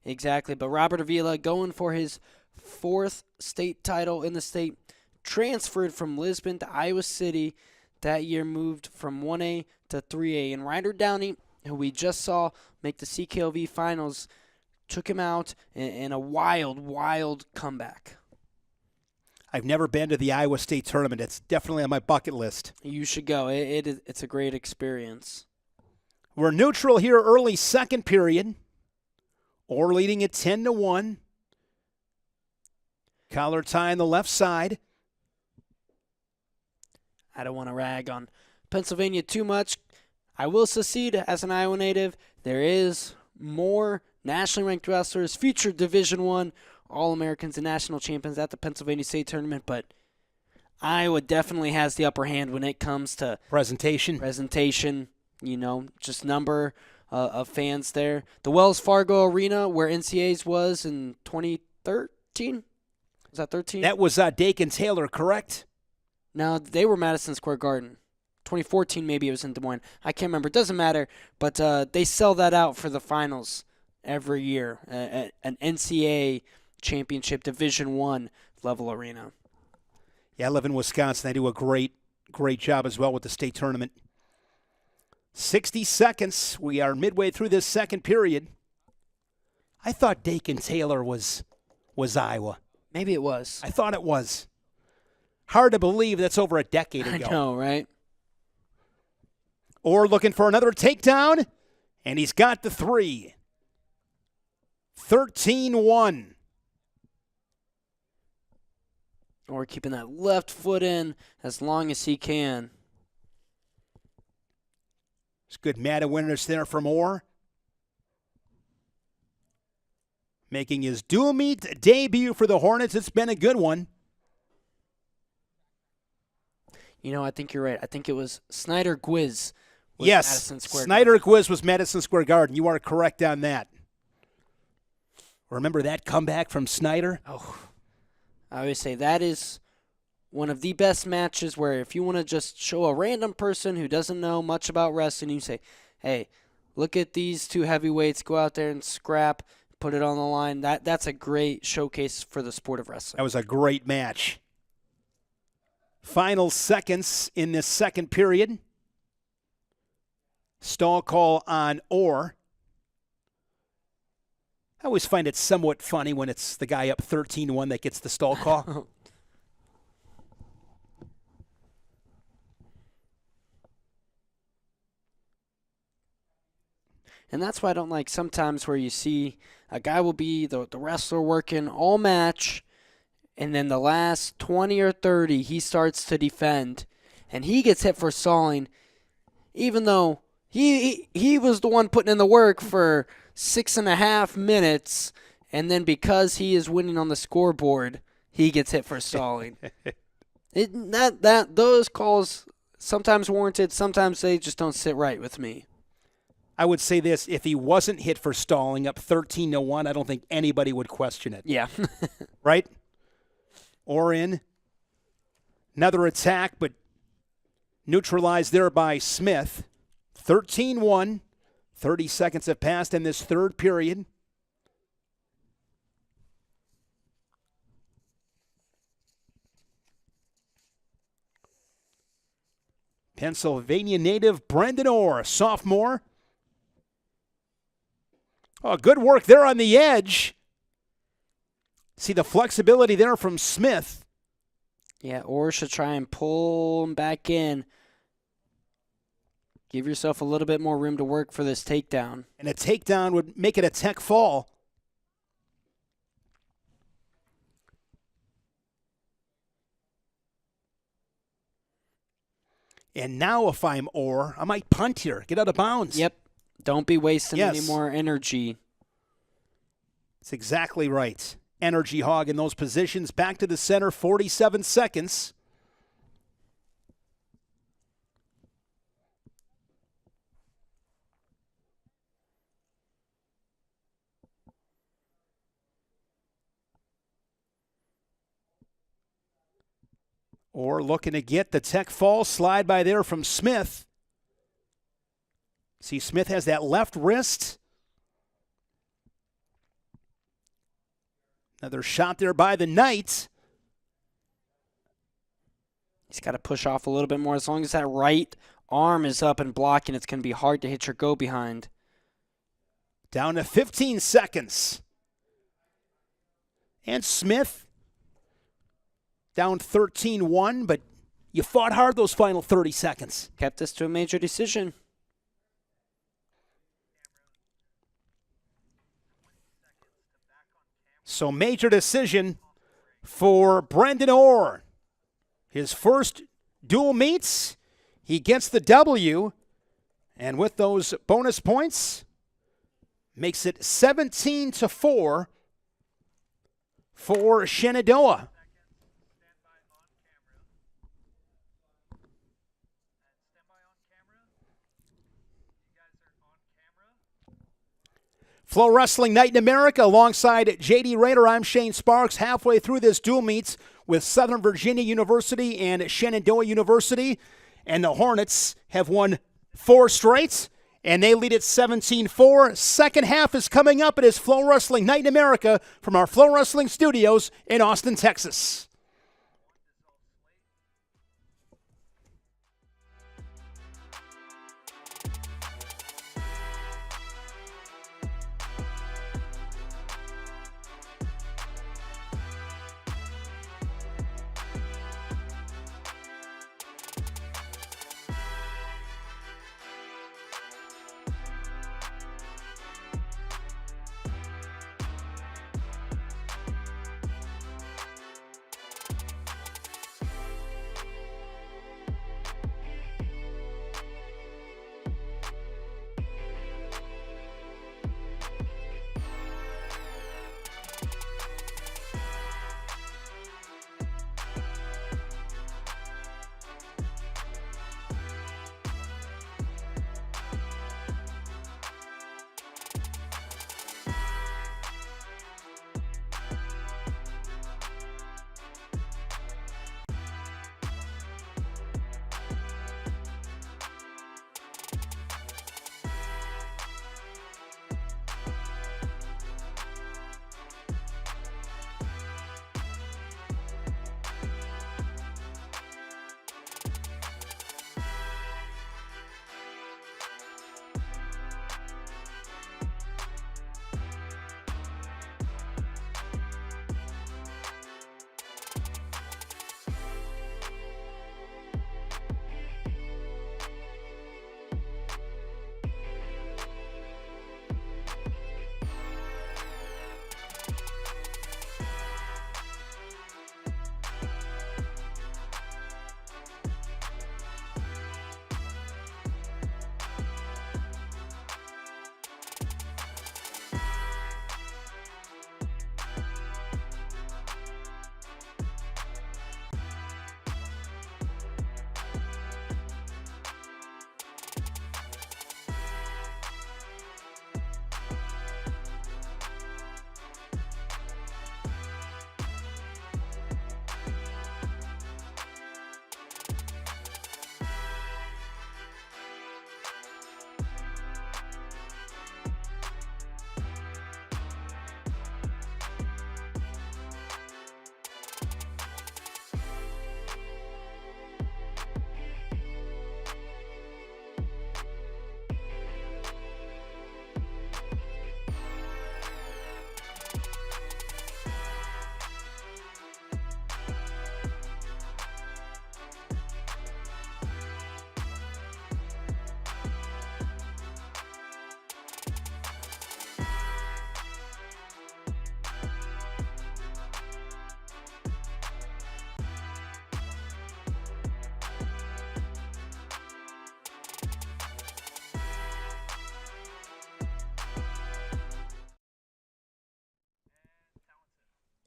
exactly, but Robert Avila going for his 4th state title in the state. Transferred from Lisbon to Iowa City that year, moved from 1A to 3A. And Ryder Downey, who we just saw make the CKLV finals, took him out in a wild comeback. I've never been to the Iowa State tournament. It's definitely on my bucket list. You should go. It's a great experience. We're neutral here early second period. Orr leading at 10-1. Collar tie on the left side. I don't want to rag on Pennsylvania too much. I will secede as an Iowa native. There is more nationally ranked wrestlers, future Division I, All-Americans and national champions at the Pennsylvania State Tournament, but Iowa definitely has the upper hand when it comes to presentation, just number of fans there. The Wells Fargo Arena, where NCAA's was in 2013? Was that 13? That was Dakin Taylor, correct? No, they were Madison Square Garden. 2014 maybe it was in Des Moines. I can't remember. It doesn't matter. But they sell that out for the finals every year. An NCAA championship Division I level arena. Yeah, I live in Wisconsin. They do a great job as well with the state tournament. 60 seconds. We are midway through this second period. I thought Dakin Taylor was Iowa. Maybe it was. I thought it was. Hard to believe that's over a decade ago. I know, right? Orr looking for another takedown, and he's got the 3. 13-1. Orr keeping that left foot in as long as he can. It's good mat awareness there from Orr. Making his dual meet debut for the Hornets. It's been a good one. I think you're right. I think it was Snyder Gwiz. Yes, Madison Square Snyder Garden. Gwiz was Madison Square Garden. You are correct on that. Remember that comeback from Snyder? Oh, I always say that is one of the best matches where if you want to just show a random person who doesn't know much about wrestling, you say, hey, look at these two heavyweights, go out there and scrap, put it on the line. That's a great showcase for the sport of wrestling. That was a great match. Final seconds in this second period. Stall call on Orr. I always find it somewhat funny when it's the guy up 13-1 that gets the stall call. And that's why I don't like sometimes where you see a guy will be the wrestler working all match, and then the last 20 or 30, he starts to defend, and he gets hit for stalling, even though he was the one putting in the work for 6.5 minutes, and then because he is winning on the scoreboard, he gets hit for stalling. Those calls sometimes warranted, sometimes they just don't sit right with me. I would say this, if he wasn't hit for stalling up 13-1, I don't think anybody would question it. Yeah. Right? Or in. Another attack, but neutralized there by Smith. 13-1. 30 seconds have passed in this third period. Pennsylvania native Brendan Orr, sophomore. Oh, good work there on the edge. See the flexibility there from Smith. Yeah, or should try and pull him back in. Give yourself a little bit more room to work for this takedown. And a takedown would make it a tech fall. And now if I'm Orr, I might punt here. Get out of bounds. Yep. Don't be wasting Yes. any more energy. That's exactly right. Energy hog in those positions. Back to the center, 47 seconds. Or looking to get the tech fall slide by there from Smith. See, Smith has that left wrist. Another shot there by the Knights. He's got to push off a little bit more. As long as that right arm is up and blocking, it's going to be hard to hit your go behind. Down to 15 seconds. And Smith down 13-1, but you fought hard those final 30 seconds. Kept this to a major decision. So major decision for Brendan Orr. His first dual meets, he gets the W, and with those bonus points, makes it 17-4 for Shenandoah. FloWrestling Night in America alongside J.D. Raider. I'm Shane Sparks. Halfway through this dual meets with Southern Virginia University and Shenandoah University. And the Hornets have won 4 straight, and they lead at 17-4. Second half is coming up. It is FloWrestling Night in America from our FloWrestling studios in Austin, Texas.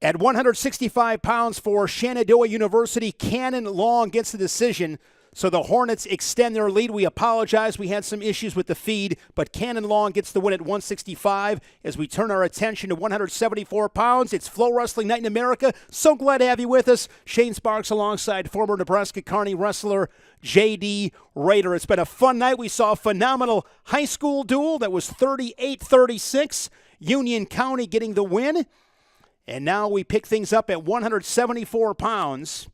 At 165 pounds for Shenandoah University, Cannon Long gets the decision. So the Hornets extend their lead. We apologize. We had some issues with the feed, but Cannon Long gets the win at 165 as we turn our attention to 174 pounds. It's FloWrestling Night in America. So glad to have you with us. Shane Sparks alongside former Nebraska Kearney wrestler J.D. Rader. It's been a fun night. We saw a phenomenal high school duel that was 38-36. Union County getting the win. And now we pick things up at 174 pounds.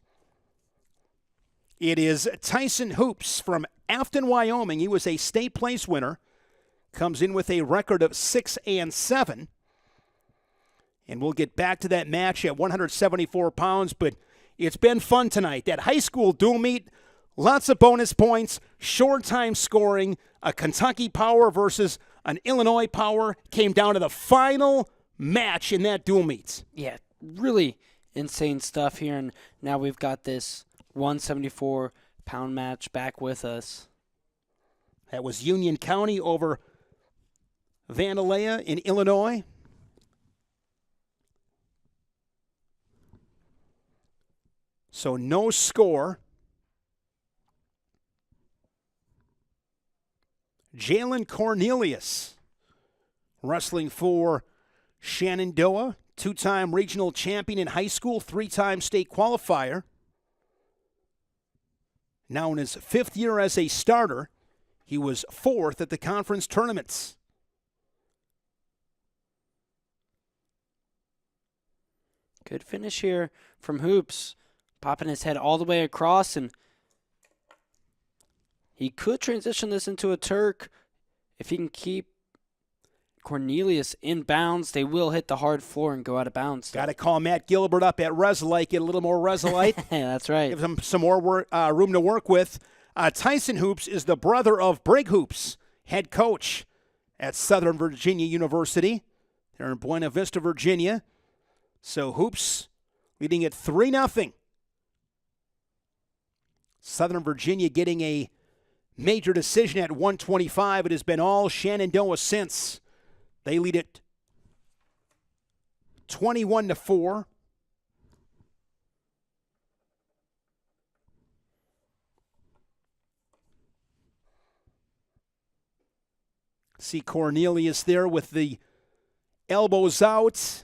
It is Tyson Hoops from Afton, Wyoming. He was a state place winner. Comes in with a record of 6-7. And we'll get back to that match at 174 pounds, but it's been fun tonight. That high school dual meet, lots of bonus points, short time scoring, a Kentucky Power versus an Illinois Power. Came down to the final match in that dual meet. Yeah, really insane stuff here, and now we've got this 174-pound match back with us. That was Union County over Vandalia in Illinois. So no score. Jalen Cornelius wrestling for Shenandoah, two-time regional champion in high school, three-time state qualifier. Now in his fifth year as a starter, he was fourth at the conference tournaments. Good finish here from Hoops, popping his head all the way across, and he could transition this into a Turk if he can keep Cornelius in bounds. They will hit the hard floor and go out of bounds. Got to call Matt Gilbert up at Resolite, get a little more Resolite. Yeah, that's right. Give him some more room to work with. Tyson Hoops is the brother of Brig Hoops, head coach at Southern Virginia University. They're in Buena Vista, Virginia. So Hoops leading at 3-0. Southern Virginia getting a major decision at 125. It has been all Shenandoah since. They lead it 21-4. See Cornelius there with the elbows out,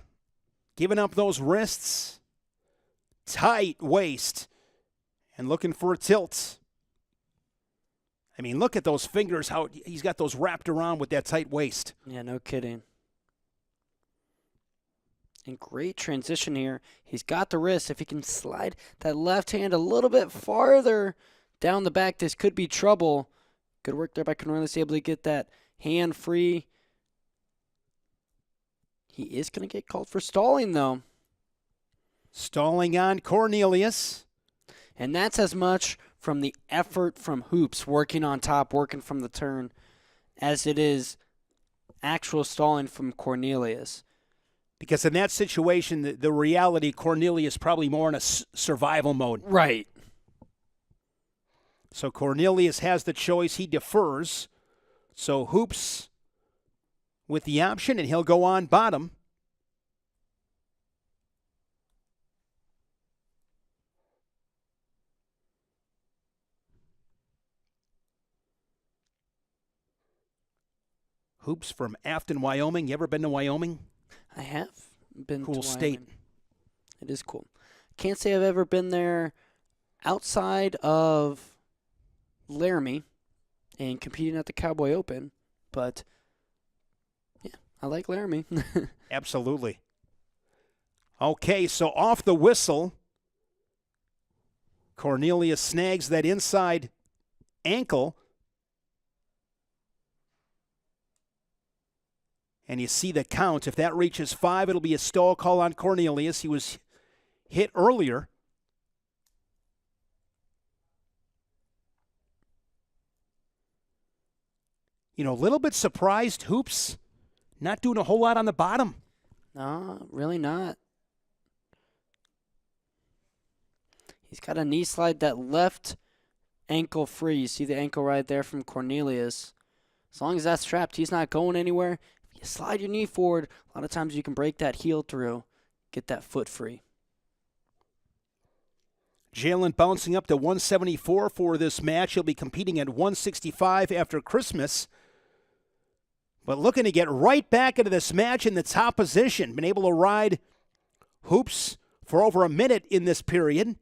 giving up those wrists, tight waist, and looking for a tilt. I mean, look at those fingers, how he's got those wrapped around with that tight waist. Yeah, no kidding. And great transition here. He's got the wrist. If he can slide that left hand a little bit farther down the back, this could be trouble. Good work there by Cornelius, able to get that hand free. He is going to get called for stalling, though. Stalling on Cornelius. And that's as much from the effort from Hoops, working on top, working from the turn, as it is actual stalling from Cornelius. Because in that situation, the reality, Cornelius probably more in a survival mode. Right. So Cornelius has the choice. He defers. So Hoops with the option, and he'll go on bottom. Hoops from Afton, Wyoming. You ever been to Wyoming? I have been cool to state. Wyoming. It is cool. Can't say I've ever been there outside of Laramie and competing at the Cowboy Open, but yeah, I like Laramie. Absolutely. Okay, so off the whistle, Cornelius snags that inside ankle. And you see the count. If that reaches 5, it'll be a stall call on Cornelius. He was hit earlier. You know, a little bit surprised. Hoops not doing a whole lot on the bottom. No, really not. He's got a knee slide, that left ankle free. You see the ankle right there from Cornelius. As long as that's trapped, he's not going anywhere. If you slide your knee forward, a lot of times you can break that heel through, get that foot free. Jalen bouncing up to 174 for this match. He'll be competing at 165 after Christmas. But looking to get right back into this match in the top position. Been able to ride Hoops for over a minute in this period.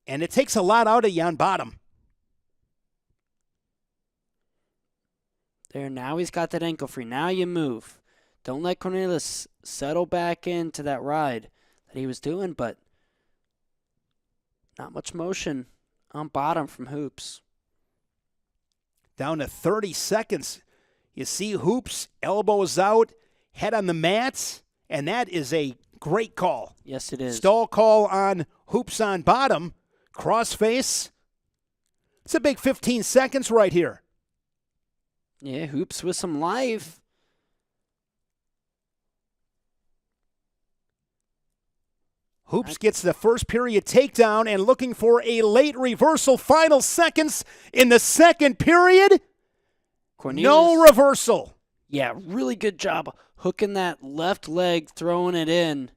And it takes a lot out of you on bottom. There, now he's got that ankle free. Now you move. Don't let Cornelius settle back into that ride that he was doing, but not much motion on bottom from Hoops. Down to 30 seconds. You see Hoops, elbows out, head on the mats, and that is a great call. Yes, it is. Stall call on Hoops on bottom. Crossface. It's a big 15 seconds right here. Yeah, Hoops with some life. Hoops gets the first period takedown and looking for a late reversal. Final seconds in the second period. Cornelius, no reversal. Yeah, really good job hooking that left leg, throwing it in,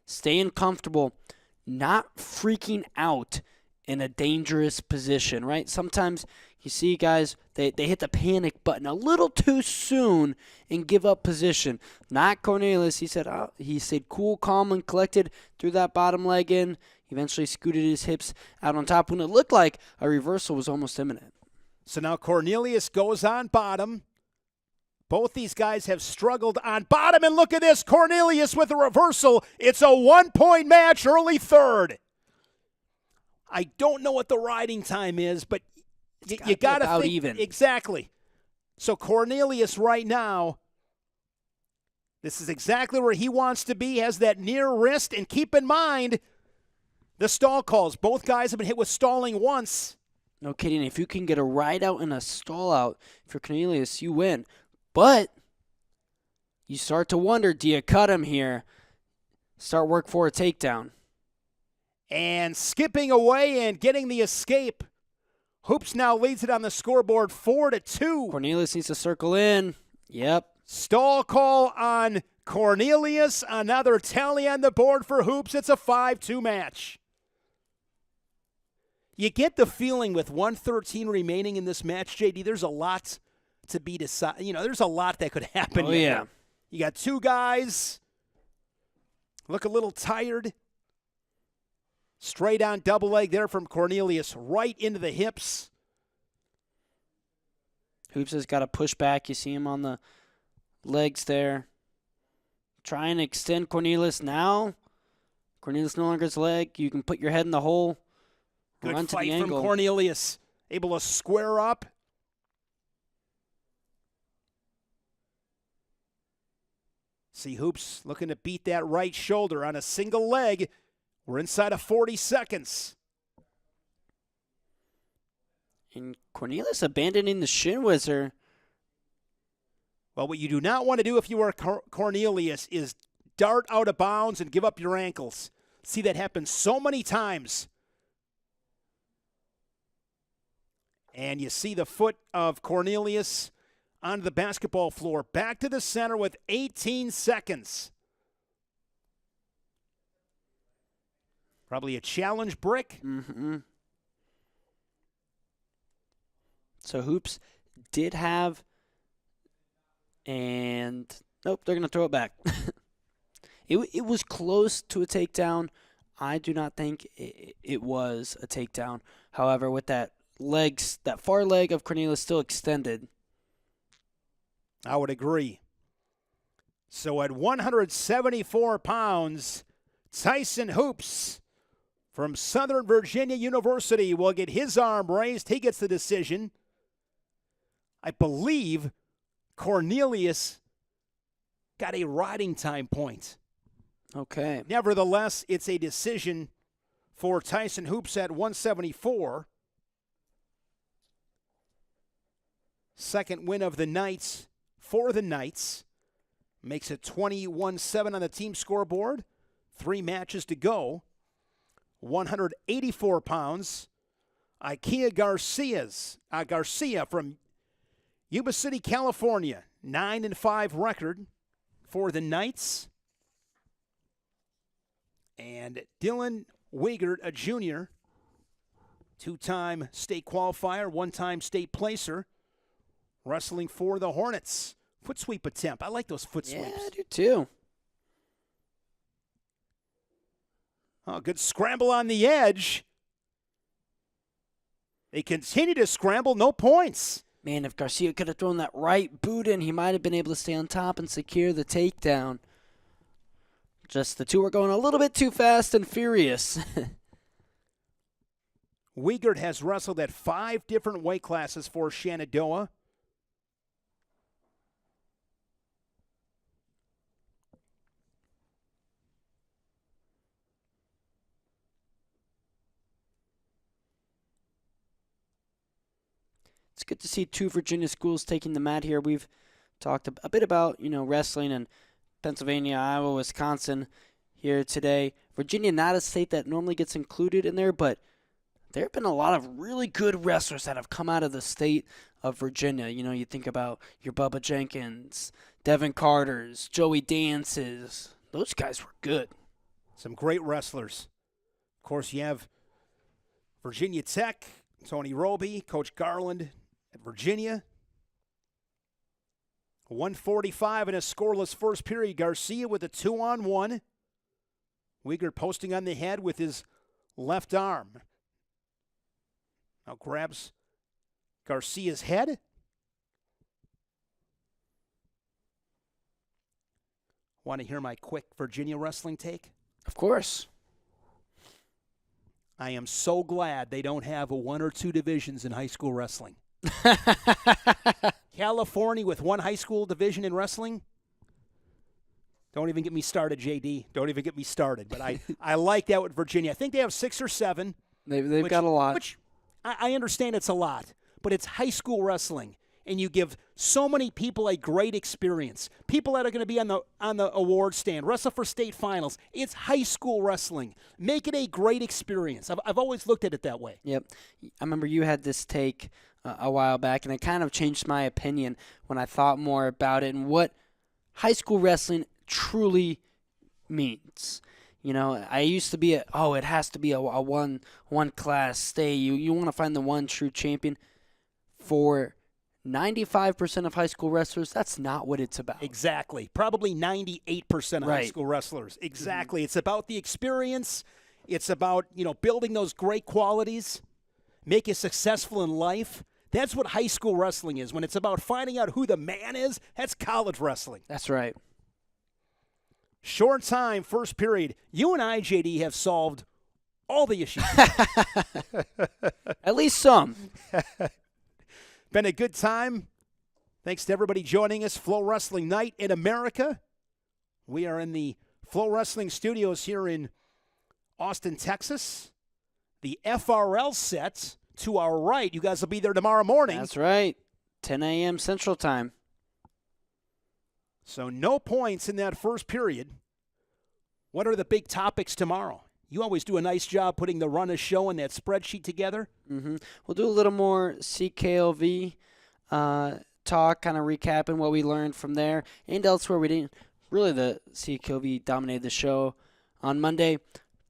staying comfortable, not freaking out in a dangerous position, right? Sometimes you see guys, they hit the panic button a little too soon and give up position. Not Cornelius. He said cool, calm, and collected, threw that bottom leg in, eventually scooted his hips out on top when it looked like a reversal was almost imminent. So now Cornelius goes on bottom. Both these guys have struggled on bottom, and look at this, Cornelius with a reversal. It's a 1-point match, early third. I don't know what the riding time is, but you got to think even. Exactly. So Cornelius right now, this is exactly where he wants to be, has that near wrist, and keep in mind the stall calls. Both guys have been hit with stalling once. No kidding. If you can get a ride out and a stall out for Cornelius, you win. But you start to wonder, do you cut him here? Start work for a takedown. And skipping away and getting the escape. Hoops now leads it on the scoreboard 4-2. Cornelius needs to circle in. Yep. Stall call on Cornelius. Another tally on the board for Hoops. It's a 5-2 match. You get the feeling with 1:13 remaining in this match, JD, there's a lot to be decided. You know, there's a lot that could happen. Oh, yeah. You got two guys look a little tired. Straight on double leg there from Cornelius, right into the hips. Hoops has got to push back. You see him on the legs there. Try and extend Cornelius now. Cornelius no longer his leg. You can put your head in the hole. Good Run fight to the from angle. Cornelius. Able to square up. See Hoops looking to beat that right shoulder on a single leg. We're inside of 40 seconds. And Cornelius abandoning the shin whizzer. Well, what you do not want to do if you are Cornelius is dart out of bounds and give up your ankles. See that happen so many times. And you see the foot of Cornelius onto the basketball floor. Back to the center with 18 seconds. Probably a challenge brick. Mm-hmm. So Hoops did have, and nope, they're going to throw it back. It was close to a takedown. I do not think it was a takedown. However, with that far leg of Cornelius still extended. I would agree. So at 174 pounds, Tyson Hoops from Southern Virginia University will get his arm raised. He gets the decision. I believe Cornelius got a riding time point. Okay. Nevertheless, it's a decision for Tyson Hoops at 174. Second win of the night for the Knights. Makes it 21-7 on the team scoreboard. 3 matches to go. 184 pounds. Ikea Garcia from Yuba City, California. 9-5 record. for the Knights. And Dylan Wiegert, a junior, two-time state qualifier, one-time state placer, wrestling for the Hornets. Foot sweep attempt. I like those foot sweeps. Yeah, I do too. Oh, good scramble on the edge. They continue to scramble, no points. Man, if Garcia could have thrown that right boot in, he might have been able to stay on top and secure the takedown. Just the two are going a little bit too fast and furious. Wiegert has wrestled at 5 different weight classes for Shenandoah. It's good to see 2 Virginia schools taking the mat here. We've talked a bit about, wrestling in Pennsylvania, Iowa, Wisconsin here today. Virginia, not a state that normally gets included in there, but there have been a lot of really good wrestlers that have come out of the state of Virginia. You think about your Bubba Jenkins, Devin Carters, Joey Dances. Those guys were good. Some great wrestlers. Of course, you have Virginia Tech, Tony Roby, Coach Garland at Virginia. 1:45 in a scoreless first period. Garcia with a 2-on-1. Wiegert posting on the head with his left arm. Now grabs Garcia's head. Want to hear my quick Virginia wrestling take? Of course. I am so glad they don't have a 1 or 2 divisions in high school wrestling. California with 1 high school division in wrestling. Don't even get me started, JD. Don't even get me started. But I like that with Virginia. I think they have 6 or 7. They've got a lot. Which I understand it's a lot, but it's high school wrestling. And you give so many people a great experience. People that are going to be on the award stand, wrestle for state finals. It's high school wrestling. Make it a great experience. I've always looked at it that way. Yep. I remember you had this take a while back, and it kind of changed my opinion when I thought more about it and what high school wrestling truly means. I used to be it has to be a one class stay. You want to find the one true champion. For 95% of high school wrestlers, that's not what it's about. Exactly. Probably 98% of Right. high school wrestlers. Exactly. Mm-hmm. It's about the experience. It's about, building those great qualities, make you successful in life. That's what high school wrestling is. When it's about finding out who the man is, that's college wrestling. That's right. Short time, first period. You and I, JD, have solved all the issues. At least some. Been a good time. Thanks to everybody joining us. FloWrestling Night in America. We are in the FloWrestling studios here in Austin, Texas. The FRL set to our right. You guys will be there tomorrow morning. That's right. 10 a.m. Central Time. So no points in that first period. What are the big topics tomorrow? You always do a nice job putting the run of show and that spreadsheet together. Mm-hmm. We'll do a little more CKLV talk, kind of recapping what we learned from there and elsewhere. We didn't really. The CKLV dominated the show on Monday.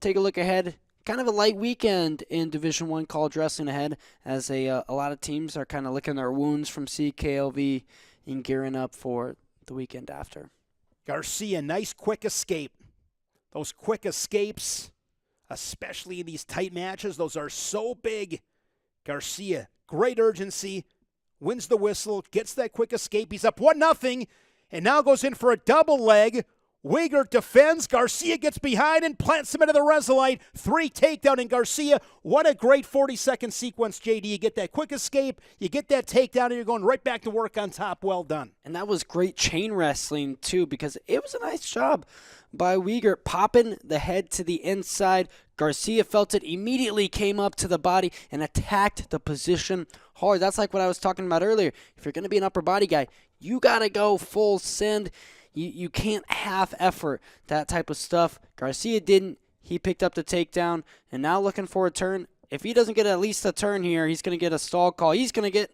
Take a look ahead. Kind of a light weekend in Division I college wrestling ahead, as a lot of teams are kind of licking their wounds from CKLV and gearing up for the weekend after. Garcia, nice quick escape. Those quick escapes, especially in these tight matches, those are so big. Garcia, great urgency, wins the whistle, gets that quick escape. He's up 1-0, and now goes in for a double leg. Wiegert defends. Garcia gets behind and plants him into the Resolite. 3 takedown in Garcia. What a great 40-second sequence, JD. You get that quick escape, you get that takedown, and you're going right back to work on top. Well done. And that was great chain wrestling, too, because it was a nice job by Wiegert popping the head to the inside. Garcia felt it, immediately came up to the body and attacked the position hard. That's like what I was talking about earlier. If you're going to be an upper body guy, you got to go full send. You can't half effort that type of stuff. Garcia didn't. He picked up the takedown, and now looking for a turn. If he doesn't get at least a turn here, he's going to get a stall call. He's going to get...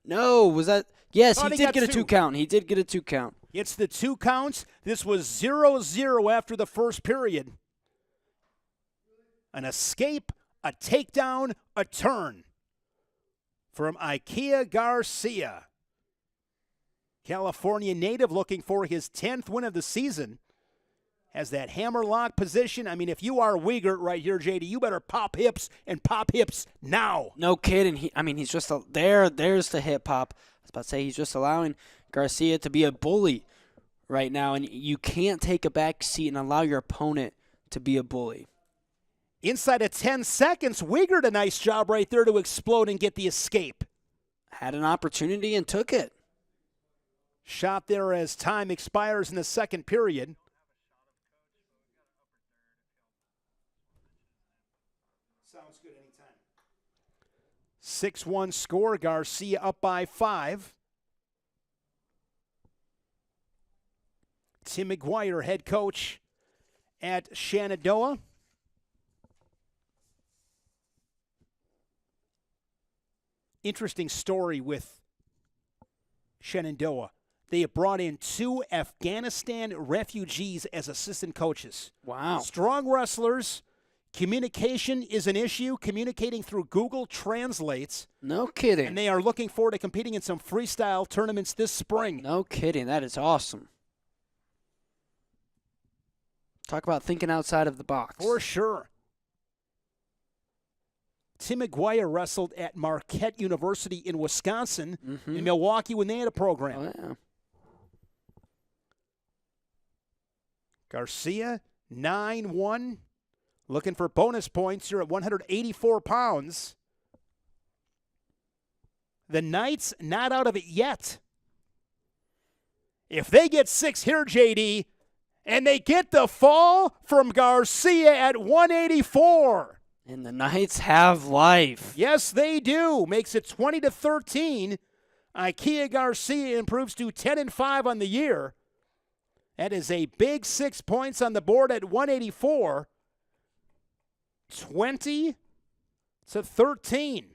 No, was that... Yes, he did get a 2 count. He did get a 2 count. It's the 2 counts. This was 0-0 after the first period. An escape, a takedown, a turn from Ikea Garcia. California native looking for his 10th win of the season. Has that hammerlock position. I mean, if you are Uyghur right here, JD, you better pop hips and pop hips now. No kidding. He's just there's the hip hop. I was about to say he's just allowing Garcia to be a bully right now, and you can't take a back seat and allow your opponent to be a bully. Inside of 10 seconds, Uyghur did a nice job right there to explode and get the escape. Had an opportunity and took it. Shot there as time expires in the second period. Sounds good anytime. 6-1 score. Garcia up by 5. Tim McGuire, head coach at Shenandoah. Interesting story with Shenandoah. They have brought in 2 Afghanistan refugees as assistant coaches. Wow. Strong wrestlers. Communication is an issue. Communicating through Google Translates. No kidding. And they are looking forward to competing in some freestyle tournaments this spring. No kidding. That is awesome. Talk about thinking outside of the box. For sure. Tim McGuire wrestled at Marquette University in Wisconsin, in Milwaukee when they had a program. Oh, yeah. Garcia, 9-1. Looking for bonus points. You're at 184 pounds. The Knights not out of it yet. If they get 6 here, JD, and they get the fall from Garcia at 184. And the Knights have life. Yes, they do. Makes it 20-13. Ikea Garcia improves to 10-5 on the year. That is a big 6 points on the board at 184. 20-13.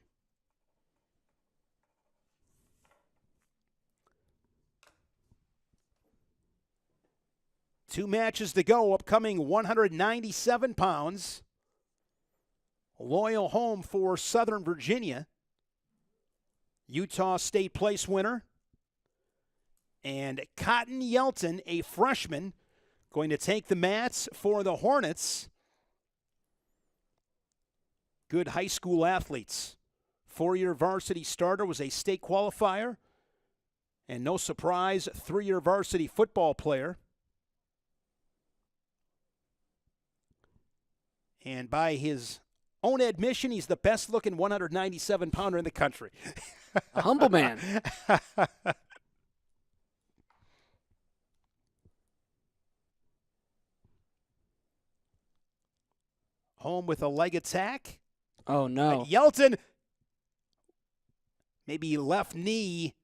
Two matches to go. Upcoming 197 pounds. Loyal home for Southern Virginia. Utah State place winner. And Cotton Yelton, a freshman, going to take the mats for the Hornets. Good high school athletes. 4-year varsity starter, was a state qualifier. And no surprise, 3-year varsity football player. And by his own admission, he's the best-looking 197-pounder in the country. A humble man. Home with a leg attack. Oh, no. Yelton, maybe left knee.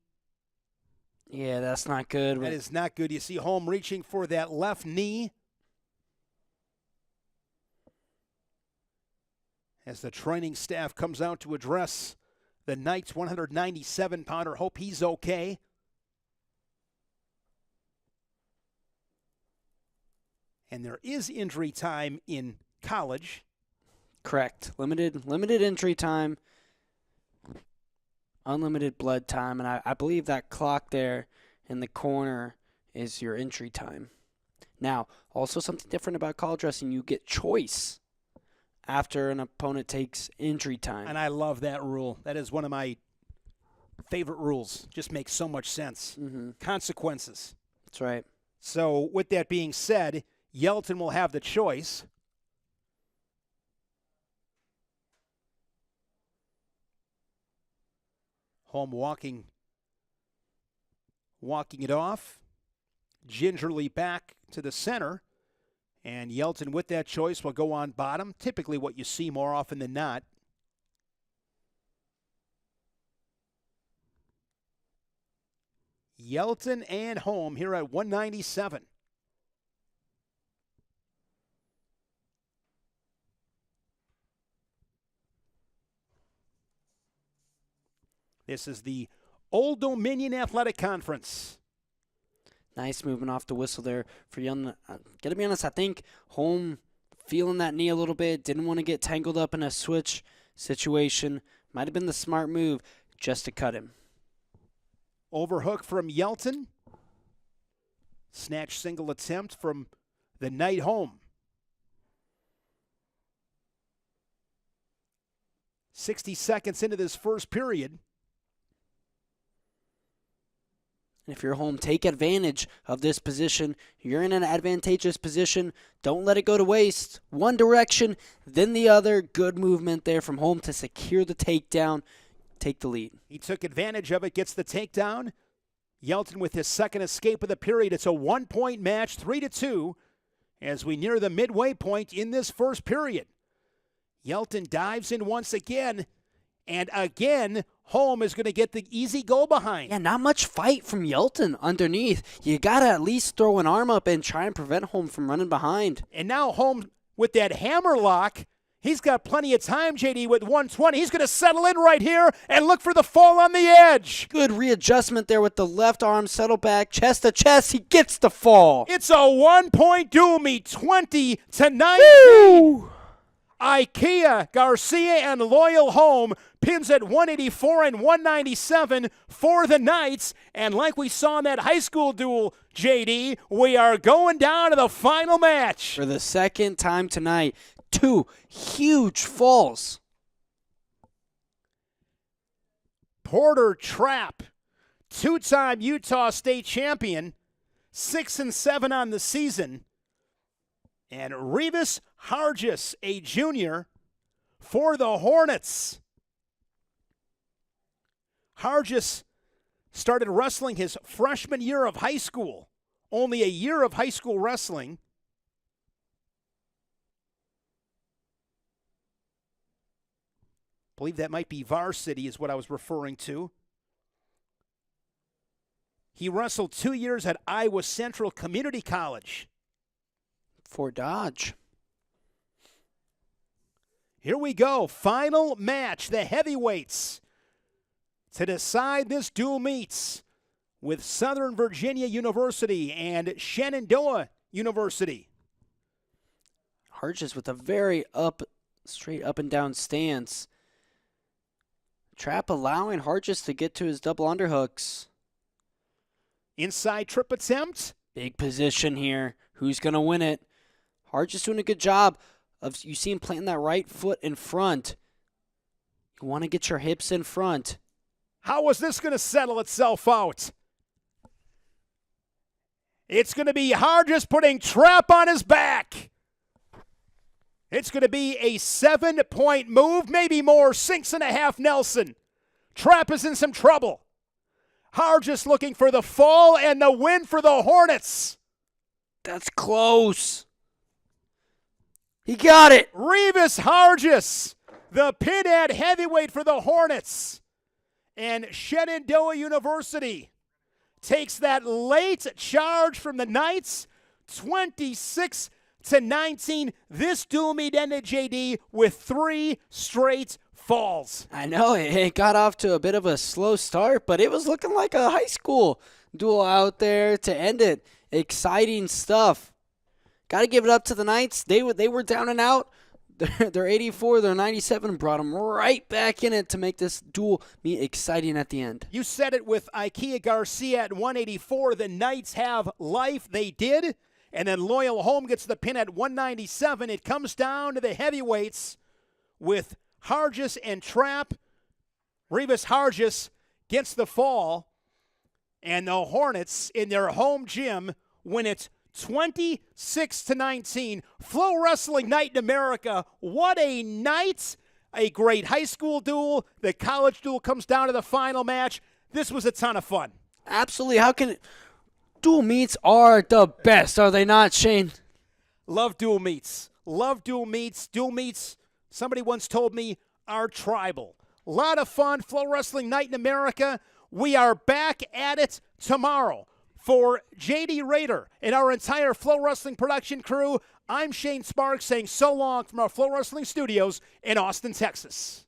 Yeah, that's not good. That is not good. You see Home reaching for that left knee. As the training staff comes out to address the Knights 197-pounder. Hope he's okay. And there is injury time in college. Correct. Limited entry time. Unlimited blood time. And I believe that clock there in the corner is your entry time. Now, also something different about college wrestling, you get choice after an opponent takes injury time. And I love that rule. That is one of my favorite rules. Just makes so much sense. Consequences. That's right. So with that being said, Yelton will have the choice. Home walking it off. Gingerly back to the center. And Yelton, with that choice, will go on bottom. Typically what you see more often than not. Yelton and Home here at 197. This is the Old Dominion Athletic Conference. Nice movement off the whistle there for Young. Gotta be honest, I think Holm feeling that knee a little bit, didn't want to get tangled up in a switch situation. Might have been the smart move just to cut him. Overhook from Yelton. Snatch single attempt from the Knight Holm. 60 seconds into this first period. And if you're Holm, take advantage of this position. You're in an advantageous position. Don't let it go to waste. One direction, then the other. Good movement there from Holm to secure the takedown, take the lead. He took advantage of it, gets the takedown. Yelton with his second escape of the period. It's a 1-point match, 3-2, as we near the midway point in this first period. Yelton dives in once again, and again, Holm is going to get the easy go behind. Yeah, not much fight from Yelton underneath. You got to at least throw an arm up and try and prevent Holm from running behind. And now Holm with that hammer lock. He's got plenty of time, JD, with 120. He's going to settle in right here and look for the fall on the edge. Good readjustment there with the left arm, settle back, chest to chest. He gets the fall. It's a 1-point duel meet, 20-19. Woo! IKEA, Garcia, and Loyal Holm pins at 184 and 197 for the Knights. And like we saw in that high school duel, JD, we are going down to the final match. For the second time tonight, 2 huge falls. Porter Trapp, 2-time Utah State champion, 6-7 on the season. And Revis Hargis, a junior, for the Hornets. Hargis started wrestling his freshman year of high school. Only a year of high school wrestling. I believe that might be varsity is what I was referring to. He wrestled 2 years at Iowa Central Community College. Fort Dodge. Here we go. Final match. The heavyweights to decide this dual meets with Southern Virginia University and Shenandoah University. Hargis with a very straight up and down stance. Trapp allowing Hargis to get to his double underhooks. Inside trip attempt. Big position here. Who's going to win it? Hargis doing a good job of, you see him planting that right foot in front. You want to get your hips in front. How was this going to settle itself out? It's going to be Hargis putting Trapp on his back. It's going to be a 7-point move, maybe more. 6.5 Nelson. Trapp is in some trouble. Hargis looking for the fall and the win for the Hornets. That's close. He got it. Revis Hargis, the pin at heavyweight for the Hornets. And Shenandoah University takes that late charge from the Knights, 26-19. This duel meet ended, JD, with 3 straight falls. I know, it got off to a bit of a slow start, but it was looking like a high school duel out there to end it. Exciting stuff. Got to give it up to the Knights. They were down and out. They're 84, they're 97, brought them right back in it to make this duel meet exciting at the end. You said it with IKEA Garcia at 184. The Knights have life. They did. And then Loyal Holm gets the pin at 197. It comes down to the heavyweights with Hargis and Trapp. Revis Hargis gets the fall. And the Hornets in their home gym win it 26-19. FloWrestling Night in America. What a night. A great high school duel. The college duel comes down to the final match. This was a ton of fun. Absolutely. How can dual meets are the best, are they not, Shane? Love dual meets. Love dual meets. Dual meets, somebody once told me, are tribal. A lot of fun. FloWrestling Night in America. We are back at it tomorrow. For JD Rader and our entire FloWrestling production crew, I'm Shane Sparks saying so long from our FloWrestling studios in Austin, Texas.